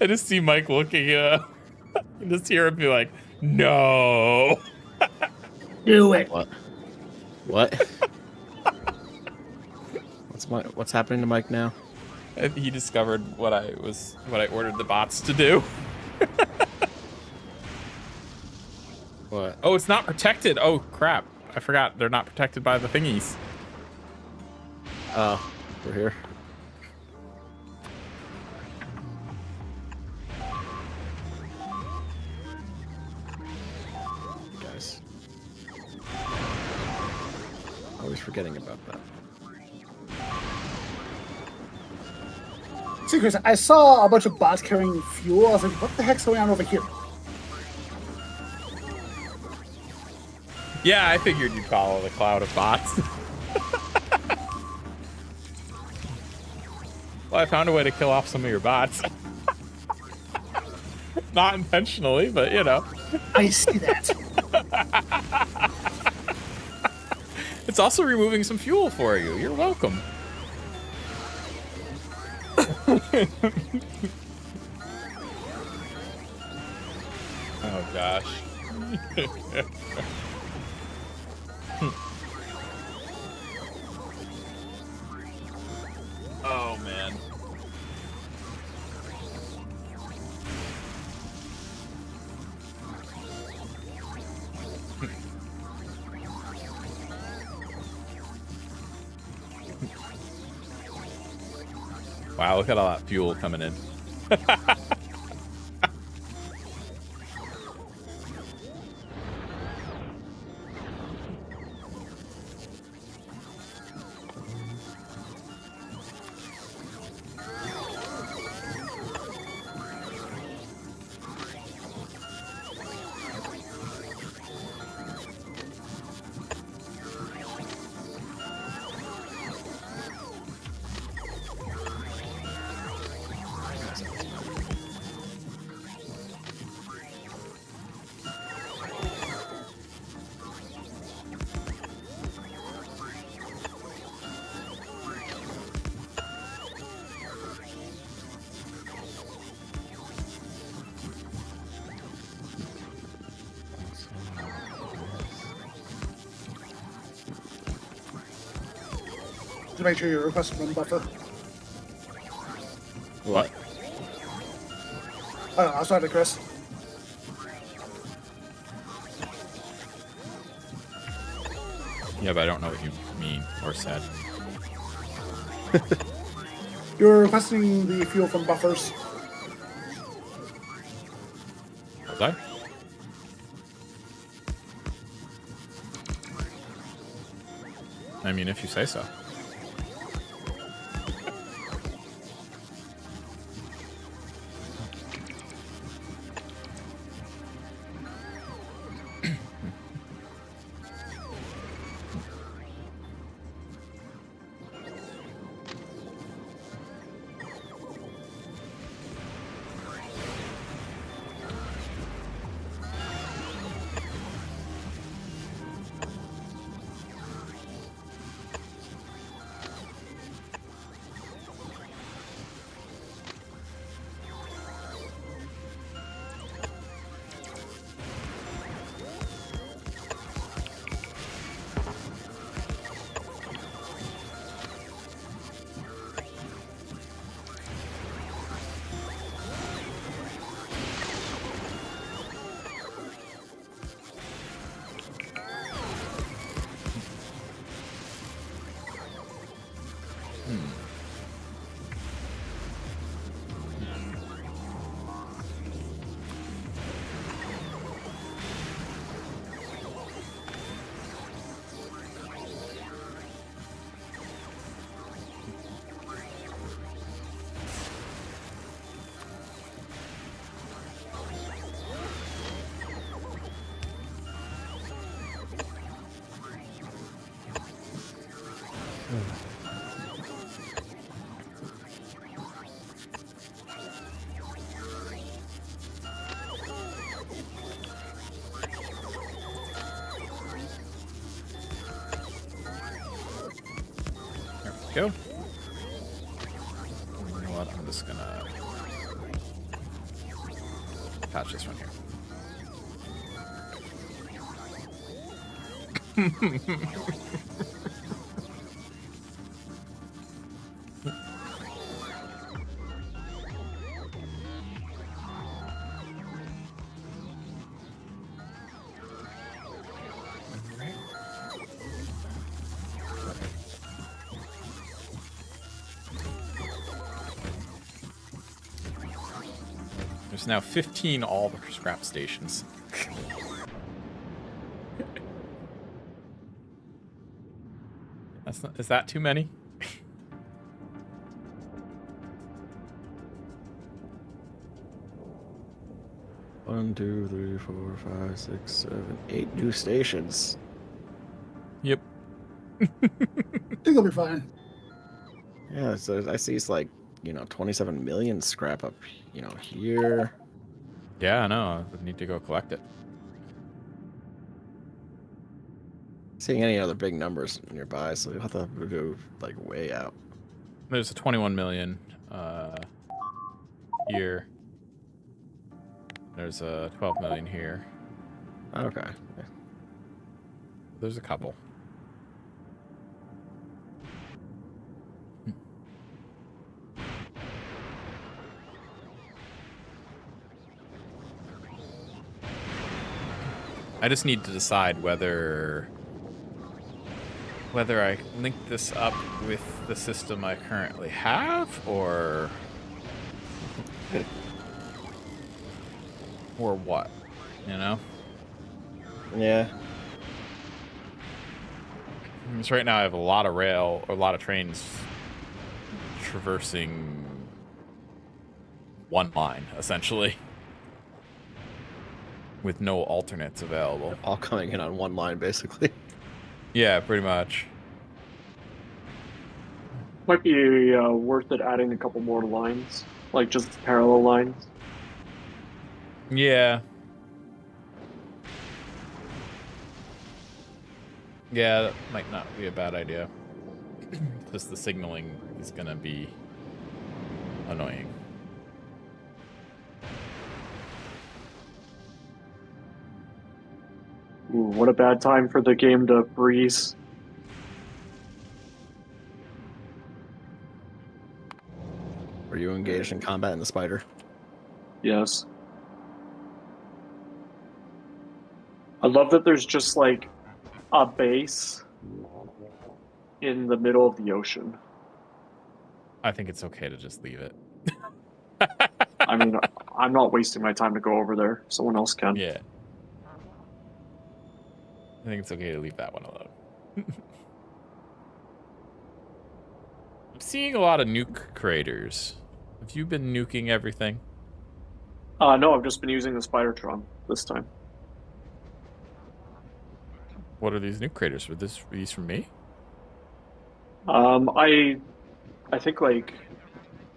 I just see Mike looking, you just hear him be like, no. Do it. What? What? What's happening to Mike now? He discovered what I ordered the bots to do. What? Oh, it's not protected. Oh, crap. I forgot. They're not protected by the thingies. Oh, we're here. Guys. Always forgetting about that. See, Chris, I saw a bunch of bots carrying fuel. I was like, what the heck's going on over here? Yeah, I figured you'd follow the cloud of bots. Well, I found a way to kill off some of your bots. Not intentionally, but you know. I see that. It's also removing some fuel for you. You're welcome. Oh gosh. Oh man. Wow, look at all that fuel coming in. to make sure you request from buffer. What? I don't know, I was talking to Chris. Yeah, but I don't know what you mean or said. You're requesting the fuel from buffers. Was I? I mean, if you say so. Go. You know what? I'm just gonna patch this one here. There's now 15 all the scrap stations. Is that too many? One, two, three, 4, 5, 6, 7, 8 new stations. Yep. I think it'll be fine. Yeah, so I see it's like, 27 million scrap up, here. Yeah, I know. I need to go collect it. Seeing any other big numbers nearby, so we'll have to go like way out. There's a 21 million here. There's a 12 million here. Okay. There's a couple. I just need to decide whether I link this up with the system I currently have, or what, Yeah. Because right now I have a lot of rail, or a lot of trains traversing one line, essentially, with no alternates available. All coming in on one line, basically. Yeah, pretty much. Might be worth it adding a couple more lines, like just parallel lines. Yeah. Yeah, that might not be a bad idea. Because the signaling is going to be annoying. Ooh, what a bad time for the game to freeze. you engaged in combat in the spider. Yes. I love that there's just like a base in the middle of the ocean. I think it's okay to just leave it. I mean, I'm not wasting my time to go over there. Someone else can. Yeah. I think it's okay to leave that one alone. I'm seeing a lot of nuke craters. Have you been nuking everything? No, I've just been using the Spidertron this time. What are these nuke craters? Were these from me? I think like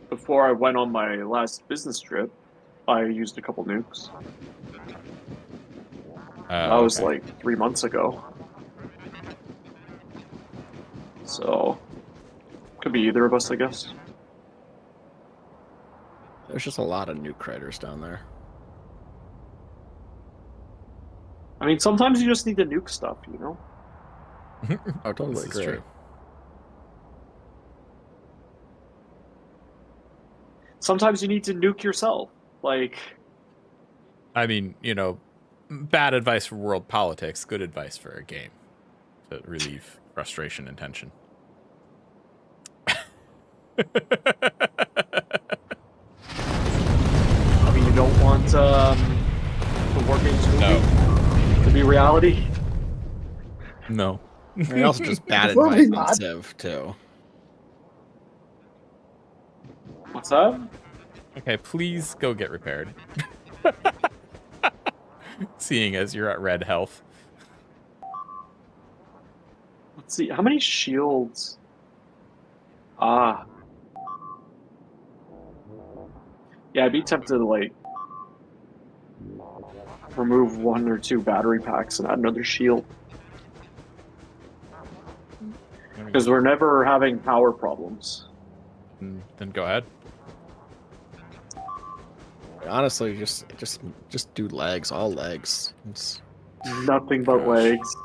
before I went on my last business trip, I used a couple nukes. That was Okay. like 3 months ago. So could be either of us, I guess. There's just a lot of nuke craters down there. I mean, sometimes you just need to nuke stuff, you know? Oh, totally This is agree. true. Sometimes you need to nuke yourself. Like, I mean, bad advice for world politics, good advice for a game to relieve frustration and tension. I mean, you don't want the War Games movie to be reality. No. And also just bad Probably advice on not. Civ, too. What's that? Okay, please go get repaired. Seeing as you're at red health. Let's see. How many shields? Ah. Yeah, I'd be tempted to, like, remove 1 or 2 battery packs and add another shield. Because we're never having power problems. Then go ahead. Honestly, just do legs, all legs. Nothing but Gosh. legs.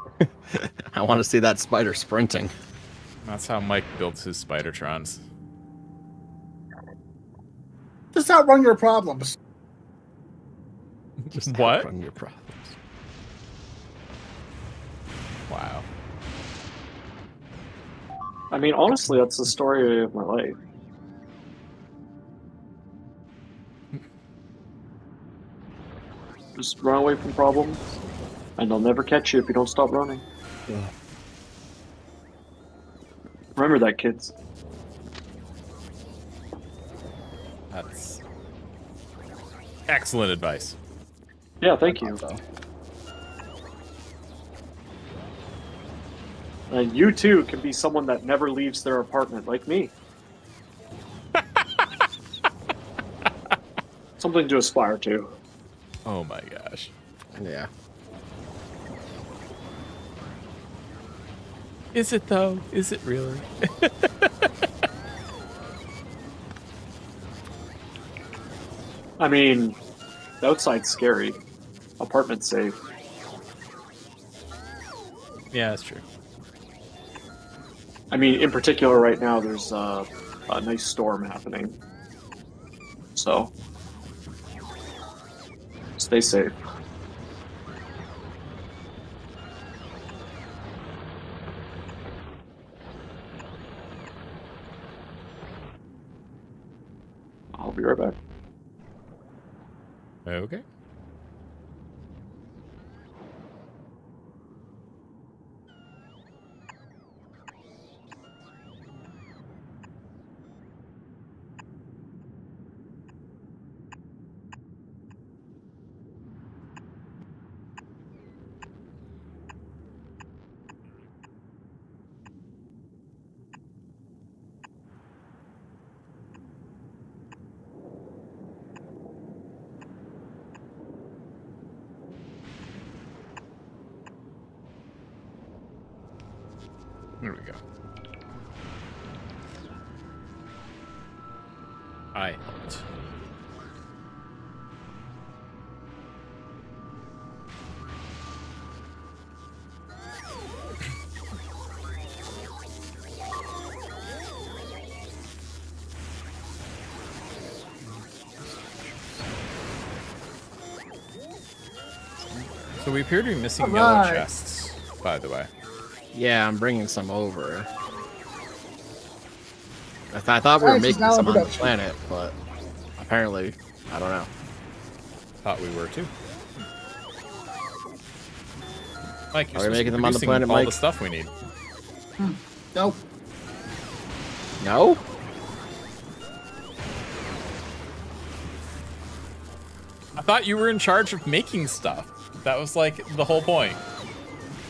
I want to see that spider sprinting. That's how Mike builds his Spidertrons. Just outrun your problems. Just What? outrun your problems. Wow. I mean, honestly, that's the story of my life. Just run away from problems, and they'll never catch you if you don't stop running. Ugh. Remember that, kids. That's excellent advice. Yeah, thank you. And you too can be someone that never leaves their apartment, like me. Something to aspire to. Oh my gosh. Yeah. Is it though? Is it really? I mean, the outside's scary. Apartment's safe. Yeah, that's true. I mean, in particular, right now there's a nice storm happening. So, stay safe. I'll be right back. Okay. There we go. I helped. So we appear to be missing All yellow right. chests, by the way. Yeah, I'm bringing some over. I thought we were Thanks, it's making now in some on the production. planet, but apparently, I don't know. Thought we were too. Mike, you're Are we supposed to be making them on the producing planet, all Mike? the stuff we need. Nope. No? I thought you were in charge of making stuff. That was like the whole point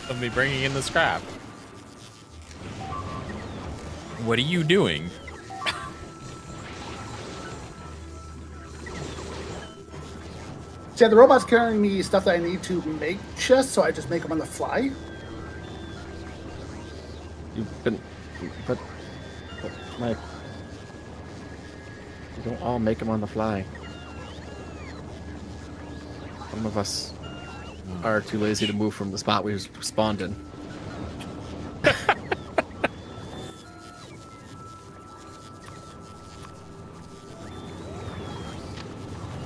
of me bringing in the scrap. What are you doing? See, the robot's carrying me stuff that I need to make chests, so I just make them on the fly. You've been, but Mike, you don't all make them on the fly. Some of us are too lazy to move from the spot we spawned in.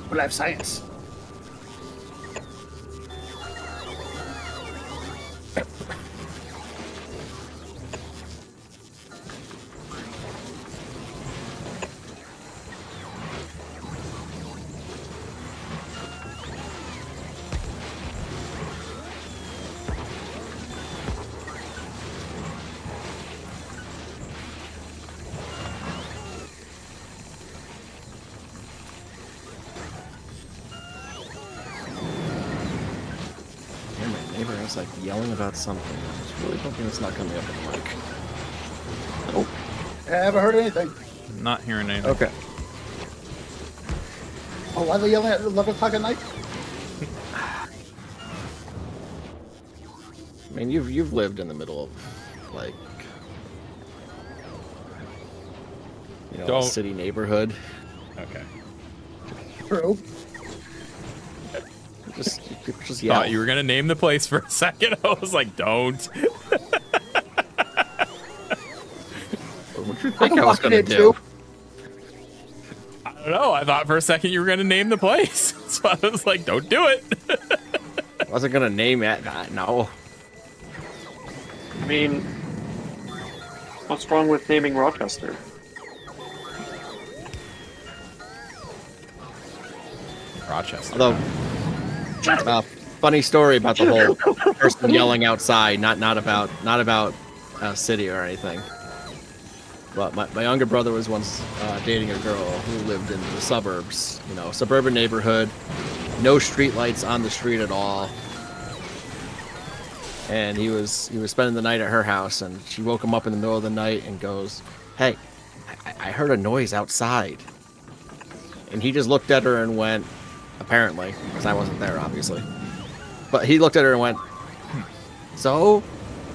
But I have science. Yeah, my neighbor is like yelling about something. I was really hoping it's not coming up in the mic. Nope. I haven't heard anything. I'm not hearing anything. Okay. Oh, why are they yelling at 11 o'clock at night? I mean, you've lived in the middle of like, you know, Don't. a city neighborhood. Okay. True. Just yell. Thought you were gonna name the place for a second. I was like, don't. What do you think I was walking gonna in do? too. I don't know. I thought for a second you were gonna name the place. So I was like, don't do it. I wasn't gonna name it. No. I mean, what's wrong with naming Rochester? Rochester. Although, funny story about the whole person yelling outside, not about a city or anything. But my younger brother was once dating a girl who lived in the suburbs, you know, suburban neighborhood, no street lights on the street at all. And he was spending the night at her house, and she woke him up in the middle of the night and goes, "Hey, I heard a noise outside." And he just looked at her and went, apparently, because I wasn't there, obviously. But he looked at her and went, "So,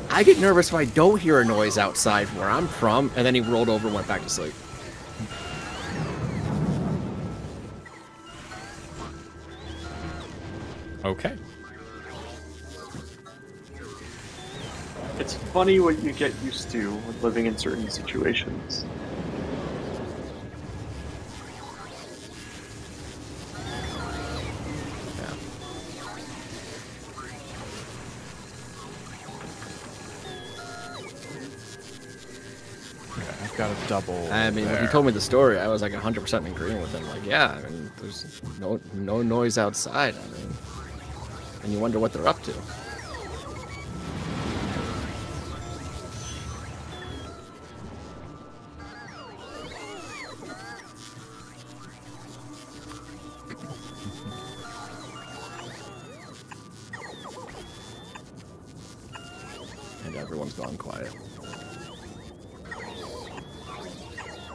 I get nervous if I don't hear a noise outside from where I'm from." And then he rolled over and went back to sleep. Okay. It's funny what you get used to with living in certain situations. Yeah. Okay, I've got a double. I mean, when he told me the story, I was like 100% in agreement with him. Like, yeah, I mean, there's no noise outside. I mean, and you wonder what they're up to. And everyone's gone quiet.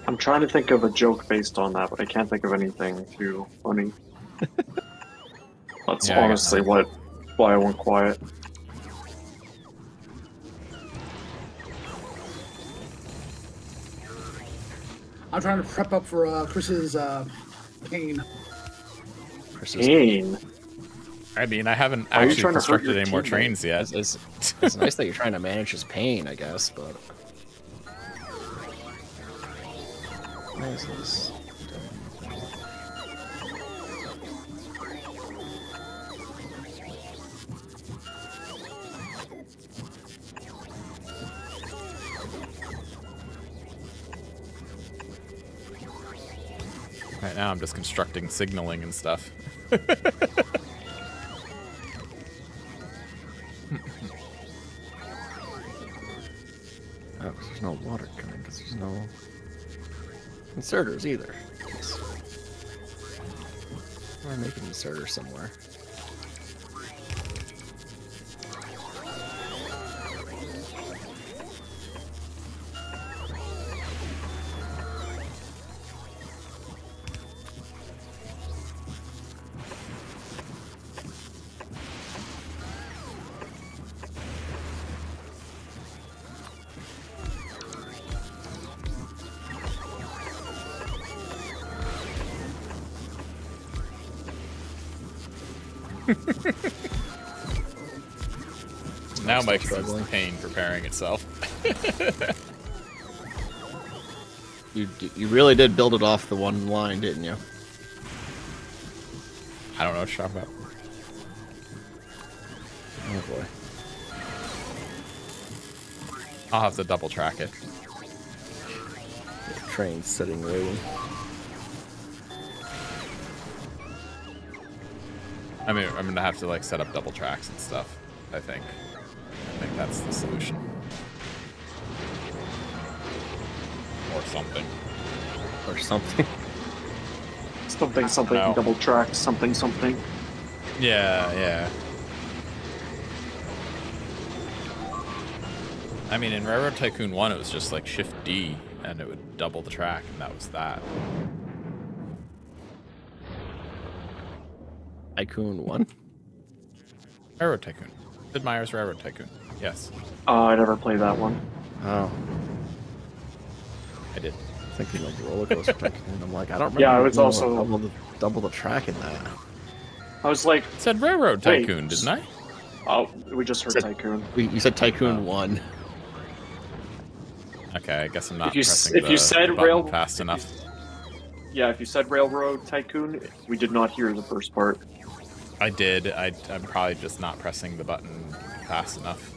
I'm trying to think of a joke based on that, but I can't think of anything too funny. That's Yeah, I got honestly nothing. why I went quiet. I'm trying to prep up for Chris's pain. Pain. I mean, I haven't Are you actually trying to hurt constructed your any more teammate? trains yet. It's nice that you're trying to manage his pain, I guess, but. What is this? Right now, I'm just constructing signaling and stuff. Oh, 'cause there's no water coming, because there's no inserters either. We're making inserters somewhere. Now still Mike sees the struggling. pain preparing itself. You really did build it off the one line, didn't you? I don't know what you're talking about. Oh boy. I'll have to double track it. The train's sitting waiting. I mean, I'm gonna have to like set up double tracks and stuff. I think that's the solution. Or something. Or something. Something, No. double track, something. Yeah. I mean, in Railroad Tycoon 1, it was just like Shift D, and it would double the track, and that was that. Tycoon 1? Railroad Tycoon. Sid Meier's Railroad Tycoon. Yes, I never played that one. Oh, I did. thinking like Roller Coaster Tycoon. I'm like, I don't remember. Yeah, I was doing also- double the track in that. I was like, It said Railroad Wait. Tycoon, didn't I? oh, we just heard Said- Tycoon. You said Tycoon Oh. 1. Okay, I guess I'm not If you pressing if you said the button rail fast enough. Yeah, if you said Railroad Tycoon, we did not hear the first part. I did. I'm probably just not pressing the button fast enough.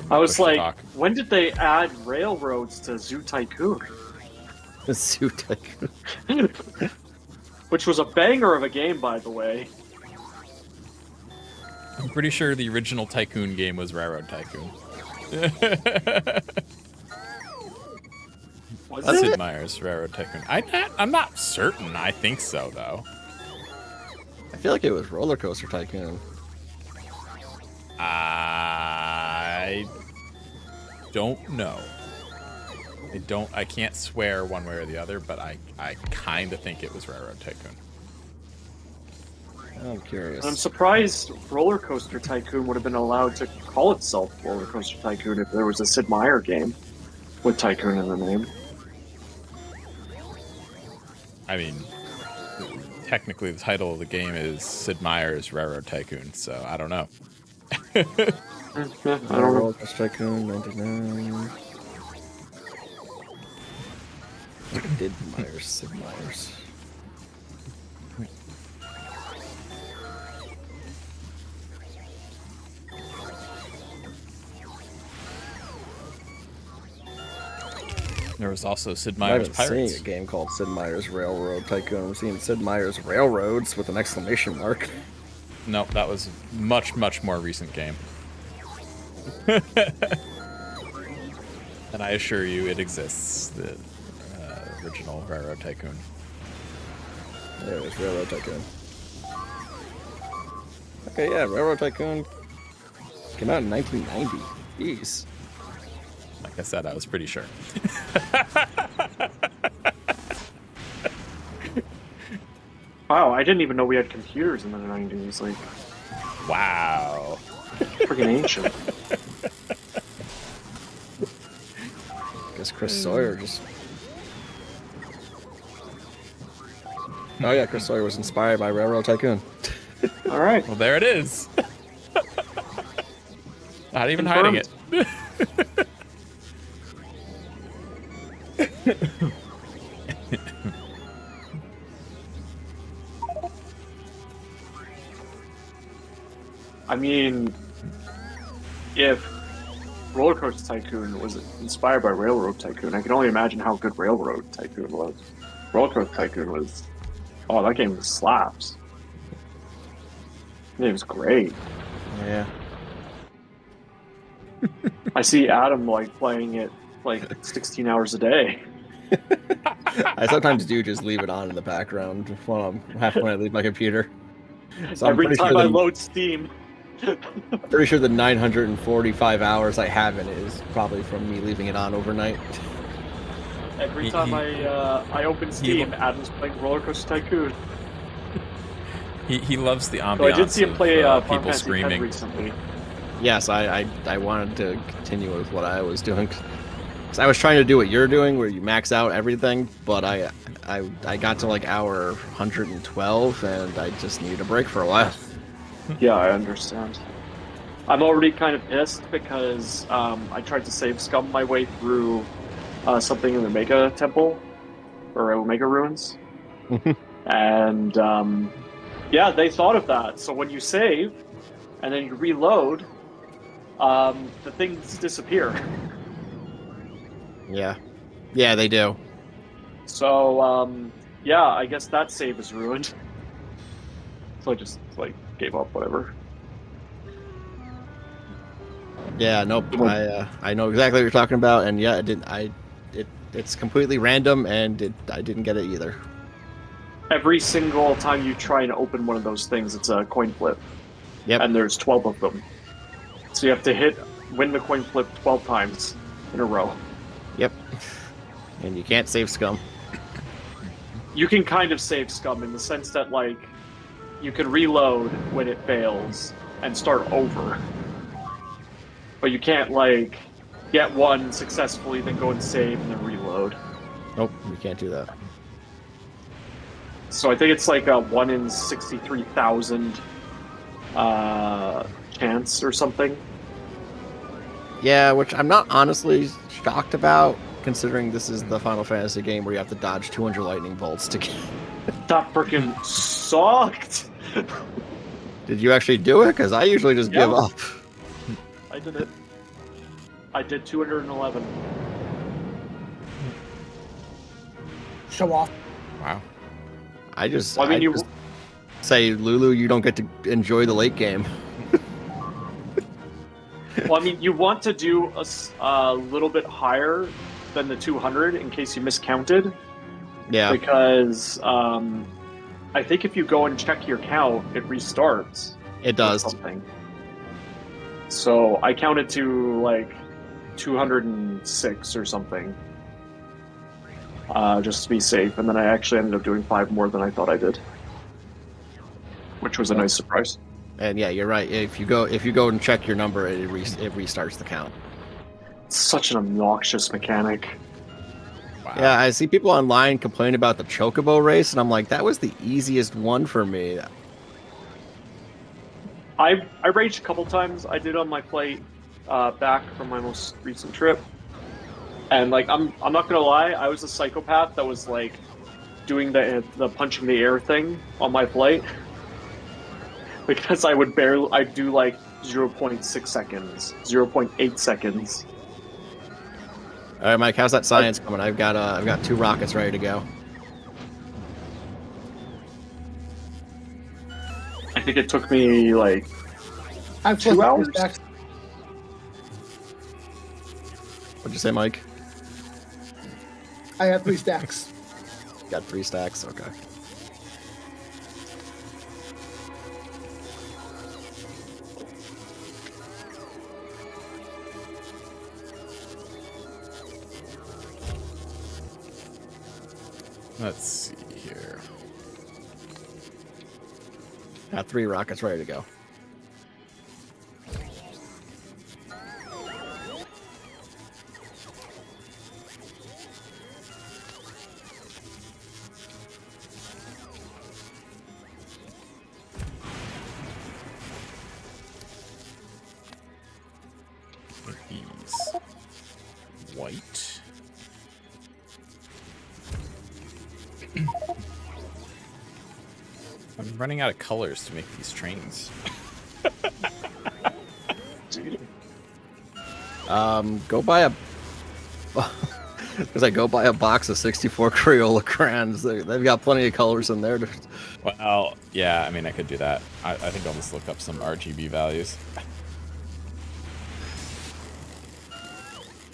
I was Push to like, talk. when did they add railroads to Zoo Tycoon? The Zoo Tycoon. Which was a banger of a game, by the way. I'm pretty sure the original Tycoon game was Railroad Tycoon. Was That's Sid it? Meier's Railroad Tycoon. I'm not certain. I think so, though. I feel like it was Roller Coaster Tycoon. I don't know. I can't swear one way or the other, but I kind of think it was Railroad Tycoon. I'm curious. I'm surprised Roller Coaster Tycoon would have been allowed to call itself Roller Coaster Tycoon if there was a Sid Meier game with Tycoon in the name. I mean, technically the title of the game is Sid Meier's Railroad Tycoon, so I don't know. Yeah, I don't know. Roller Coaster Tycoon 99. Did Myers, Sid Myers. There was also Sid I'm Meier's not even Pirates. seeing a game called Sid Meier's Railroad Tycoon. I'm seeing Sid Meier's Railroads with an exclamation mark. No, that was a much, much more recent game. And I assure you, it exists. The original Railroad Tycoon. There it is, Railroad Tycoon. Okay, yeah, Railroad Tycoon came out in 1990. Jeez. Like I said, I was pretty sure. Wow, I didn't even know we had computers in the 90s. Like, Wow. freaking ancient. Guess Chris Sawyer just... Oh yeah, Chris Sawyer was inspired by Railroad Tycoon. All right. Well, there it is. Not even hiding it. I mean, if Roller Coaster Tycoon was inspired by Railroad Tycoon, I can only imagine how good Railroad Tycoon was. Roller Coaster Tycoon was. Oh, that game slaps. It was great. Yeah. I see Adam like playing it like 16 hours a day. I sometimes do just leave it on in the background when I leave my computer. So I'm Every pretty time sure I the, load Steam. I'm pretty sure the 945 hours I have in it is probably from me leaving it on overnight. Every time I open Steam, Adam's playing Roller Coaster Tycoon. He loves the ambiance So I did see him play of Final people Fantasy X screaming. recently. Yes, I wanted to continue with what I was doing. 'Cause I was trying to do what you're doing, where you max out everything, but I got to like hour 112, and I just needed a break for a while. Yeah, I understand. I'm already kind of pissed because I tried to save scum my way through something in the Omega Temple or Omega Ruins, and yeah, they thought of that. So when you save and then you reload, the things disappear. Yeah, yeah, they do. So yeah, I guess that save is ruined. So I just like gave up, whatever. Yeah, nope. I know exactly what you're talking about, and yeah, it's completely random, and I didn't get it either. Every single time you try and open one of those things, it's a coin flip. Yep. And there's 12 of them. So you have to win the coin flip 12 times in a row. Yep. And you can't save scum. You can kind of save scum in the sense that, like, you can reload when it fails and start over. But you can't, like, get one successfully, then go and save, and then reload. Nope, you can't do that. So I think it's like a 1 in 63,000 chance or something. Yeah, which I'm not honestly shocked about, considering this is the Final Fantasy game where you have to dodge 200 lightning bolts to get... That freaking sucked! Did you actually do it? Because I usually just give up. I did it. I did 211. Show off. Wow. I just, Well, I mean, just say, Lulu, you don't get to enjoy the late game. Well, I mean, you want to do a little bit higher than the 200 in case you miscounted. Yeah. Because I think if you go and check your count, it restarts. It does. Something. So I counted to like 206 or something. Just to be safe, and then I actually ended up doing 5 more than I thought I did, which was a nice surprise. And yeah, you're right. If you go and check your number, it restarts the count. It's such an obnoxious mechanic. Wow. Yeah, I see people online complain about the Chocobo race, and I'm like, that was the easiest one for me. I raged a couple times. I did on my flight back from my most recent trip. And like I'm not gonna lie, I was a psychopath that was like doing the punching the air thing on my flight because I'd do like 0.6 seconds, 0.8 seconds. All right, Mike, how's that science coming? I've got 2 rockets ready to go. I think it took me like I have 2 hours. Stacks. What'd you say, Mike? I have 3 stacks. Got 3 stacks. Okay. Let's see here. Got 3 rockets ready to go. These white. I'm running out of colors to make these trains. Go buy a Because I go buy a box of 64 Crayola crayons. They've got plenty of colors in there. Well, yeah, I mean, I could do that. I think I'll just look up some RGB values.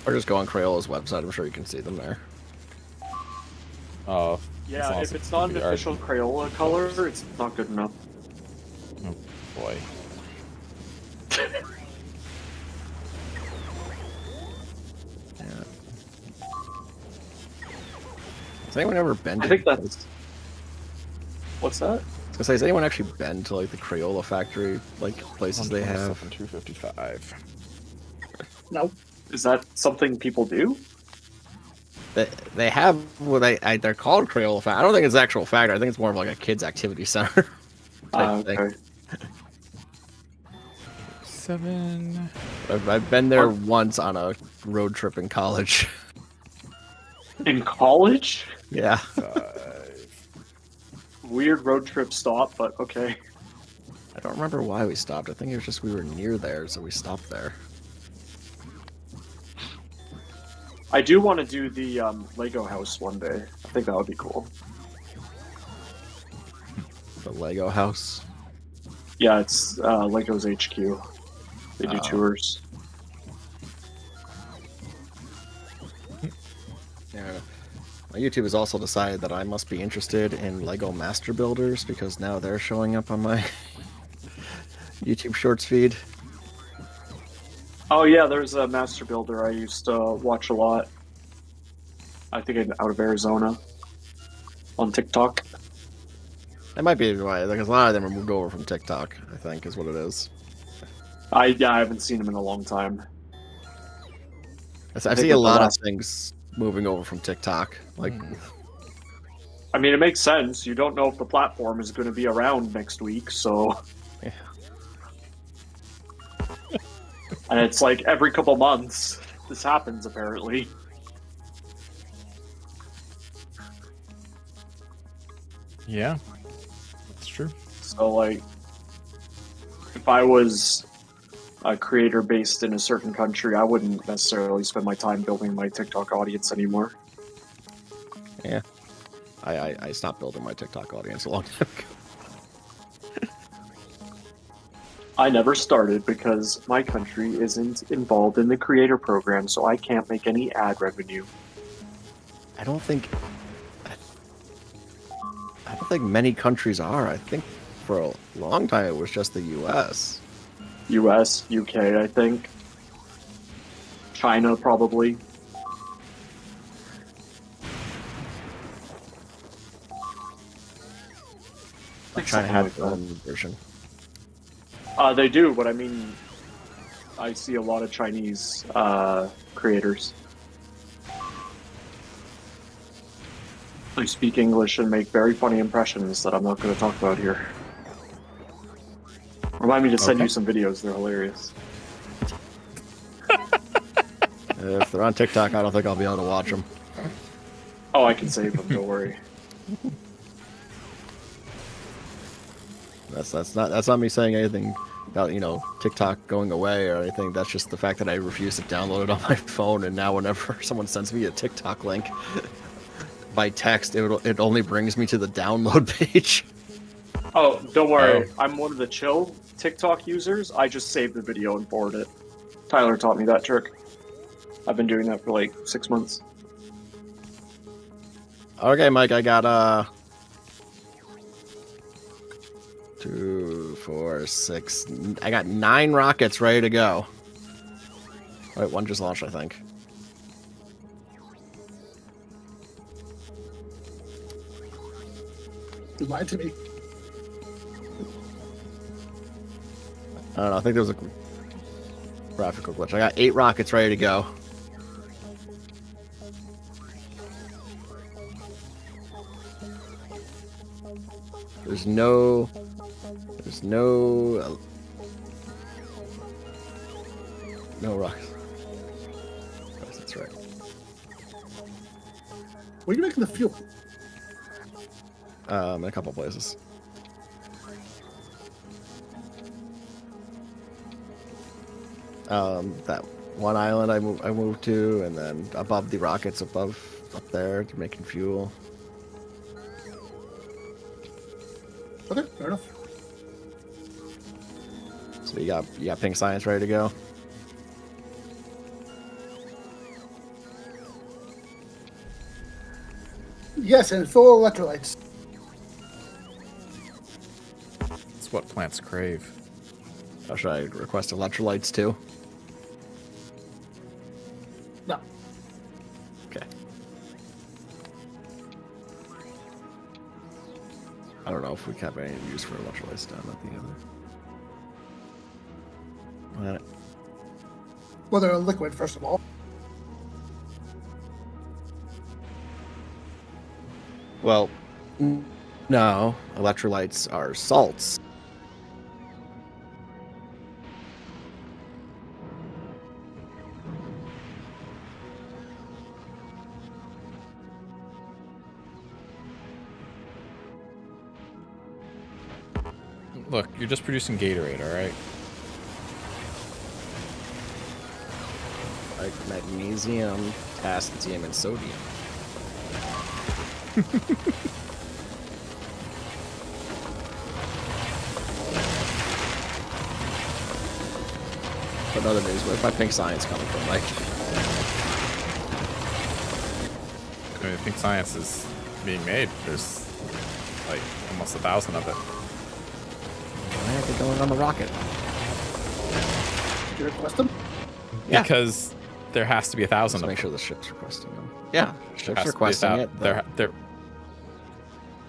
Or just go on Crayola's website. I'm sure you can see them there. Oh, Yeah, if it's not an official Crayola color, it's not good enough. Oh, boy. Yeah. Has anyone ever been to... I think that's... What's that? I was gonna say, has anyone actually been to like the Crayola factory, like places they have? 255. No. Is that something people do? They have what they're called Crayola factory. I don't think it's an actual factory. I think it's more of like a kids activity center type thing. Okay. 7. I've been there once on a road trip in college. In college? Yeah. Weird road trip stop, but okay. I don't remember why we stopped. I think it was just we were near there, so we stopped there. I do want to do the Lego house one day. I think that would be cool. The Lego house. Yeah, it's Lego's HQ. They do Oh. tours. Yeah. My YouTube has also decided that I must be interested in Lego Master Builders because now they're showing up on my YouTube Shorts feed. Oh yeah, there's a Master Builder I used to watch a lot. I think out of Arizona. On TikTok. That might be why, because a lot of them are moved over from TikTok, I think, is what it is. I haven't seen him in a long time. I think see a with the lot of last- things moving over from TikTok. Like, I mean, it makes sense. You don't know if the platform is going to be around next week, so... yeah. And it's like every couple months this happens, apparently. Yeah, that's true. So, like, if I was a creator based in a certain country, I wouldn't necessarily spend my time building my TikTok audience anymore. Yeah. I stopped building my TikTok audience a long time ago. I never started because my country isn't involved in the creator program, so I can't make any ad revenue. I don't think many countries are. I think for a long time it was just the US. US, UK, I think. China, probably. I'm trying to have their own version. They do, but I mean, I see a lot of Chinese creators. They speak English and make very funny impressions that I'm not going to talk about here. Remind me to send you some videos, they're hilarious. If they're on TikTok, I don't think I'll be able to watch them. Oh, I can save them, don't worry. That's not me saying anything about, you know, TikTok going away or anything. That's just the fact that I refuse to download it on my phone, and now whenever someone sends me a TikTok link by text, it only brings me to the download page. Oh, don't worry. I'm one of the chill TikTok users. I just save the video and forward it. Tyler taught me that trick. I've been doing that for like 6 months. Okay, Mike, I got 2, 4, 6. I got 9 rockets ready to go. Wait, one just launched, I think. You lied to me. I don't know. I think there was a graphical glitch. I got 8 rockets ready to go. There's no rockets. Yes, that's right. Where are you making the fuel? In a couple places. That one island I moved to, and then above the rockets up there, they're making fuel. Okay, fair enough. So you got pink science ready to go. Yes, and full electrolytes. It's what plants crave. Or should I request electrolytes too? No. Okay. I don't know if we have any use for electrolytes down at the other. Well, they're a liquid, first of all. Well, no, electrolytes are salts. Look, you're just producing Gatorade, all right? Like magnesium, potassium, and sodium. But other news, where's my pink science coming from, Mike? I mean, I think science is being made. There's like almost 1,000 of it. Why aren't they going on the rocket? Did you request them? Yeah. Because there has to be 1,000 Let's of make them. sure the ship's requesting them. Yeah, There ship's has to be requesting a it. thou-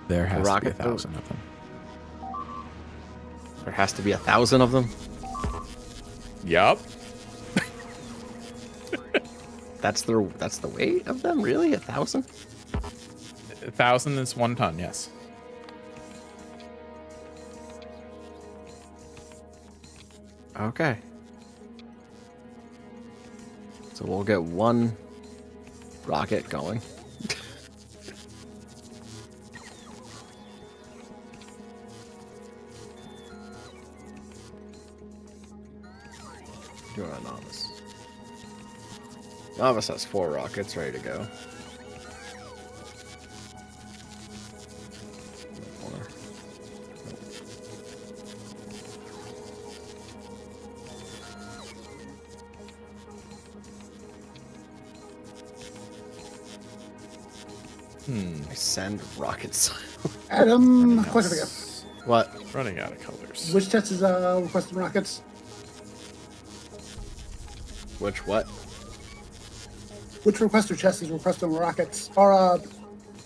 There has to be rocket 1,000 of them. There has to be 1,000 of them. Yup. That's the weight of them, really? 1,000? 1,000 is 1 ton, yes. Okay. So we'll get one rocket going. Doing a novice. Novice has 4 rockets ready to go. I send rockets. Adam, question for you. What? Running out of colors. Which test is requesting rockets? Which what? Which requester chest is requesting rockets? Or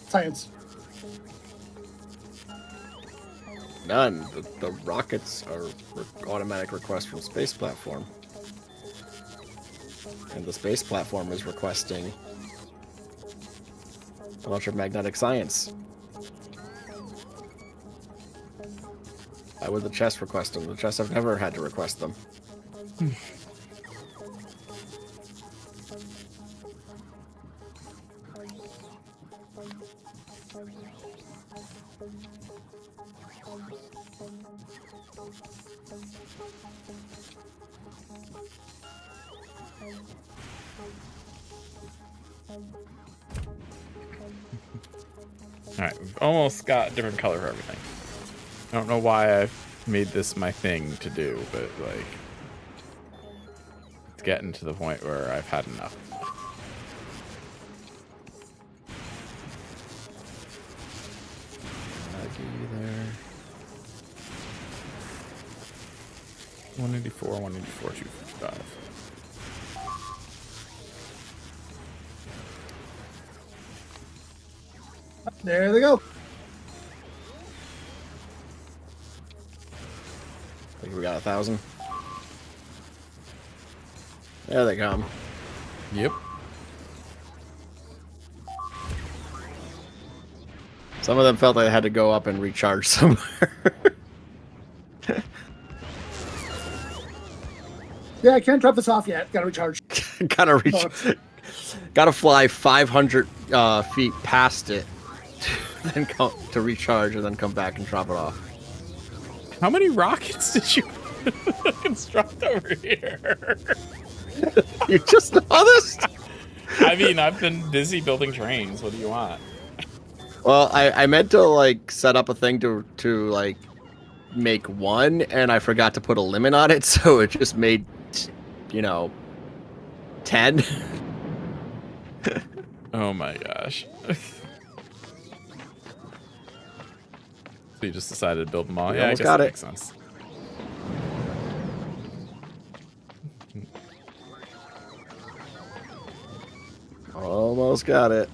science? None. The rockets are automatic request from space platform. And the space platform is requesting electromagnetic science. Why would the chest request them? The chests have never had to request them. Alright, we've almost got a different color for everything. I don't know why I've made this my thing to do, but like it's getting to the point where I've had enough. There. 184, 184, 255. There they go. I think we got 1,000. There they come. Yep. Some of them felt they had to go up and recharge somewhere. Yeah, I can't drop this off yet. Gotta recharge. Gotta reach. Gotta fly 500 feet past it, then come to recharge, and then come back and drop it off. How many rockets did you construct over here? You just honest? I mean, I've been busy building trains. What do you want? Well, I meant to like set up a thing to like make one, and I forgot to put a limit on it, so it just made, 10. Oh my gosh. So you just decided to build them all? We Yeah, I almost guess got that it. makes sense. Almost got it.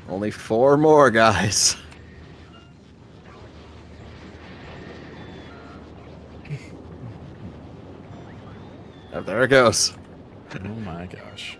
Only 4 more, guys. Oh, there it goes. Oh my gosh.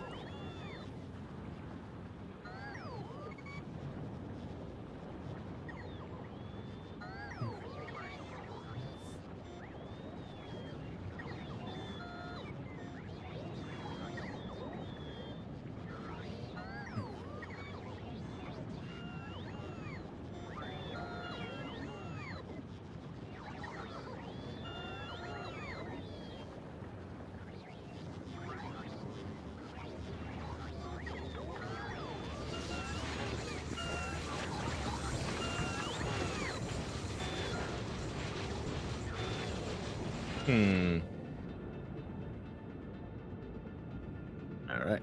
All right.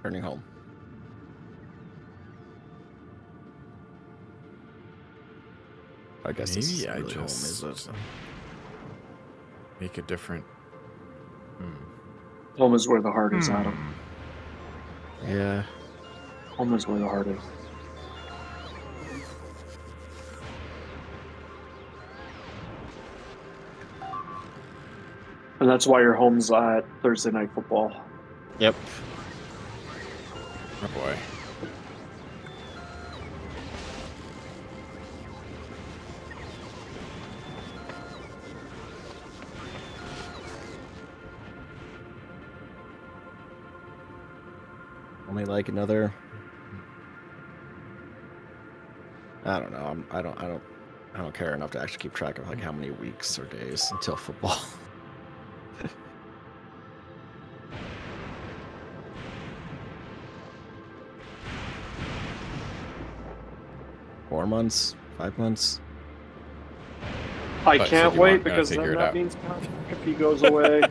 Turning home. I guess this Maybe isn't I really home, just is it? make a different. Home is where the heart is, Adam. Yeah. Home is where the heart is. And that's why your home's at Thursday Night Football. Yep. Oh boy. Only like another. I don't know. I don't care enough to actually keep track of like how many weeks or days until football. 4 months, 5 months. I But can't so you wait weren't gonna because figure then it that out. means if he goes away.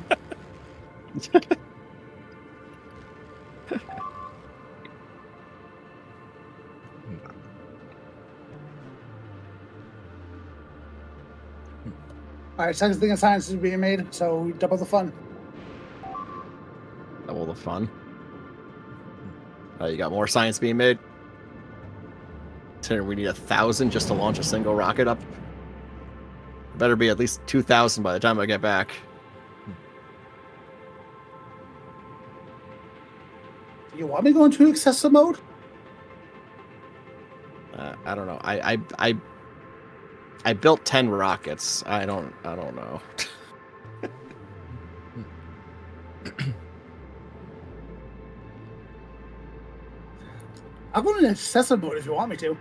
All right, second thing of science is being made, so we double the fun. Double the fun. You got more science being made. So we need 1,000 just to launch a single rocket up. Better be at least 2,000 by the time I get back. You want me to go into excessive mode? I don't know. I built 10 rockets. I don't know. I'll go into excessive mode if you want me to.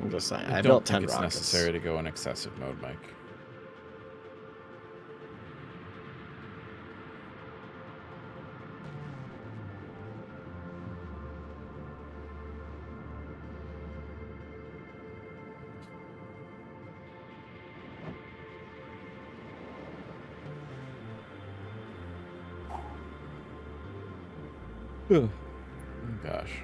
I'm just saying. I I don't built think 10 it's rockets. necessary to go in excessive mode, Mike. Oh gosh.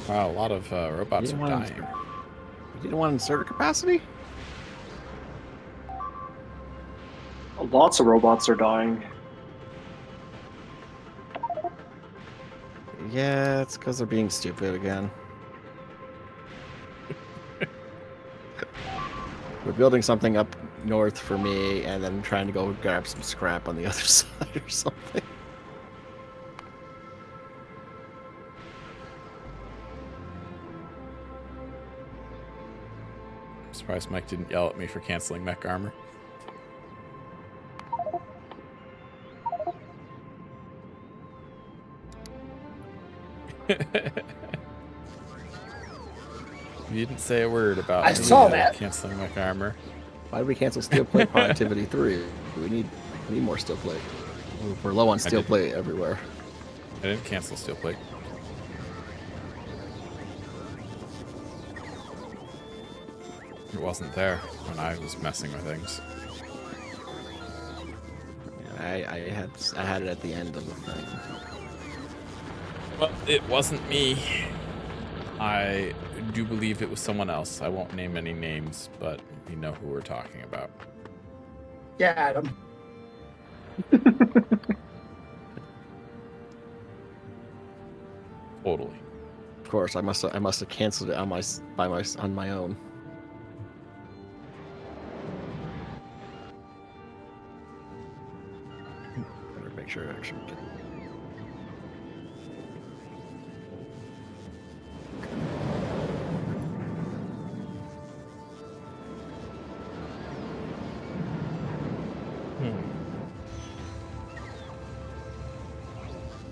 Wow, a lot of robots are You want- dying. You didn't want inserter capacity? Lots of robots are dying. Yeah, it's because they're being stupid again. We're building something up north for me, and then trying to go grab some scrap on the other side or something. I'm surprised Mike didn't yell at me for canceling mech armor. You didn't say a word about I me, saw that. canceling mech armor. Why did we cancel steel plate productivity 3? We need more steel plate. We're low on steel did. plate everywhere. I didn't cancel steel plate. It wasn't there when I was messing with things. I had it at the end of the thing. Well, it wasn't me. I do believe it was someone else. I won't name any names, but you know who we're talking about. Yeah, Adam. Totally. Of course, I must have canceled it on my own. Better make sure I actually get.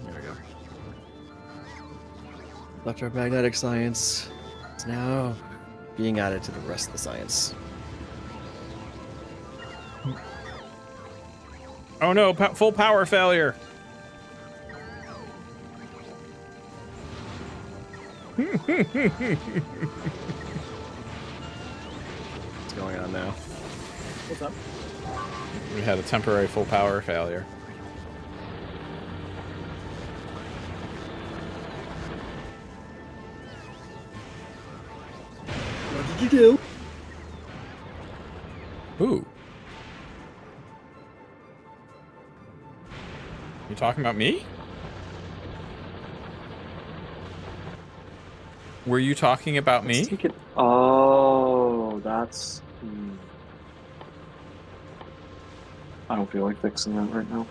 There we go. Electromagnetic science is now being added to the rest of the science. Oh no, full power failure. What's going on now? What's up? We had a temporary full power failure. What did you do? Who? You talking about me? Were you talking about me? Let's take it. Oh, that's. I don't feel like fixing that right now.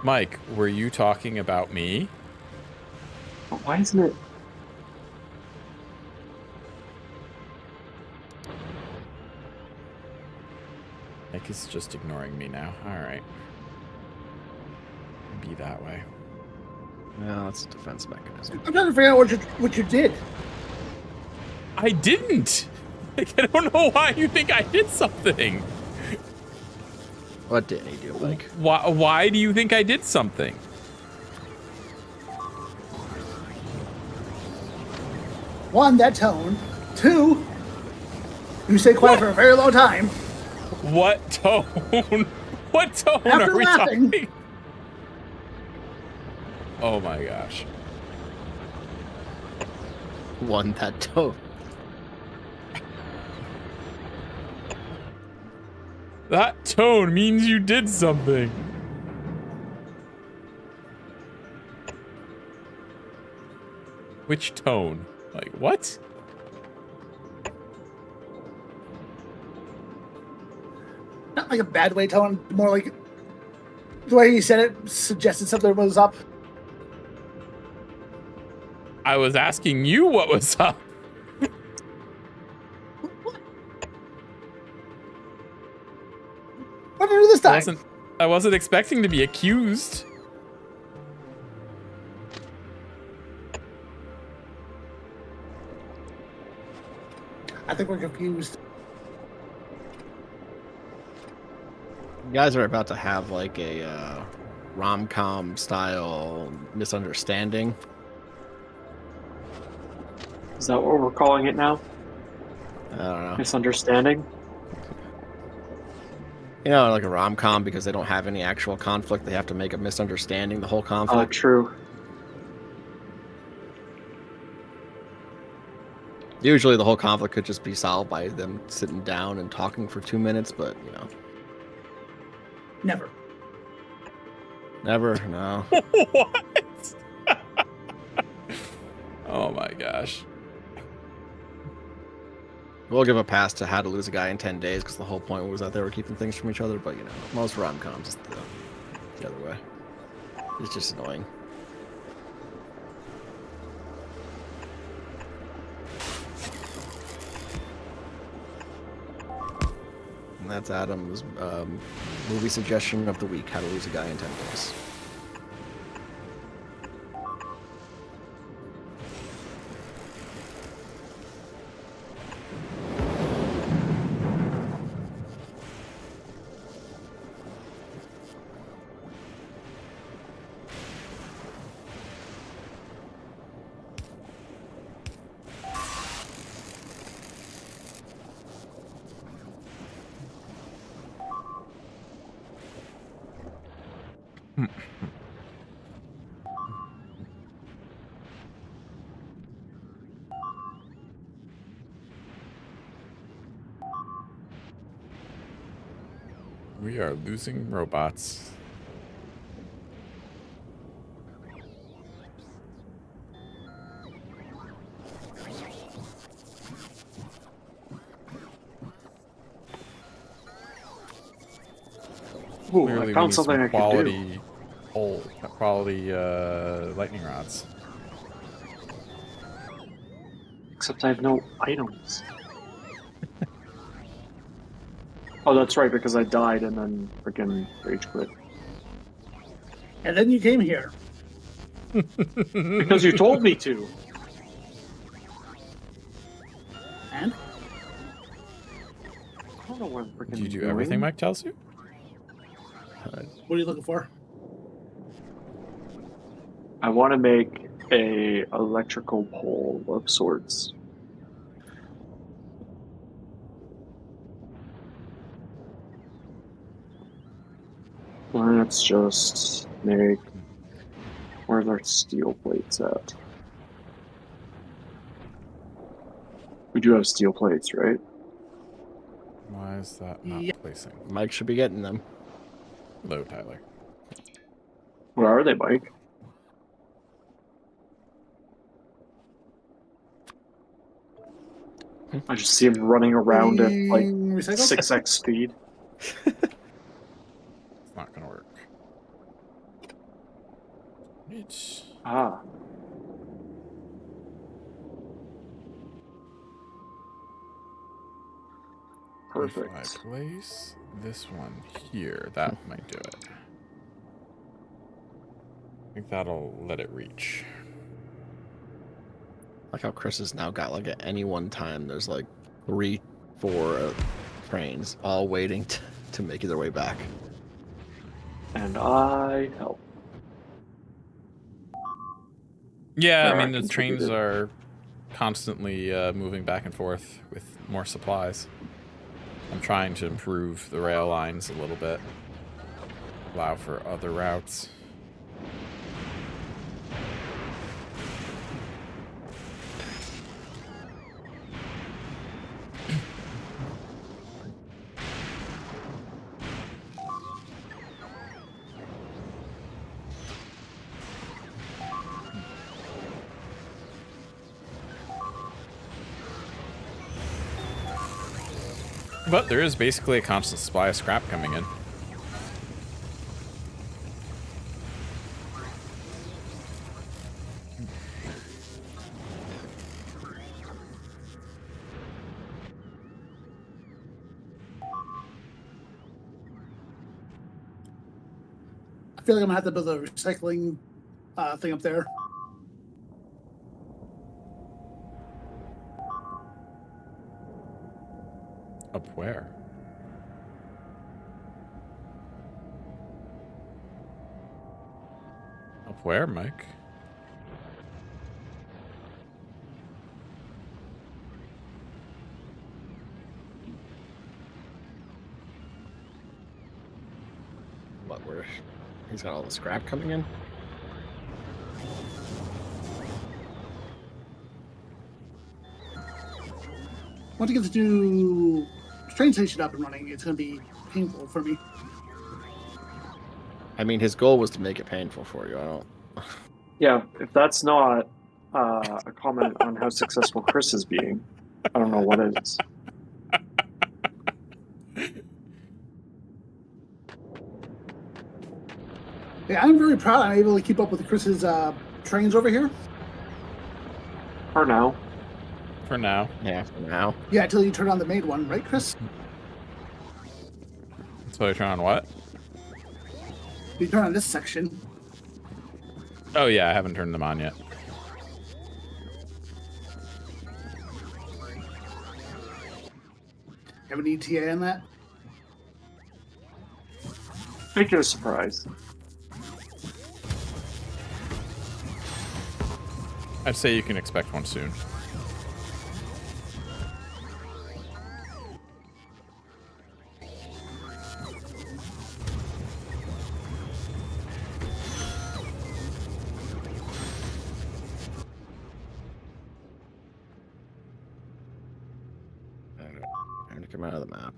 Mike, were you talking about me? But why isn't it? Mike is just ignoring me now. Alright. Be that way. No, it's a defense mechanism. I'm trying to figure out what you did. I didn't! Like, I don't know why you think I did something. What did he do, Mike? Why do you think I did something? One, that tone. Two, you stay quiet for a very long time. What tone? What tone After are we laughing. talking? Oh my gosh. One that toe. That tone means you did something. Which tone? Like, what? Not like a bad way tone, more like the way he said it suggested something was up. I was asking you what was up. What did you do this time? I wasn't expecting to be accused. I think we're confused. You guys are about to have like a rom-com style misunderstanding. Is that what we're calling it now? I don't know. Misunderstanding? You know, like a rom-com, because they don't have any actual conflict, they have to make a misunderstanding the whole Oh, conflict. true. Usually the whole conflict could just be solved by them sitting down and talking for 2 minutes, but you know, Never. never. No. What? Oh my gosh. We'll give a pass to How to Lose a Guy in 10 Days because the whole point was that they were keeping things from each other. But you know, most rom-coms is the other way. It's just annoying. And that's Adam's movie suggestion of the week: How to Lose a Guy in 10 Days. We are losing robots. Ooh, Clearly, I we found need something some I can do. quality lightning rods. Except I have no items. Oh, that's right, because I died and then freaking rage quit. And then you came here. Because you told me to. And? I don't know what I'm freaking Did you do doing. everything Mike tells you? What are you looking for? I want to make a electrical pole of sorts. Let's just make... Where's our steel plates at? We do have steel plates, right? Why is that not Yeah. placing? Mike should be getting them. Hello, Tyler. Where are they, Mike? I just see him running around at like Recycled? 6x speed. It's not gonna work. It's Ah. Perfect. If I place this one here, that might do it. I think that'll let it reach. Like how Chris has now got like at any one time there's like 3, 4 trains all waiting to make their way back. And I help. Yeah, Or I I mean, the trains contributed. are constantly moving back and forth with more supplies. I'm trying to improve the rail lines a little bit, allow for other routes. But there is basically a constant supply of scrap coming in. I feel like I'm gonna have to build a recycling thing up there. Up where? Up where, Mike? What, where he's got all the scrap coming in? once I get the new train station up and running, it's going to be painful for me. I mean, his goal was to make it painful for you. I don't. Yeah, if that's not a comment on how successful Chris is being, I don't know what is. Yeah, I'm very proud I'm able to keep up with Chris's trains over here. For now. For now. Yeah, for now. Yeah, until you turn on the main one, right, Chris? So you turn on what? You turn on this section. Oh yeah, I haven't turned them on yet. Have an ETA on that? Make it a surprise. I'd say you can expect one soon. Time to come out of the map.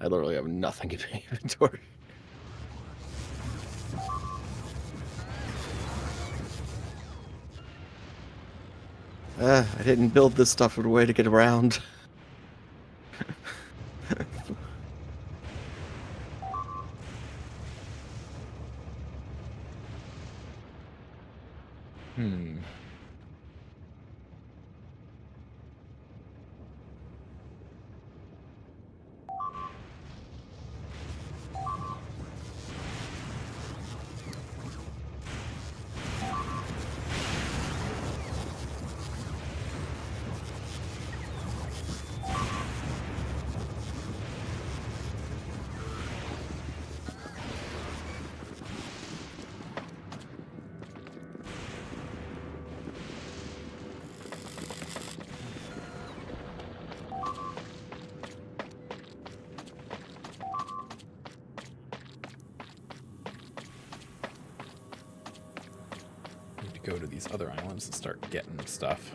I literally have nothing in my inventory. I didn't build this stuff with a way to get around. Hmm. Need to go to these other islands and start getting stuff.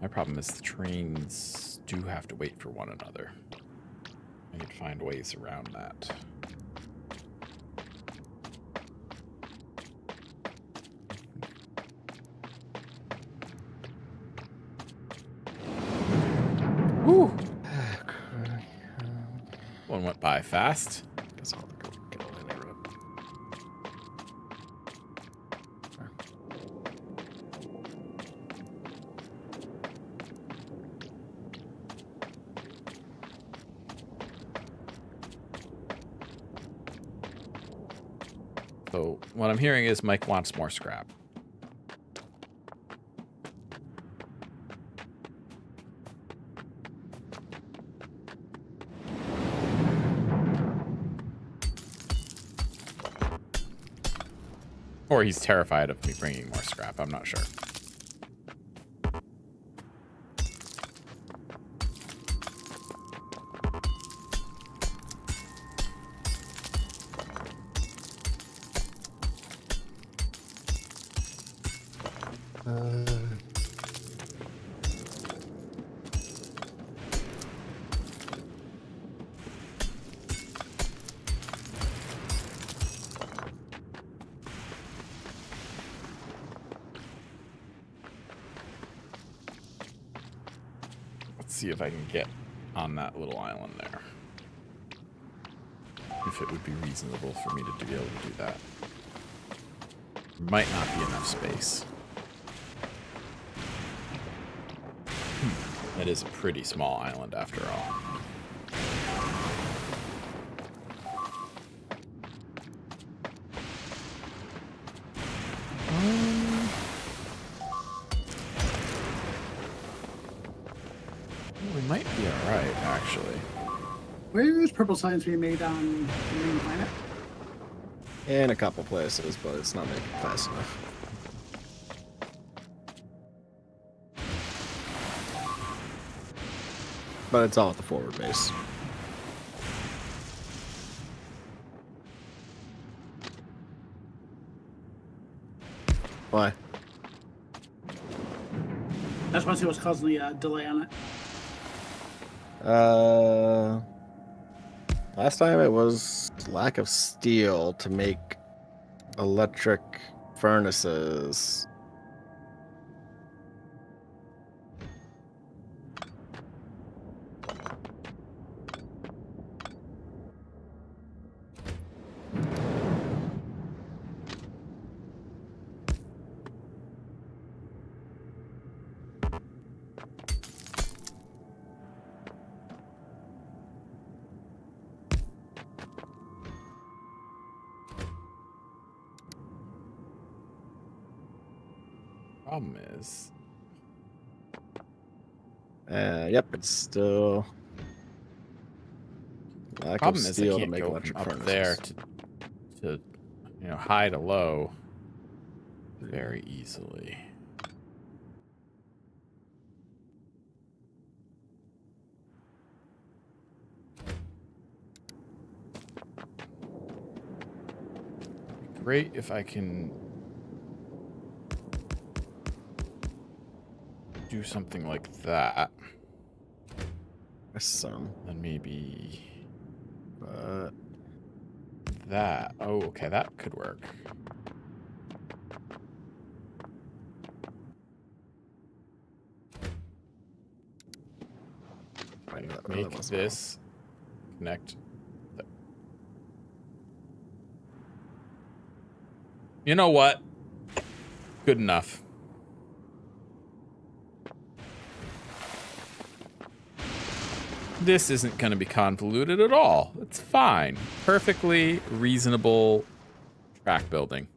My problem is the trains do have to wait for one another. I need to find ways around that. Woo! One went by fast. Guess I'll go in there. So what I'm hearing is Mike wants more scrap. Or he's terrified of me bringing more scrap. I'm not sure. See if I can get on that little island there. If it would be reasonable for me to be able to do that. Might not be enough space. That is a pretty small island after all. Where is purple science being made on the main planet? In a couple places, but it's not making it fast enough. But it's all at the forward base. Why? I just want to see what's causing the delay on it. Last time it was lack of steel to make electric furnaces. Problem is, Yep, it's still lack of problem is I steel to can't make go electric up furnaces. there to high to low very easily. Great if I can do something like that. Some, And maybe but that. Oh, okay, that could work. I know that Make was this connect. You know what? Good enough. This isn't going to be convoluted at all. It's fine. Perfectly reasonable track building.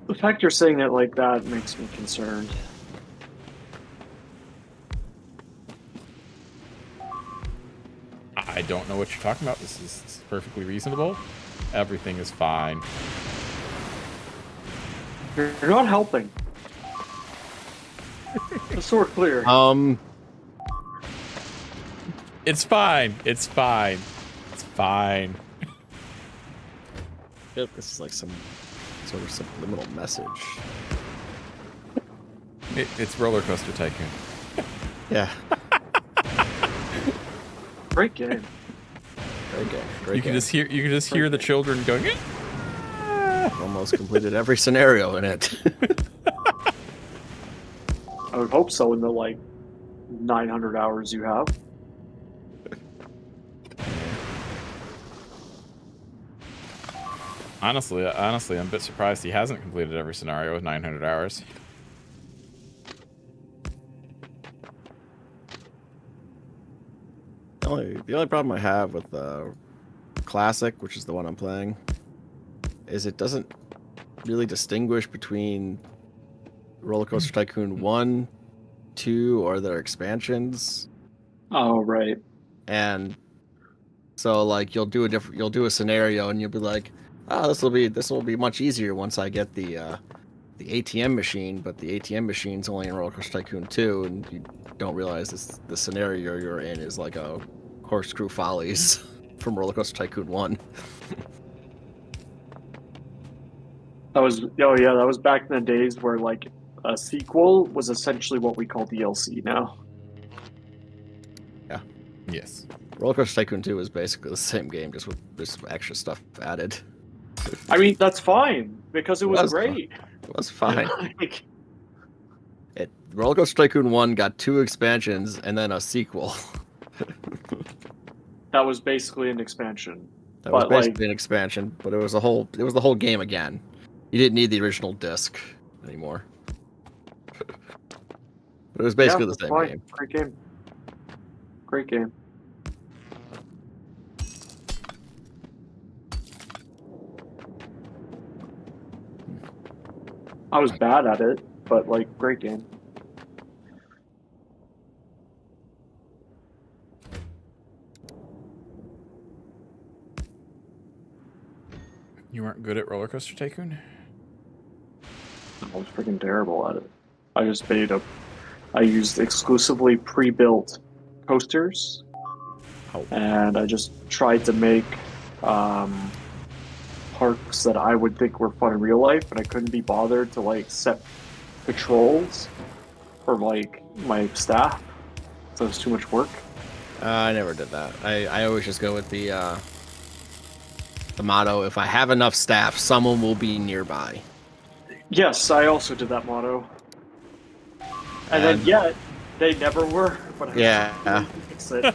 The fact you're saying it like that makes me concerned. I don't know what you're talking about. This is perfectly reasonable. Everything is fine. You're not helping. Just so we're clear. It's fine. It's fine. It's fine. Yep, this is like some sort of subliminal message. It's Roller Coaster Tycoon. Yeah. Great game. Great game. Great You game. can just hear the children going. Almost completed every scenario in it. I would hope so in the like 900 hours you have. Honestly, I'm a bit surprised he hasn't completed every scenario with 900 hours. The only problem I have with Classic, which is the one I'm playing, is it doesn't really distinguish between Roller Coaster Tycoon 1, 2, or their expansions. Oh, right. And so like you'll do a scenario and you'll be like, oh, this will be much easier once I get the ATM machine, but the ATM machine's only in Roller Coaster Tycoon 2, and you don't realize the scenario you're in is like a Corkscrew Follies from Roller Coaster Tycoon 1. That was back in the days where like a sequel was essentially what we call DLC now. Yeah. Yes. Roller Coaster Tycoon 2 is basically the same game, just with this extra stuff added. I mean, that's fine because it was fun. great. It was fine. Like, Roller Coaster Tycoon 1 got 2 expansions and then a sequel. that was basically an expansion. That was But, basically an expansion, but it was the whole game again. You didn't need the original disc anymore. But it was basically the that's same fine. game. Great game. Great game. I was bad at it, but like great game. You weren't good at Roller Coaster Tycoon? I was freaking terrible at it. I used exclusively pre-built coasters, Oh. and I just tried to make parks that I would think were fun in real life, and I couldn't be bothered to like set patrols for like my staff. So it was too much work. I never did that. I always just go with the motto: if I have enough staff, someone will be nearby. Yes, I also did that motto. And then yet they never were. But I Yeah. fix it. The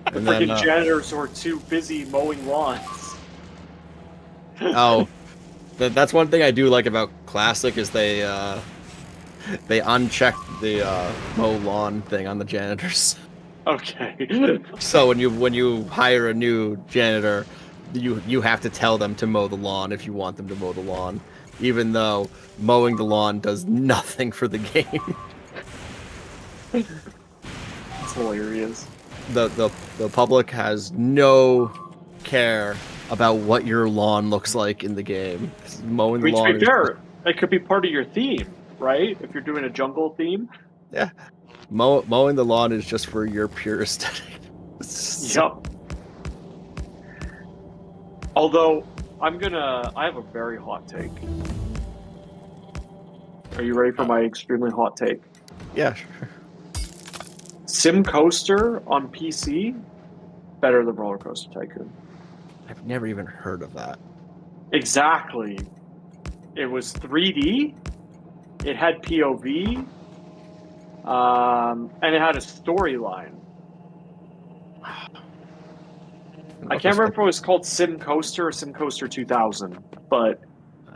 And freaking then, janitors were too busy mowing lawns. oh, that's one thing I do like about Classic is they unchecked the mow lawn thing on the janitors. Okay. So when you hire a new janitor, you have to tell them to mow the lawn if you want them to mow the lawn, even though mowing the lawn does nothing for the game. It's hilarious. The public has no care about what your lawn looks like in the game. Mowing I mean, the lawn. to be fair, it could be part of your theme, right? If you're doing a jungle theme. Yeah. Mowing the lawn is just for your pure aesthetic. Yep. Although, I have a very hot take. Are you ready for my extremely hot take? Yeah, sure. Sim Coaster on PC, better than Roller Coaster Tycoon. I've never even heard of that. Exactly. It was 3D. It had POV. And it had a storyline. I can't remember if it was called Sim Coaster or Sim Coaster 2000, but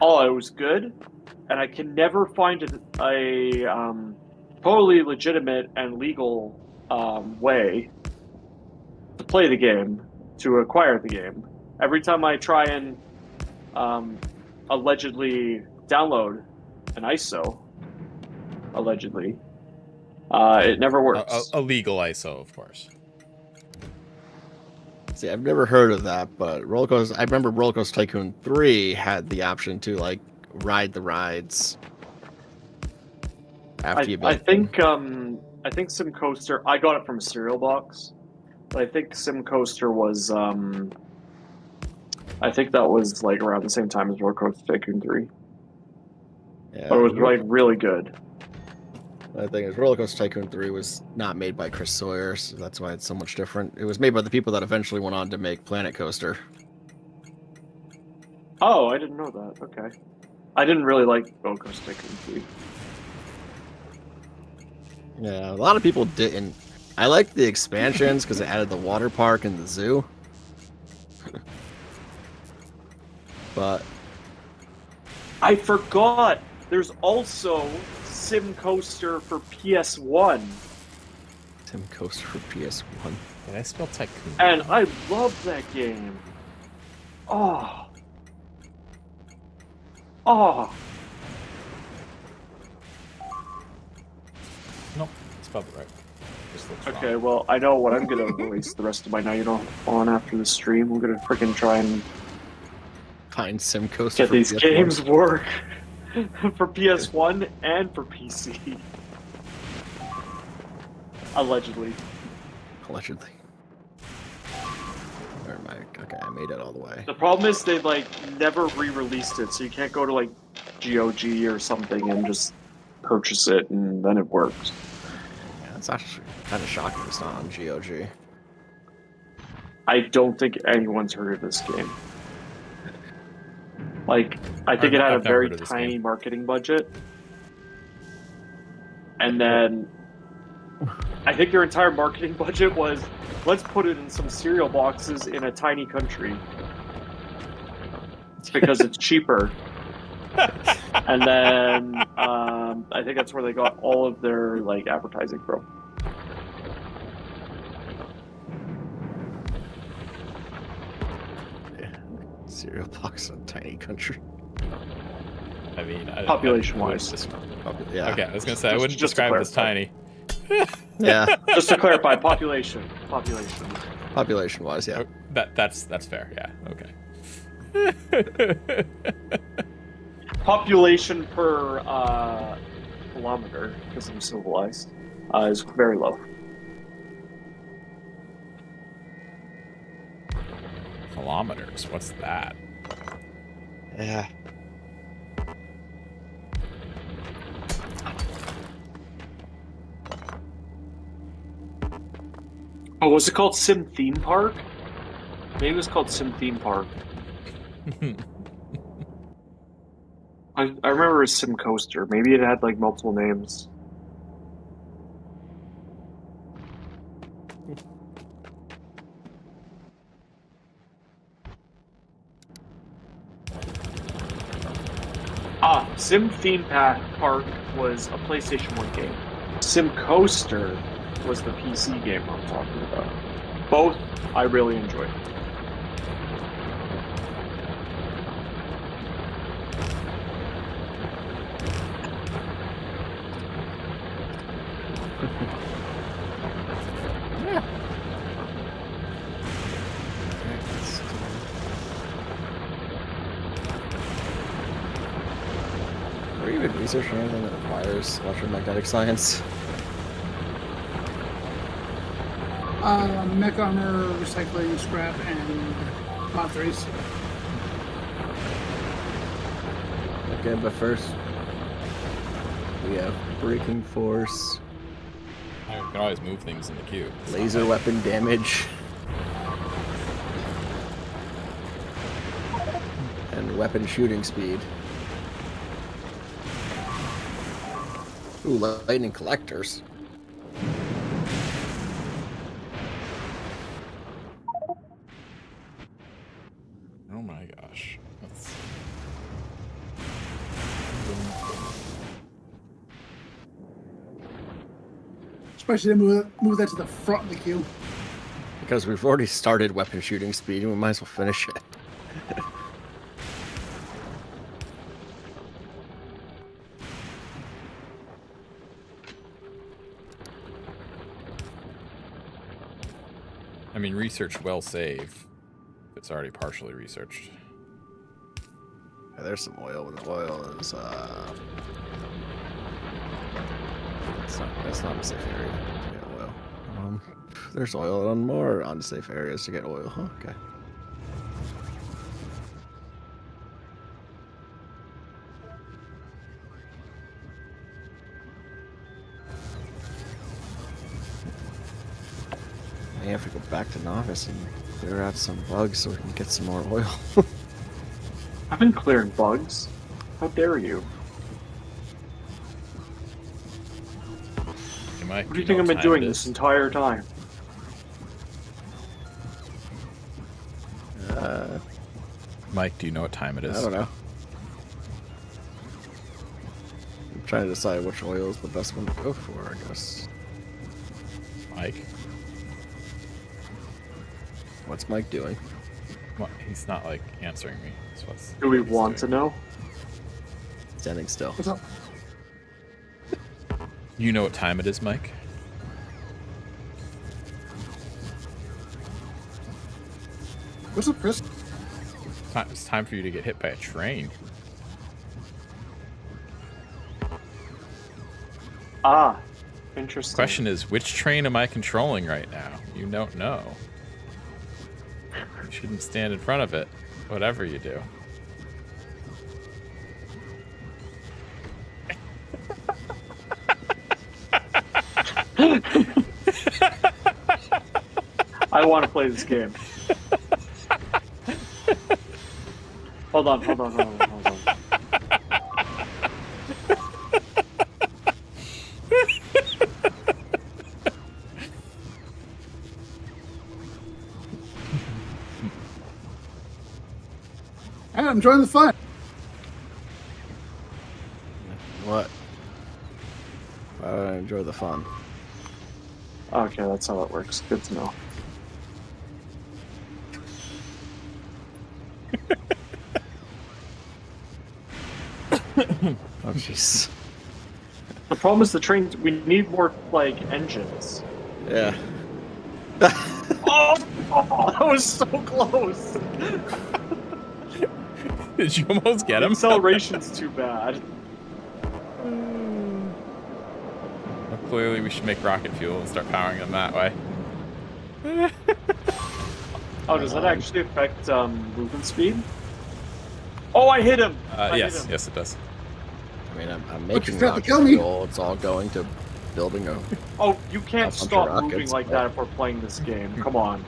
it was good. And I can never find a totally legitimate and legal way to play the game, to acquire the game. Every time I try and allegedly download an ISO, allegedly, it never works. A legal ISO, of course. See, I've never heard of that, but I remember Roller Coaster Tycoon 3 had the option to like ride the rides after you built I think Sim Coaster. I got it from a cereal box, but I think Sim Coaster was. I think that was like around the same time as Roller Coaster Tycoon 3. Yeah, But it was like really good. The thing is, Roller Coaster Tycoon 3 was not made by Chris Sawyer, so that's why it's so much different. It was made by the people that eventually went on to make Planet Coaster. Oh, I didn't know that. Okay. I didn't really like Roller Coaster Tycoon 3. Yeah, a lot of people didn't. I liked the expansions because it added the water park and the zoo. But I forgot. There's also Sim Coaster for PS1. Sim Coaster for PS1. Did I spell Tycoon? And I love that game. Oh. Oh. Nope, spelled it right. Just looks Okay, wrong. well, I know what I'm going to waste the rest of my night on after the stream. I'm going to freaking try and Find Sim Coaster get for these PS1. games work for PS1 and for PC. Allegedly. Allegedly. Where am I? Okay, I made it all the way. The problem is they like never re-released it, so you can't go to like GOG or something and just purchase it and then it works. Yeah, it's actually kind of shocking it's not on GOG. I don't think anyone's heard of this game. Like, I think it had a I've never very heard of this tiny game. marketing budget. And then I think their entire marketing budget was, let's put it in some cereal boxes in a tiny country. Because it's cheaper. And then I think that's where they got all of their like advertising from. Cereal box in a tiny country. I mean, Population-wise. Yeah. Okay, I was gonna say I Just- wouldn't just to describe it as clarify. tiny. Yeah. Just to clarify, population. Population wise, yeah. Oh, that's fair. Yeah. Okay. Population per kilometer, because I'm civilized, is very low. Kilometers. What's that? Yeah. Oh, was it called Sim Theme Park? Maybe it was called Sim Theme Park. I remember it was Sim Coaster. Maybe it had like multiple names. Sim Theme Park was a PlayStation 1 game. Sim Coaster was the PC game I'm talking about. Both I really enjoyed. Are you even researching anything that requires electromagnetic science? Mech armor, recycling, scrap, and mod 3s. Okay, but first we have braking force, You can always move things in the queue. It's not laser like- weapon damage, and weapon shooting speed. Ooh, lightning collectors. Oh my gosh. That's... Especially to move that to the front of the queue. Because we've already started weapon shooting speed, and we might as well finish it. I mean, research will save. It's already partially researched. Yeah, there's some oil, but the oil is that's not a safe area to get oil. There's oil on more unsafe areas to get oil. Huh? Okay. May have to go back to novice and clear out some bugs so we can get some more oil. I've been clearing bugs. How dare you? Hey, Mike, What do you think I've been doing this entire time? Mike, do you know what time it is? I don't know. I'm trying to decide which oil is the best one to go for, I guess. Mike? What's Mike doing? Well, he's not, like, answering me. That's what's, Do we what he's want to doing. know? Standing still. What's up? You know what time it is, Mike? What's up, Chris? It's time for you to get hit by a train. Ah, interesting. Question is, which train am I controlling right now? You don't know. You shouldn't stand in front of it, whatever you do. I want to play this game. Hold on. Hey, I'm enjoying the fun. What? I enjoy the fun. Okay, that's how it works. Good to know. Oh, jeez. The problem is the trains. We need more like engines. Yeah. Oh, that was so close. Did you almost get him? Acceleration's too bad. Well, clearly, we should make rocket fuel and start powering them that way. Oh, does that actually affect movement speed? Oh, I hit him! I hit him. Yes, it does. I mean, I'm But making you tried to rocket kill me. fuel. It's all going to building a. Oh, you can't A bunch of stop moving rockets, like but- that if we're playing this game. Come on.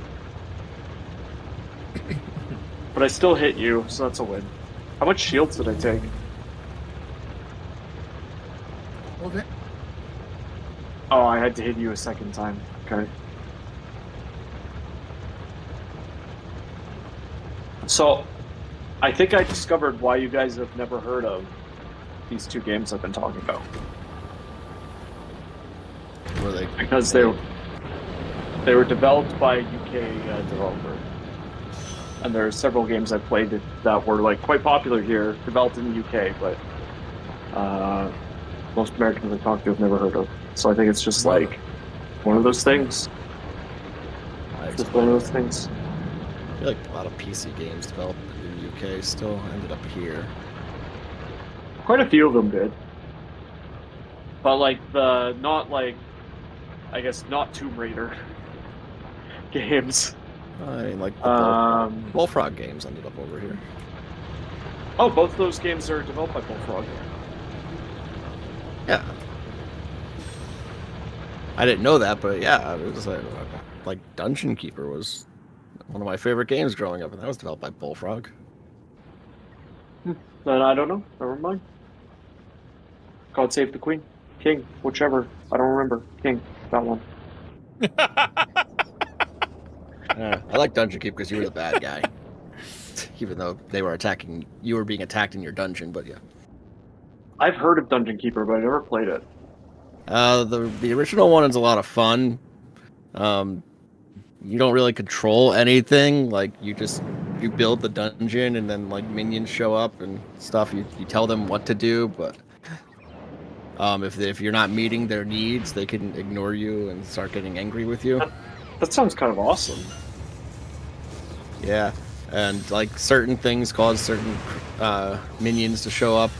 But I still hit you, so that's a win. How much shields did I take? Okay. Oh, I had to hit you a second time. Okay. So, I think I discovered why you guys have never heard of these two games I've been talking about. Were they? Because they were developed by a UK developer. And there are several games I played that were like quite popular here, developed in the UK, but most Americans I talk to have never heard of. So I think it's just like one of those things. Just one of those things. I feel like a lot of PC games developed in the UK still ended up here. Quite a few of them did. But like not like, I guess not Tomb Raider games. I mean, like the Bullfrog games ended up over here. Oh, both those games are developed by Bullfrog. Yeah. I didn't know that, but yeah, it was like Dungeon Keeper was one of my favorite games growing up, and that was developed by Bullfrog. Then I don't know. Never mind. God save the Queen. King. Whichever. I don't remember. King. That one. I like Dungeon Keeper because you were the bad guy. Even though they were attacking, you were being attacked in your dungeon, but yeah. I've heard of Dungeon Keeper, but I never played it. The original one is a lot of fun. You don't really control anything. Like you build the dungeon, and then like minions show up and stuff. You tell them what to do, but if you're not meeting their needs, they can ignore you and start getting angry with you. That sounds kind of awesome. Yeah, and like certain things cause certain minions to show up.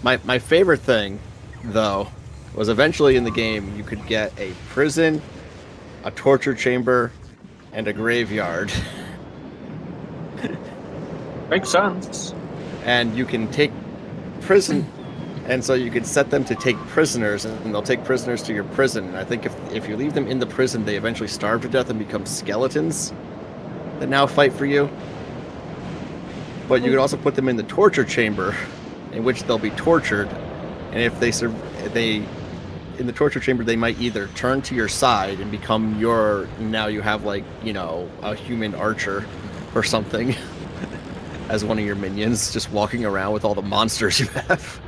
My favorite thing, though, was eventually in the game you could get a prison, a torture chamber, and a graveyard. Makes sense. And you can take prison, and so you can set them to take prisoners, and they'll take prisoners to your prison. And I think if you leave them in the prison, they eventually starve to death and become skeletons that now fight for you. But you could also put them in the torture chamber, in which they'll be tortured, and if in the torture chamber, they might either turn to your side and become now you have like, a human archer or something as one of your minions, just walking around with all the monsters you have.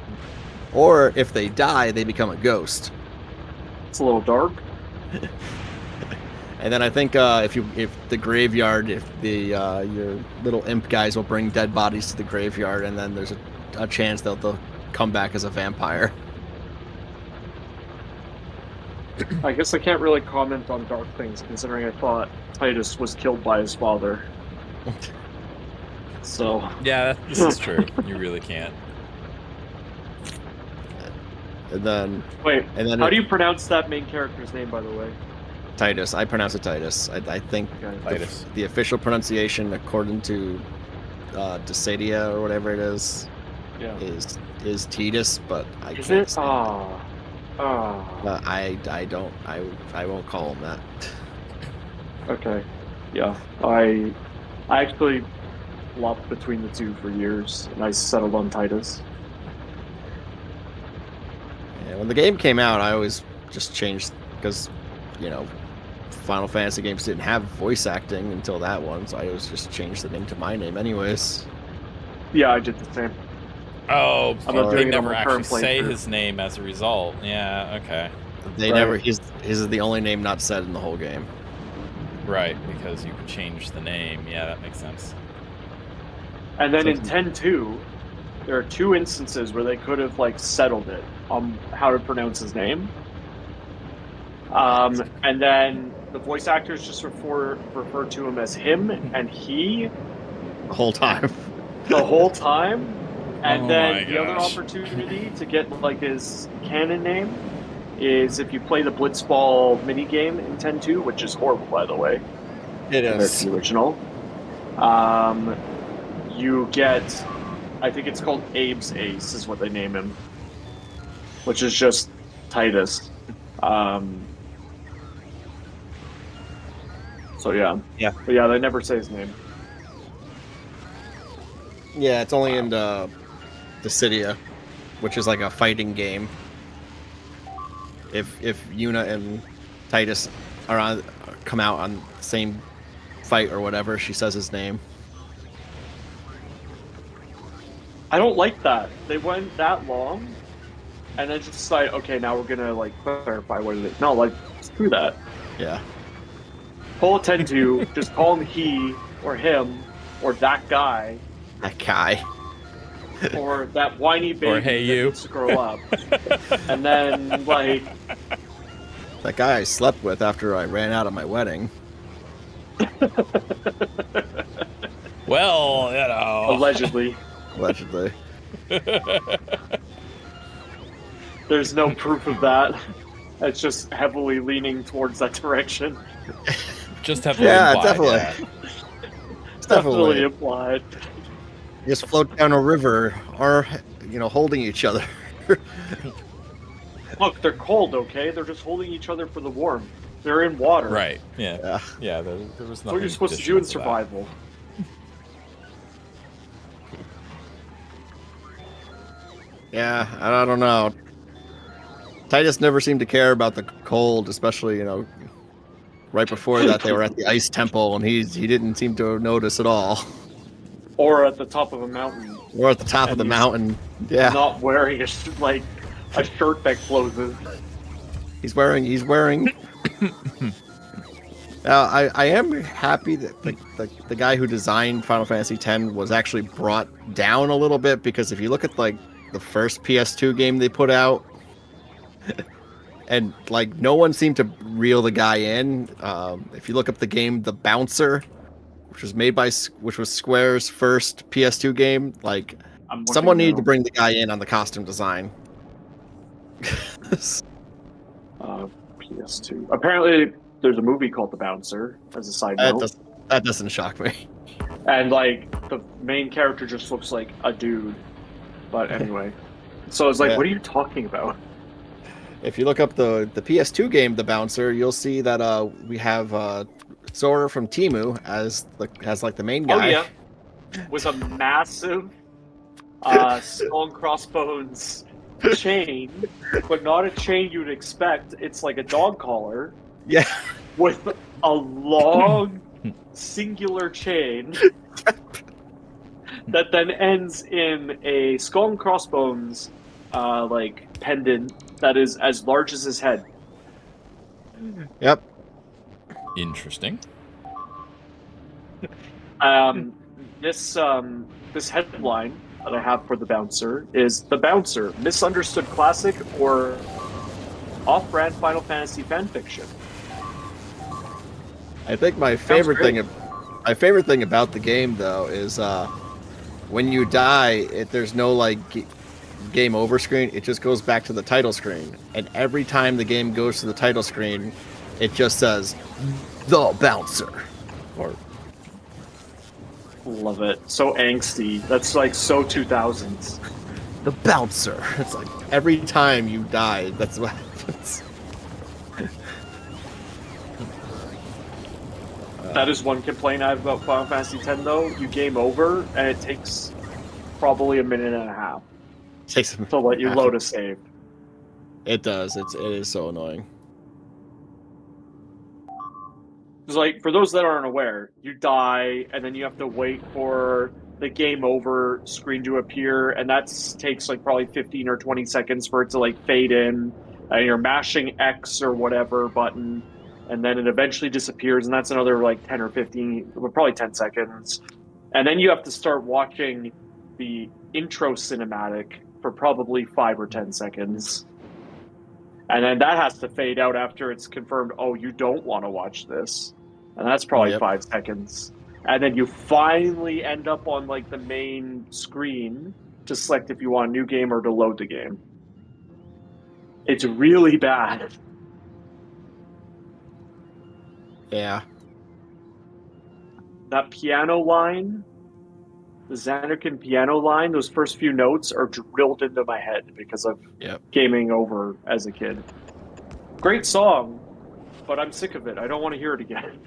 Or if they die, they become a ghost. It's a little dark. And then I think if the graveyard, your little imp guys will bring dead bodies to the graveyard, and then there's a chance they'll come back as a vampire. I guess I can't really comment on dark things, considering I thought Titus was killed by his father. So Yeah, this is true. You really can't. And then wait, and then how do you pronounce that main character's name, by the way? Titus. I pronounce it Titus. I think Okay. Titus. the official pronunciation, according to Desadia or whatever it is, Yeah. is Titus, but I Is can't. it? say that. Ah. I won't call him that. Okay. Yeah. I actually flopped between the two for years, and I settled on Titus. And when the game came out, I always just changed because, Final Fantasy games didn't have voice acting until that one, so I always just changed the name to my name anyways. Yeah, I did the same. Oh, I'm not they doing it on never my actually current say playthrough. his name as a result. Yeah, okay. They Right. never. His is the only name not said in the whole game. Right, because you can change the name. Yeah, that makes sense. And then in 10.2, there are two instances where they could have settled it on how to pronounce his name. And then the voice actors just refer to him as him and he. The whole time. the whole time. And Oh then my the other gosh. opportunity to get like his canon name is if you play the Blitzball minigame in 10.2, which is horrible, by the way, It compared to is. the original. You get, I think it's called Abe's Ace, is what they name him, which is just Titus. So yeah, Yeah. but yeah, they never say his name. Yeah, it's only in the Dissidia, which is like a fighting game. If Yuna and Titus come out on the same fight or whatever, she says his name. I don't like that. They went that long, and then just decided, okay, now we're gonna like clarify what it is. No, like screw that. Yeah. Pull a 10-2, just call him he or him or that guy That guy. or that whiny baby Or hey that you. needs to grow up, and then like That guy I slept with after I ran out of my wedding. Well, you know. allegedly. Allegedly. There's no proof of that. It's just heavily leaning towards that direction. Just have Yeah, implied, definitely. yeah. Definitely Definitely. implied. Just float down a river or, holding each other. Look, they're cold, okay? They're just holding each other for the warmth. They're in water. Right. Yeah. Yeah. Yeah. There was That's nothing. what you're supposed to do in additional that. survival. Yeah, I don't know. Titus never seemed to care about the cold, especially, right before that they were at the ice temple and he didn't seem to notice at all. Or at the top of a mountain, Or at the top of And the he's mountain. Yeah. not wearing a shirt that closes. He's wearing Now, I am happy that the guy who designed Final Fantasy X was actually brought down a little bit, because if you look at like the first PS2 game they put out, and like no one seemed to reel the guy in. If you look up the game The Bouncer, which was Square's first PS2 game, like I'm looking someone needed now. to bring the guy in on the costume design. PS2. Apparently, there's a movie called The Bouncer, as a side note. That doesn't shock me. And, like, the main character just looks like a dude. But anyway. So it's like, Yeah. what are you talking about? If you look up the PS2 game The Bouncer, you'll see that we have Sora from Timu as the main guy. Oh, yeah. With a massive skull and crossbones chain, but not a chain you'd expect. It's like a dog collar Yeah. with a long singular chain that then ends in a skull and crossbones like pendant that is as large as his head. Yep. Interesting. This headline that I have for The Bouncer is The Bouncer, misunderstood classic or off-brand Final Fantasy fanfiction. I think my favorite thing about the game though is when you die, there's no like game over screen. It just goes back to the title screen, and every time the game goes to the title screen, it just says The Bouncer. Or Love it. So angsty. That's like so 2000s. The Bouncer. It's like every time you die, that's what happens. That is one complaint I have about Final Fantasy X, though. You game over, and it takes probably a minute and a half Takes to let you load a save. It does. It is so annoying. It's like, for those that aren't aware, you die, and then you have to wait for the game over screen to appear, and that takes like probably 15 or 20 seconds for it to like fade in, and you're mashing X or whatever button, and then it eventually disappears, and that's another like 10 or 15, probably 10 seconds. And then you have to start watching the intro cinematic for probably 5 or 10 seconds. And then that has to fade out after it's confirmed, oh, you don't want to watch this. And that's probably Yep. 5 seconds. and then you finally end up on like the main screen to select if you want a new game or to load the game. It's really bad. Yeah. That piano line, the Xanarkin piano line, those first few notes are drilled into my head because of gaming over as a kid. Great song, but I'm sick of it. I don't want to hear it again.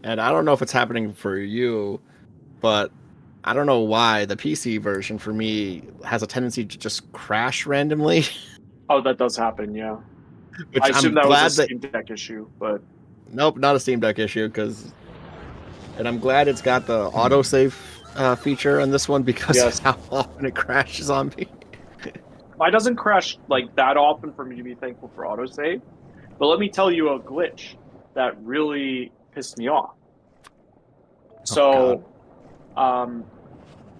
And I don't know if it's happening for you, but I don't know why the PC version for me has a tendency to just crash randomly. Oh, that does happen, yeah. Which I assume I'm that was glad a Steam Deck issue, but nope, not a Steam Deck issue. And I'm glad it's got the autosave feature on this one because Yes. how often it crashes on me. mine doesn't crash like that often for me to be thankful for autosave. But let me tell you a glitch that really pissed me off. So,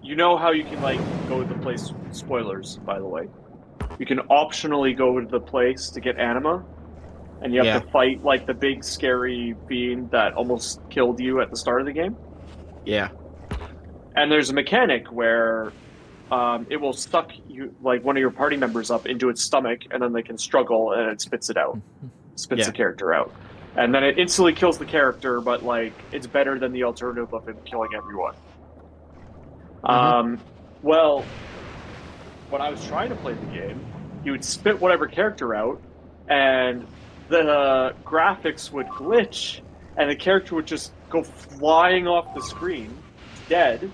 you know how you can like go to the place. Spoilers, by the way. You can optionally go to the place to get anima, and you have to fight like the big scary fiend that almost killed you at the start of the game. Yeah. And there's a mechanic where it will suck you like one of your party members up into its stomach, and then they can struggle, and it spits it out, spits the character out, and then it instantly kills the character. But like, it's better than the alternative of him killing everyone. Well, when I was trying to play the game, he would spit whatever character out, and the graphics would glitch, and the character would just go flying off the screen, dead.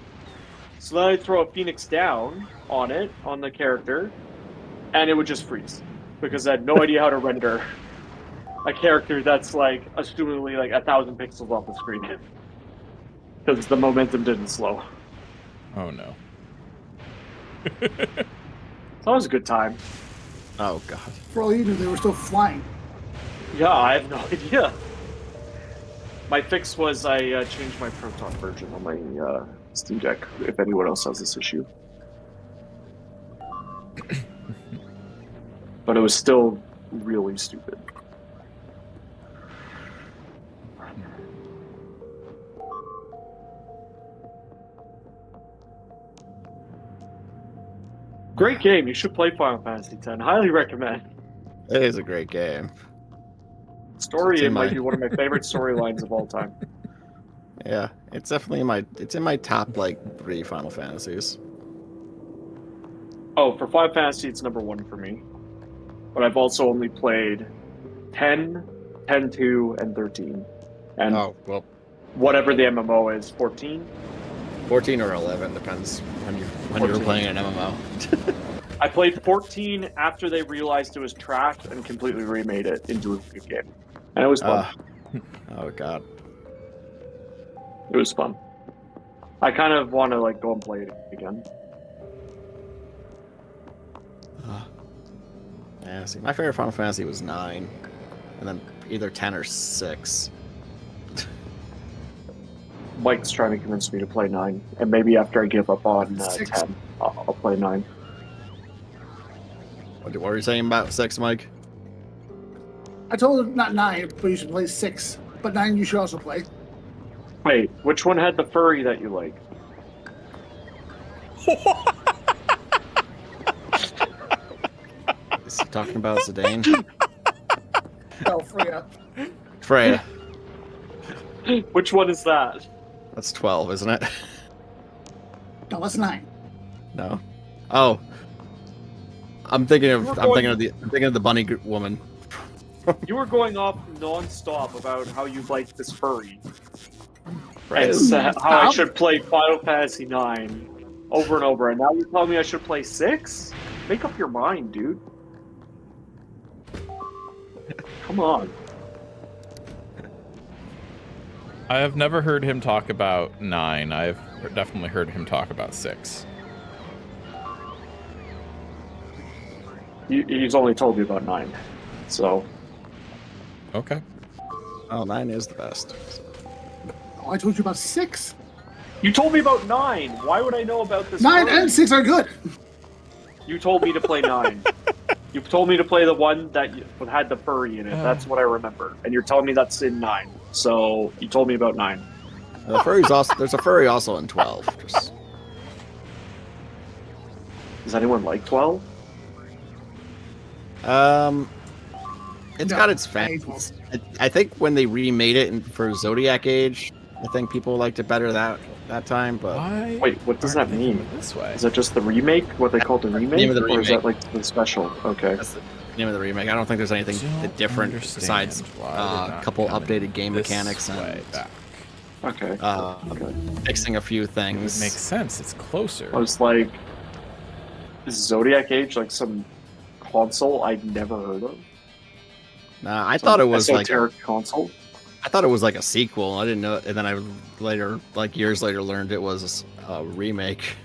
So then I'd throw a Phoenix down on it, on the character, and it would just freeze. Because I had no idea how to render a character that's like, assumingly like 1,000 pixels off the screen. Because the momentum didn't slow. Oh no. So that was a good time. Oh god. For all you knew, they were still flying. Yeah, I have no idea. My fix was I changed my Proton version on my Steam Deck, if anyone else has this issue. But it was still really stupid. Great game. You should play Final Fantasy X. Highly recommend. It is a great game. Story, it might be one of my favorite storylines of all time. Yeah, it's definitely in my top like 3 Final Fantasies. Oh, for Final Fantasy, it's number 1 for me. But I've also only played 10, 10-2, and 13. And whatever the MMO is, 14? 14 or 11, depends when you were playing an MMO. I played 14 after they realized it was trash and completely remade it into a good game. And it was fun. Oh god. It was fun. I kind of want to like go and play it again. Yeah, see, my favorite Final Fantasy was 9, and then either 10 or 6. Mike's trying to convince me to play 9, and maybe after I give up on 10, I'll play 9. What were you saying about 6, Mike? I told him not 9, but you should play 6. But 9 you should also play. Wait, which one had the furry that you like? Is he talking about Zidane? Oh, Freya. Freya. Which one is that? That's 12, isn't it? No, that's 9. No. Oh. I'm thinking of the bunny woman. You were going off non-stop about how you like this furry. Right. And how I should play Final Fantasy 9 over and over, and now you're telling me I should play 6? Make up your mind, dude. Come on. I have never heard him talk about 9. I've definitely heard him talk about 6. He's only told me about 9, so... Okay. Oh, 9 is the best. Oh, I told you about 6. You told me about 9! Why would I know about this 9 furry? and 6 are good! You told me to play 9. You told me to play the one that had the furry in it. That's what I remember. And you're telling me that's in 9. So, you told me about 9. The furry's also there's a furry also in 12. Just, Does anyone like 12? it's No, got its I hate fans. I think when they remade it for Zodiac Age, I think people liked it better that time. But Why? Wait, what does aren't that they doing mean? it this way? Is that just the remake? What they call the That's the remake? name of the Or is that remake. like the special? Okay. that's the name of the remake. I don't think there's anything Don't different understand besides why they're a not couple coming updated game this mechanics way and back. Okay. Okay. fixing a few It would things. make sense. It's closer. I was like, is Zodiac Age like some console I'd never heard of? Nah, I Some thought it was like esoteric console. I thought it was like a sequel. I didn't know, and then I later, like years later, learned it was a remake.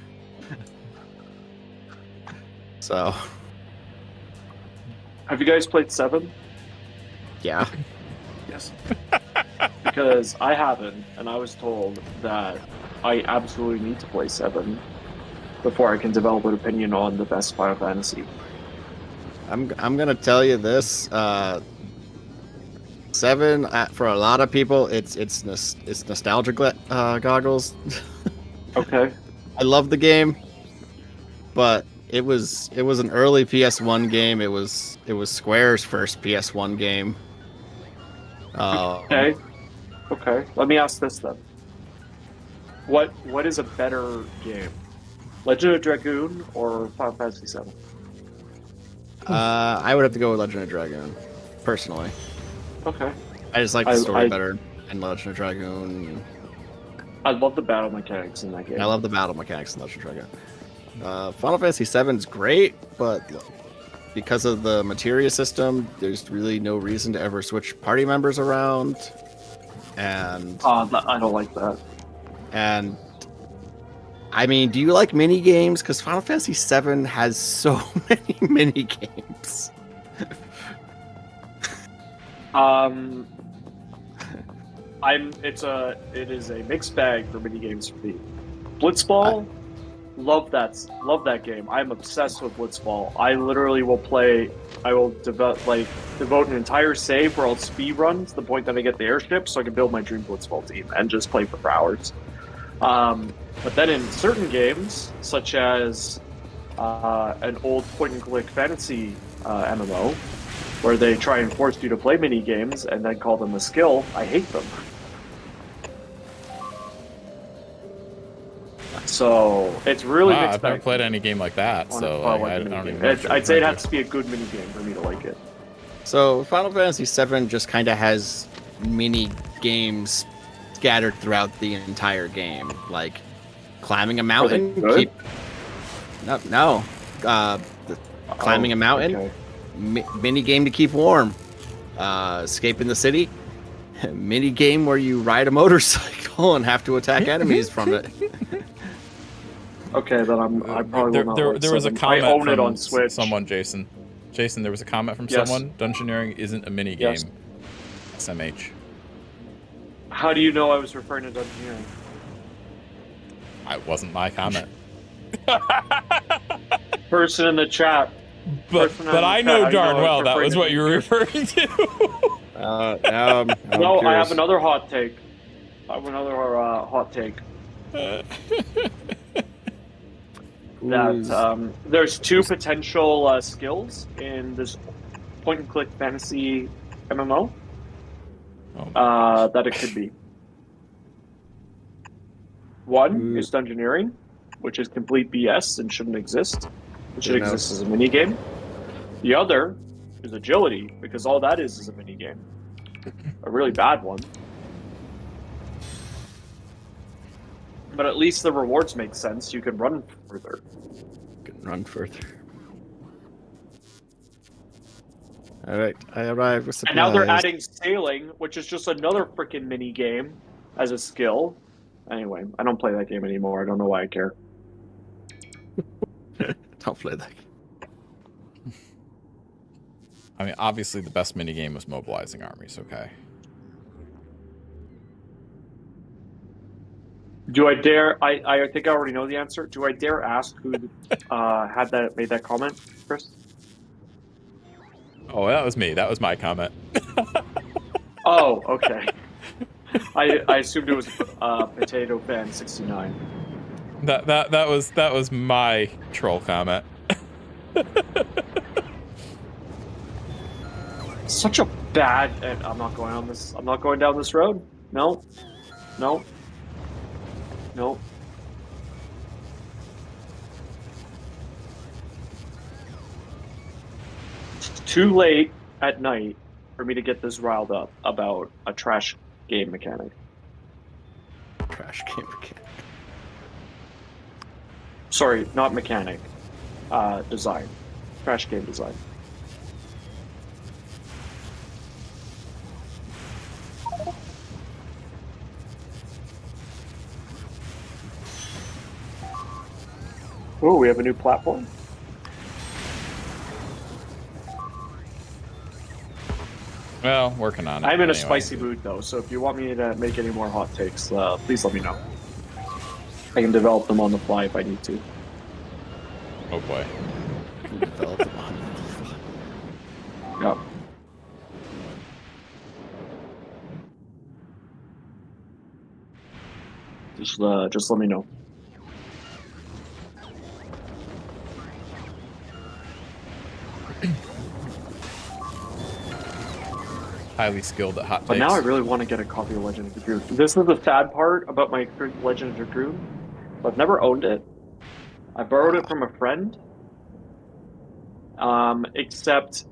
So, Have you guys played 7? yeah, Yes. Because I haven't, and I was told that I absolutely need to play 7 before I can develop an opinion on the best Final Fantasy. I'm gonna tell you this. 7 for a lot of people, it's nostalgic goggles. Okay. I love the game, but it was an early PS1 game. It was Square's first PS1 game. Okay. Okay. Let me ask this then. What is a better game? Legend of Dragoon or Final Fantasy 7? I would have to go with Legend of Dragoon, personally. Okay. I just like the story better in Legend of Dragoon. I love the battle mechanics in that game. I love the battle mechanics in Legend of Dragoon. Final Fantasy VII is great, but because of the materia system, there's really no reason to ever switch party members around. And I don't like that. and I mean, do you like mini games? Because Final Fantasy VII has so many mini games. It is a mixed bag for mini games for me. Blitzball, love that game. I'm obsessed with Blitzball. I literally will devote an entire save where I'll speed run to the point that I get the airship so I can build my dream Blitzball team and just play for hours. But then in certain games, such as an old point-and-click fantasy MMO, where they try and force you to play mini games and then call them a skill, I hate them. So it's really Wow, mixed I've never bag played any game like that, on so a I mini don't game. even know. what you're I'd say it referring has to. to be a good mini game for me to like it. So Final Fantasy VII just kind of has mini games scattered throughout the entire game, like climbing a mountain. good? No. Climbing a mountain. Okay. Mini game to keep warm. Escaping the city. Mini game where you ride a motorcycle and have to attack enemies from it. Okay, then I probably will not like there was a 7. comment I own from it on Switch. someone, Jason. Jason, there was a comment from Yes. someone. Dungeoneering isn't a mini game. Yes. SMH. How do you know I was referring to Dungeoneering? It wasn't my comment. Person in the chat. But Person in the I chat, know how do you darn I was well that referring was to what you were referring to. Now I'm No, I curious. have another hot take. Hot take. That there's 2 potential skills in this point-and-click fantasy MMO that it could be. One is Dungeoneering, which is complete BS and shouldn't exist. It should exist as a mini game. The other is agility, because all that is a mini game. A really bad one. But at least the rewards make sense. You can run further. Run further. All right, I arrived with supplies. And now they're adding sailing, which is just another freaking mini game as a skill. Anyway, I don't play that game anymore. I don't know why I care. Don't play that. I mean, obviously the best mini game was mobilizing armies. Okay. Do I dare? I think I already know the answer. Do I dare ask who made that comment, Chris? Oh, that was me. That was my comment. Oh, okay. I assumed it was Potato Fan 69. That was my troll comment. Such a bad. And I'm not going on this. I'm not going down this road. No, no, no. It's too late at night for me to get this riled up about a trash game mechanic. Trash game mechanic. Sorry, not mechanic. Design. Trash game design. Oh, we have a new platform. Well, working on it. I'm in a anyway. spicy mood though, so if you want me to make any more hot takes, please let me know. I can develop them on the fly if I need to. Oh boy. You develop them on the fly. Yep. Just let me know. Highly skilled at hot takes. But now I really want to get a copy of Legend of the Dragoon. This is the sad part about my Legend of the Dragoon. I've never owned it. I borrowed it from a friend. Except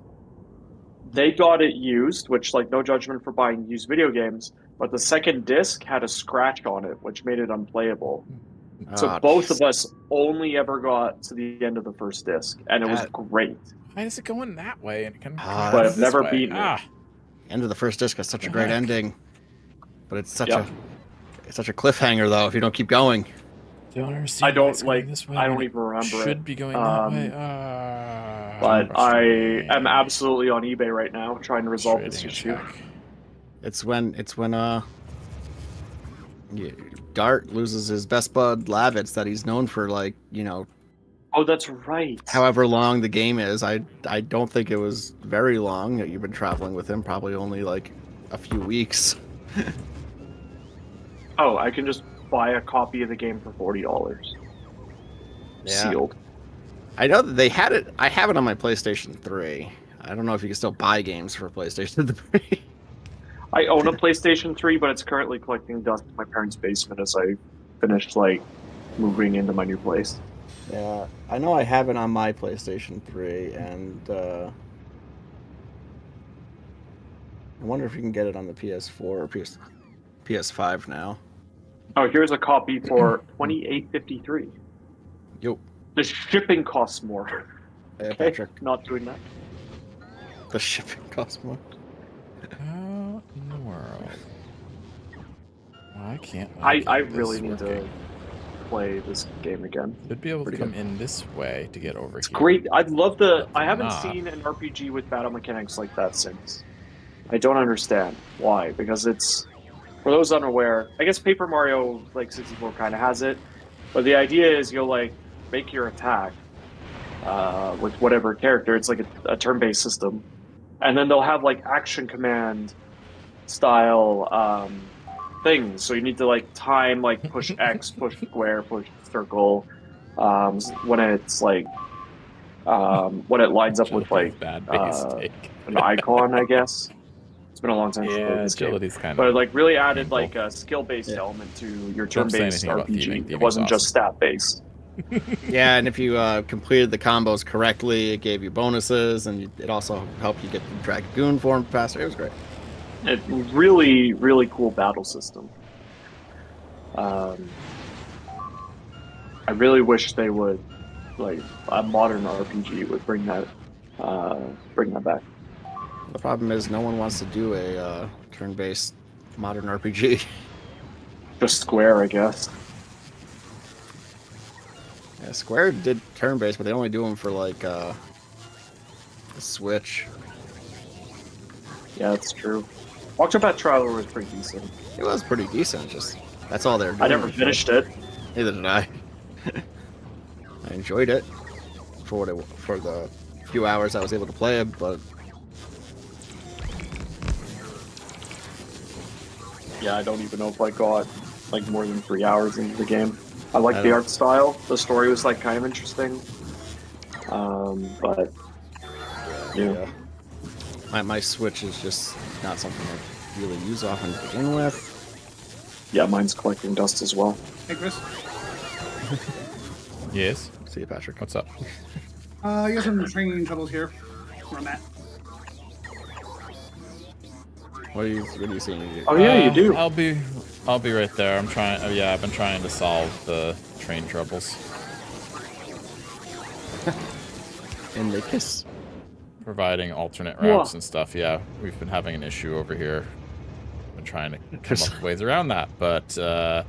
they got it used, which, like, no judgment for buying used video games, but the second disc had a scratch on it, which made it unplayable. So both of us only ever got to the end of the first disc, and it was great. Why is it going that way? And it can But I've never beaten it. End of the first disc has such a great ending, but it's such a cliffhanger though if you don't keep going. I don't like. I don't even remember it. Should be going that way. But I am absolutely on eBay right now trying to resolve this issue. It's when Dart loses his best bud Lavitz that he's known for, like, you know. Oh, that's right. However long the game is, I don't think it was very long that you've been traveling with him. Probably only like a few weeks. Oh, I can just buy a copy of the game for $40. Yeah. Sealed. I know that they had it. I have it on my PlayStation 3. I don't know if you can still buy games for PlayStation 3. I own a PlayStation 3, but it's currently collecting dust in my parents' basement as I finish, like, moving into my new place. Yeah, I know I have it on my PlayStation 3, and I wonder if you can get it on the PS4 or PS5 now. Oh, here's a copy for $28.53. Yo. The shipping costs more. Hey, Okay, Patrick. not doing that. The shipping costs more. How in the world? Why can't I really need to play this game again. Should be able to come in this way to get over It's here. great. I'd love the. But I haven't not. seen an RPG with battle mechanics like that since. I don't understand why. Because it's, for those unaware, I guess Paper Mario like 64 kind of has it, but the idea is you'll like make your attack with whatever character. It's like a turn-based system, and then they'll have like action command style things. So you need to like time, like push X, push square, push circle. When it's like when it lines up with like bad base take. an icon, I guess. It's been a long time since I played this game. Agility's kind But it of. like really added like a skill-based element to your Don't say turn-based anything about RPG. thieving. It Thieving's wasn't awesome. just stat-based. Yeah, and if you completed the combos correctly, it gave you bonuses, and it also helped you get the Dragoon form faster. It was great. It really, really cool battle system. I really wish they would, like, a modern RPG would bring that back. The problem is no one wants to do a turn-based modern RPG. Just Square, I guess. Yeah, Square did turn-based, but they only do them for like the Switch. Yeah, that's true. Octopath Traveler was pretty decent. It was pretty decent. Just that's all they're doing. I never finished it. Neither did I. I enjoyed it for the few hours I was able to play it, but Yeah, yeah, I don't even know if I got like more than 3 hours into the game. I like I the don't- art style. The story was like kind of interesting. But yeah. My Switch is just not something I really use often to begin with. Yeah, mine's collecting dust as well. Hey, Chris. Yes. See you, Patrick. What's up? I got some training troubles here. Where I'm at. What are you seeing? Oh yeah, you do. I'll be right there. I'm trying. Oh, yeah, I've been trying to solve the train troubles. And they kiss. Providing alternate routes and stuff. Yeah, we've been having an issue over here. Been trying to come up with ways around that, but you know,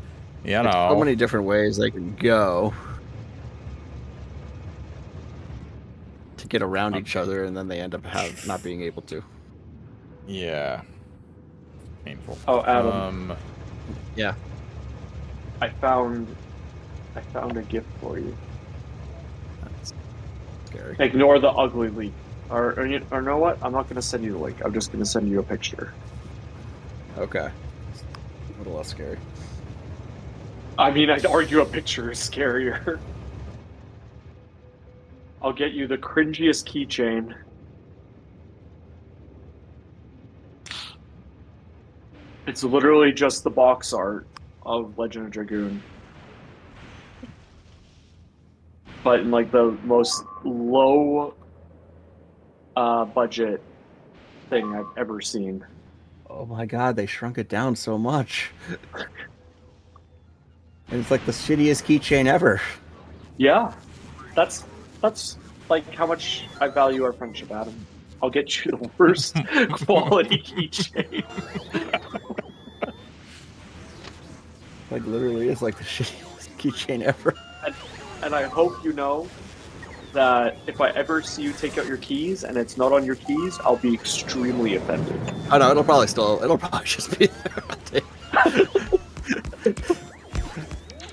There's so many different ways they can go to get around each other, and then they end up not being able to. yeah, painful. Oh, Adam. Yeah. I found a gift for you. That's scary. Ignore the ugly leak. Or you know what? I'm not going to send you the link. I'm just going to send you a picture. Okay. A little less scary. I mean, I'd argue a picture is scarier. I'll get you the cringiest keychain. It's literally just the box art of Legend of Dragoon. But in like the most low budget thing I've ever seen. Oh my god, they shrunk it down so much. And it's like the shittiest keychain ever. Yeah, that's like how much I value our friendship, Adam. I'll get you the worst quality keychain. Like literally, it's like the shittiest keychain ever. And I hope you know that if I ever see you take out your keys and it's not on your keys, I'll be extremely offended. Oh no, it'll probably just be there.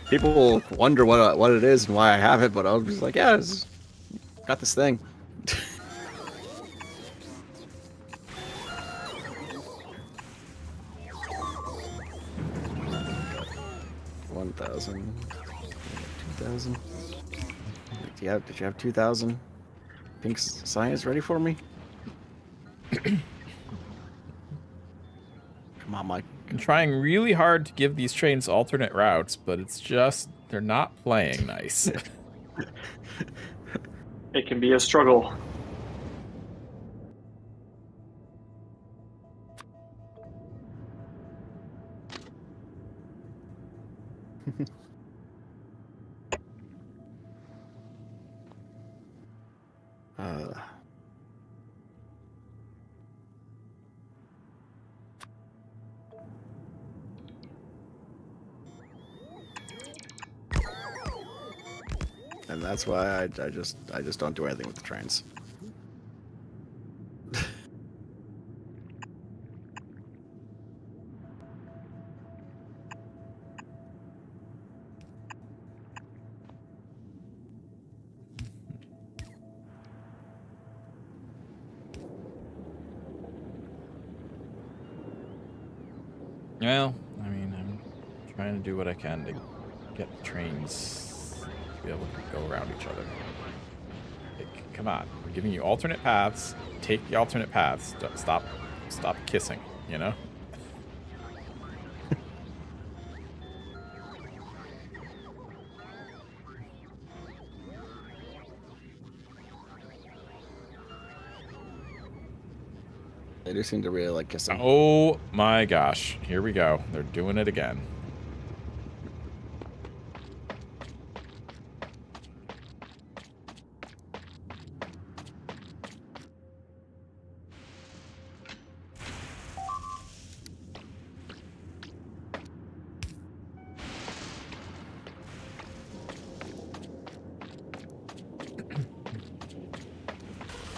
People will wonder what it is and why I have it, but I'll just like, yeah, got this thing. $1,000, $2,000. Did you have 2,000? Pink science ready for me? Come on, Mike. I'm trying really hard to give these trains alternate routes, but it's just they're not playing nice. It can be a struggle. And that's why I just don't do anything with the trains. Well, I mean, I'm trying to do what I can to get the trains to be able to go around each other. Like, come on, we're giving you alternate paths. Take the alternate paths. Stop kissing. You know. They do seem to really like kissing. Oh my gosh, here we go. They're doing it again.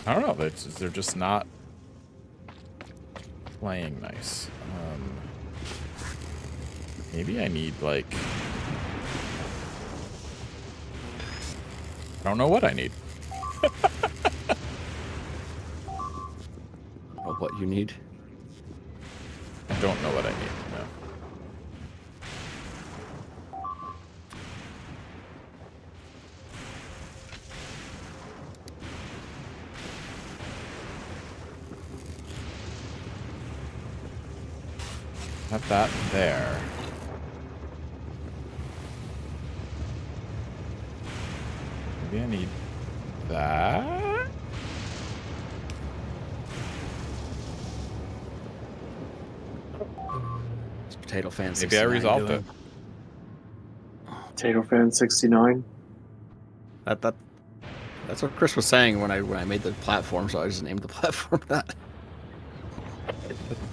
I don't know. They're just not playing nice. Maybe I need, like... I don't know what I need. Or what you need. I don't know what I need, no. Put that there. Maybe I need that. It's Potato Fan. Maybe I 69 resolved doing? it. Potato Fan 69. That's what Chris was saying when I made the platform, so I just named the platform that.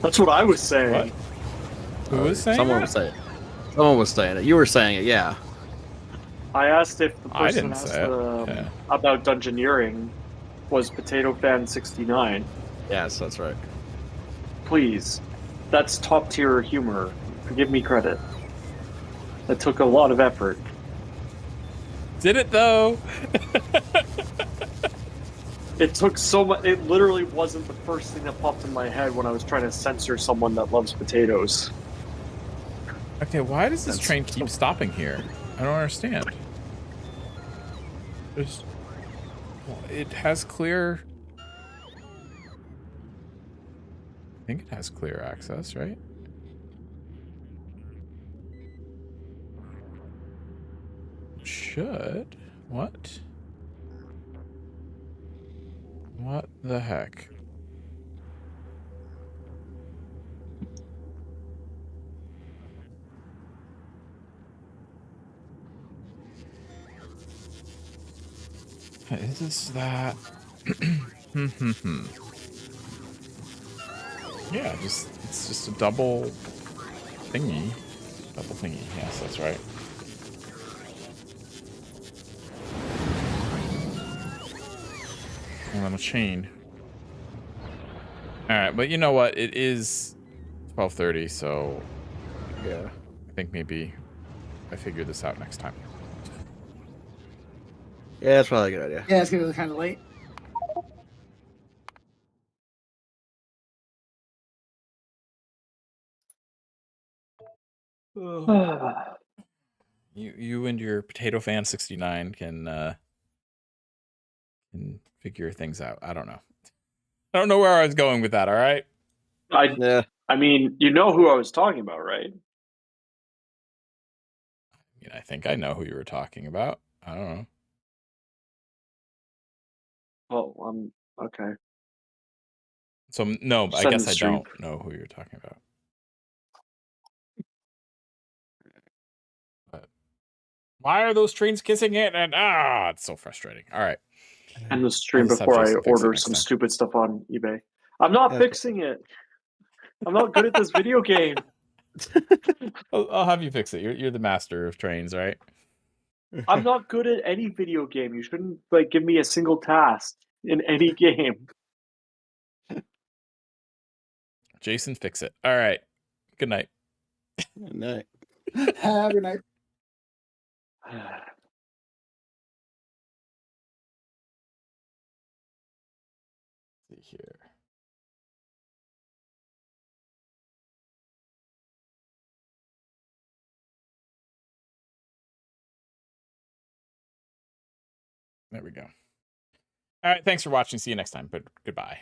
That's what I was saying. What? Who was saying Someone that? was saying it. Someone was saying it. You were saying it, yeah. I asked if the I person didn't asked say it. Yeah. about Dungeoneering was Potato Fan 69. Yes, that's right. Please, that's top tier humor. Give me credit. That took a lot of effort. Did it though? It took so much. It literally wasn't the first thing that popped in my head when I was trying to censor someone that loves potatoes. Okay, why does this That's- train keep stopping here? I don't understand. There's, well, it has clear. I think it has clear access, right? It should. What? What the heck? Is this that? Yeah, it's just a double thingy. Double thingy. Yes, that's right. And on a chain. All right, but you know what? It is 12:30, so Yeah. I think maybe I figure this out next time. Yeah, that's probably a good idea. Yeah, it's gonna be kind of late. You and your Potato Fan 69 can figure things out. I don't know. I don't know where I was going with that. All right. Yeah. I mean, you know who I was talking about, right? I think I know who you were talking about. I don't know. Well, okay. So no, I Send guess the I stream. don't know who you're talking about. But why are those trains kissing it? And it's so frustrating. All right. End the I'll stream just have before I Jason fix it order next some time. stupid stuff on eBay. I'm not Yeah, fixing it. I'm not good at this video game. I'll have you fix it. You're the master of trains, right? I'm not good at any video game. You shouldn't give me a single task in any game. Jason, fix it. All right. Good night. Good night. Have a night. See here. There we go. All right. Thanks for watching. See you next time. But goodbye.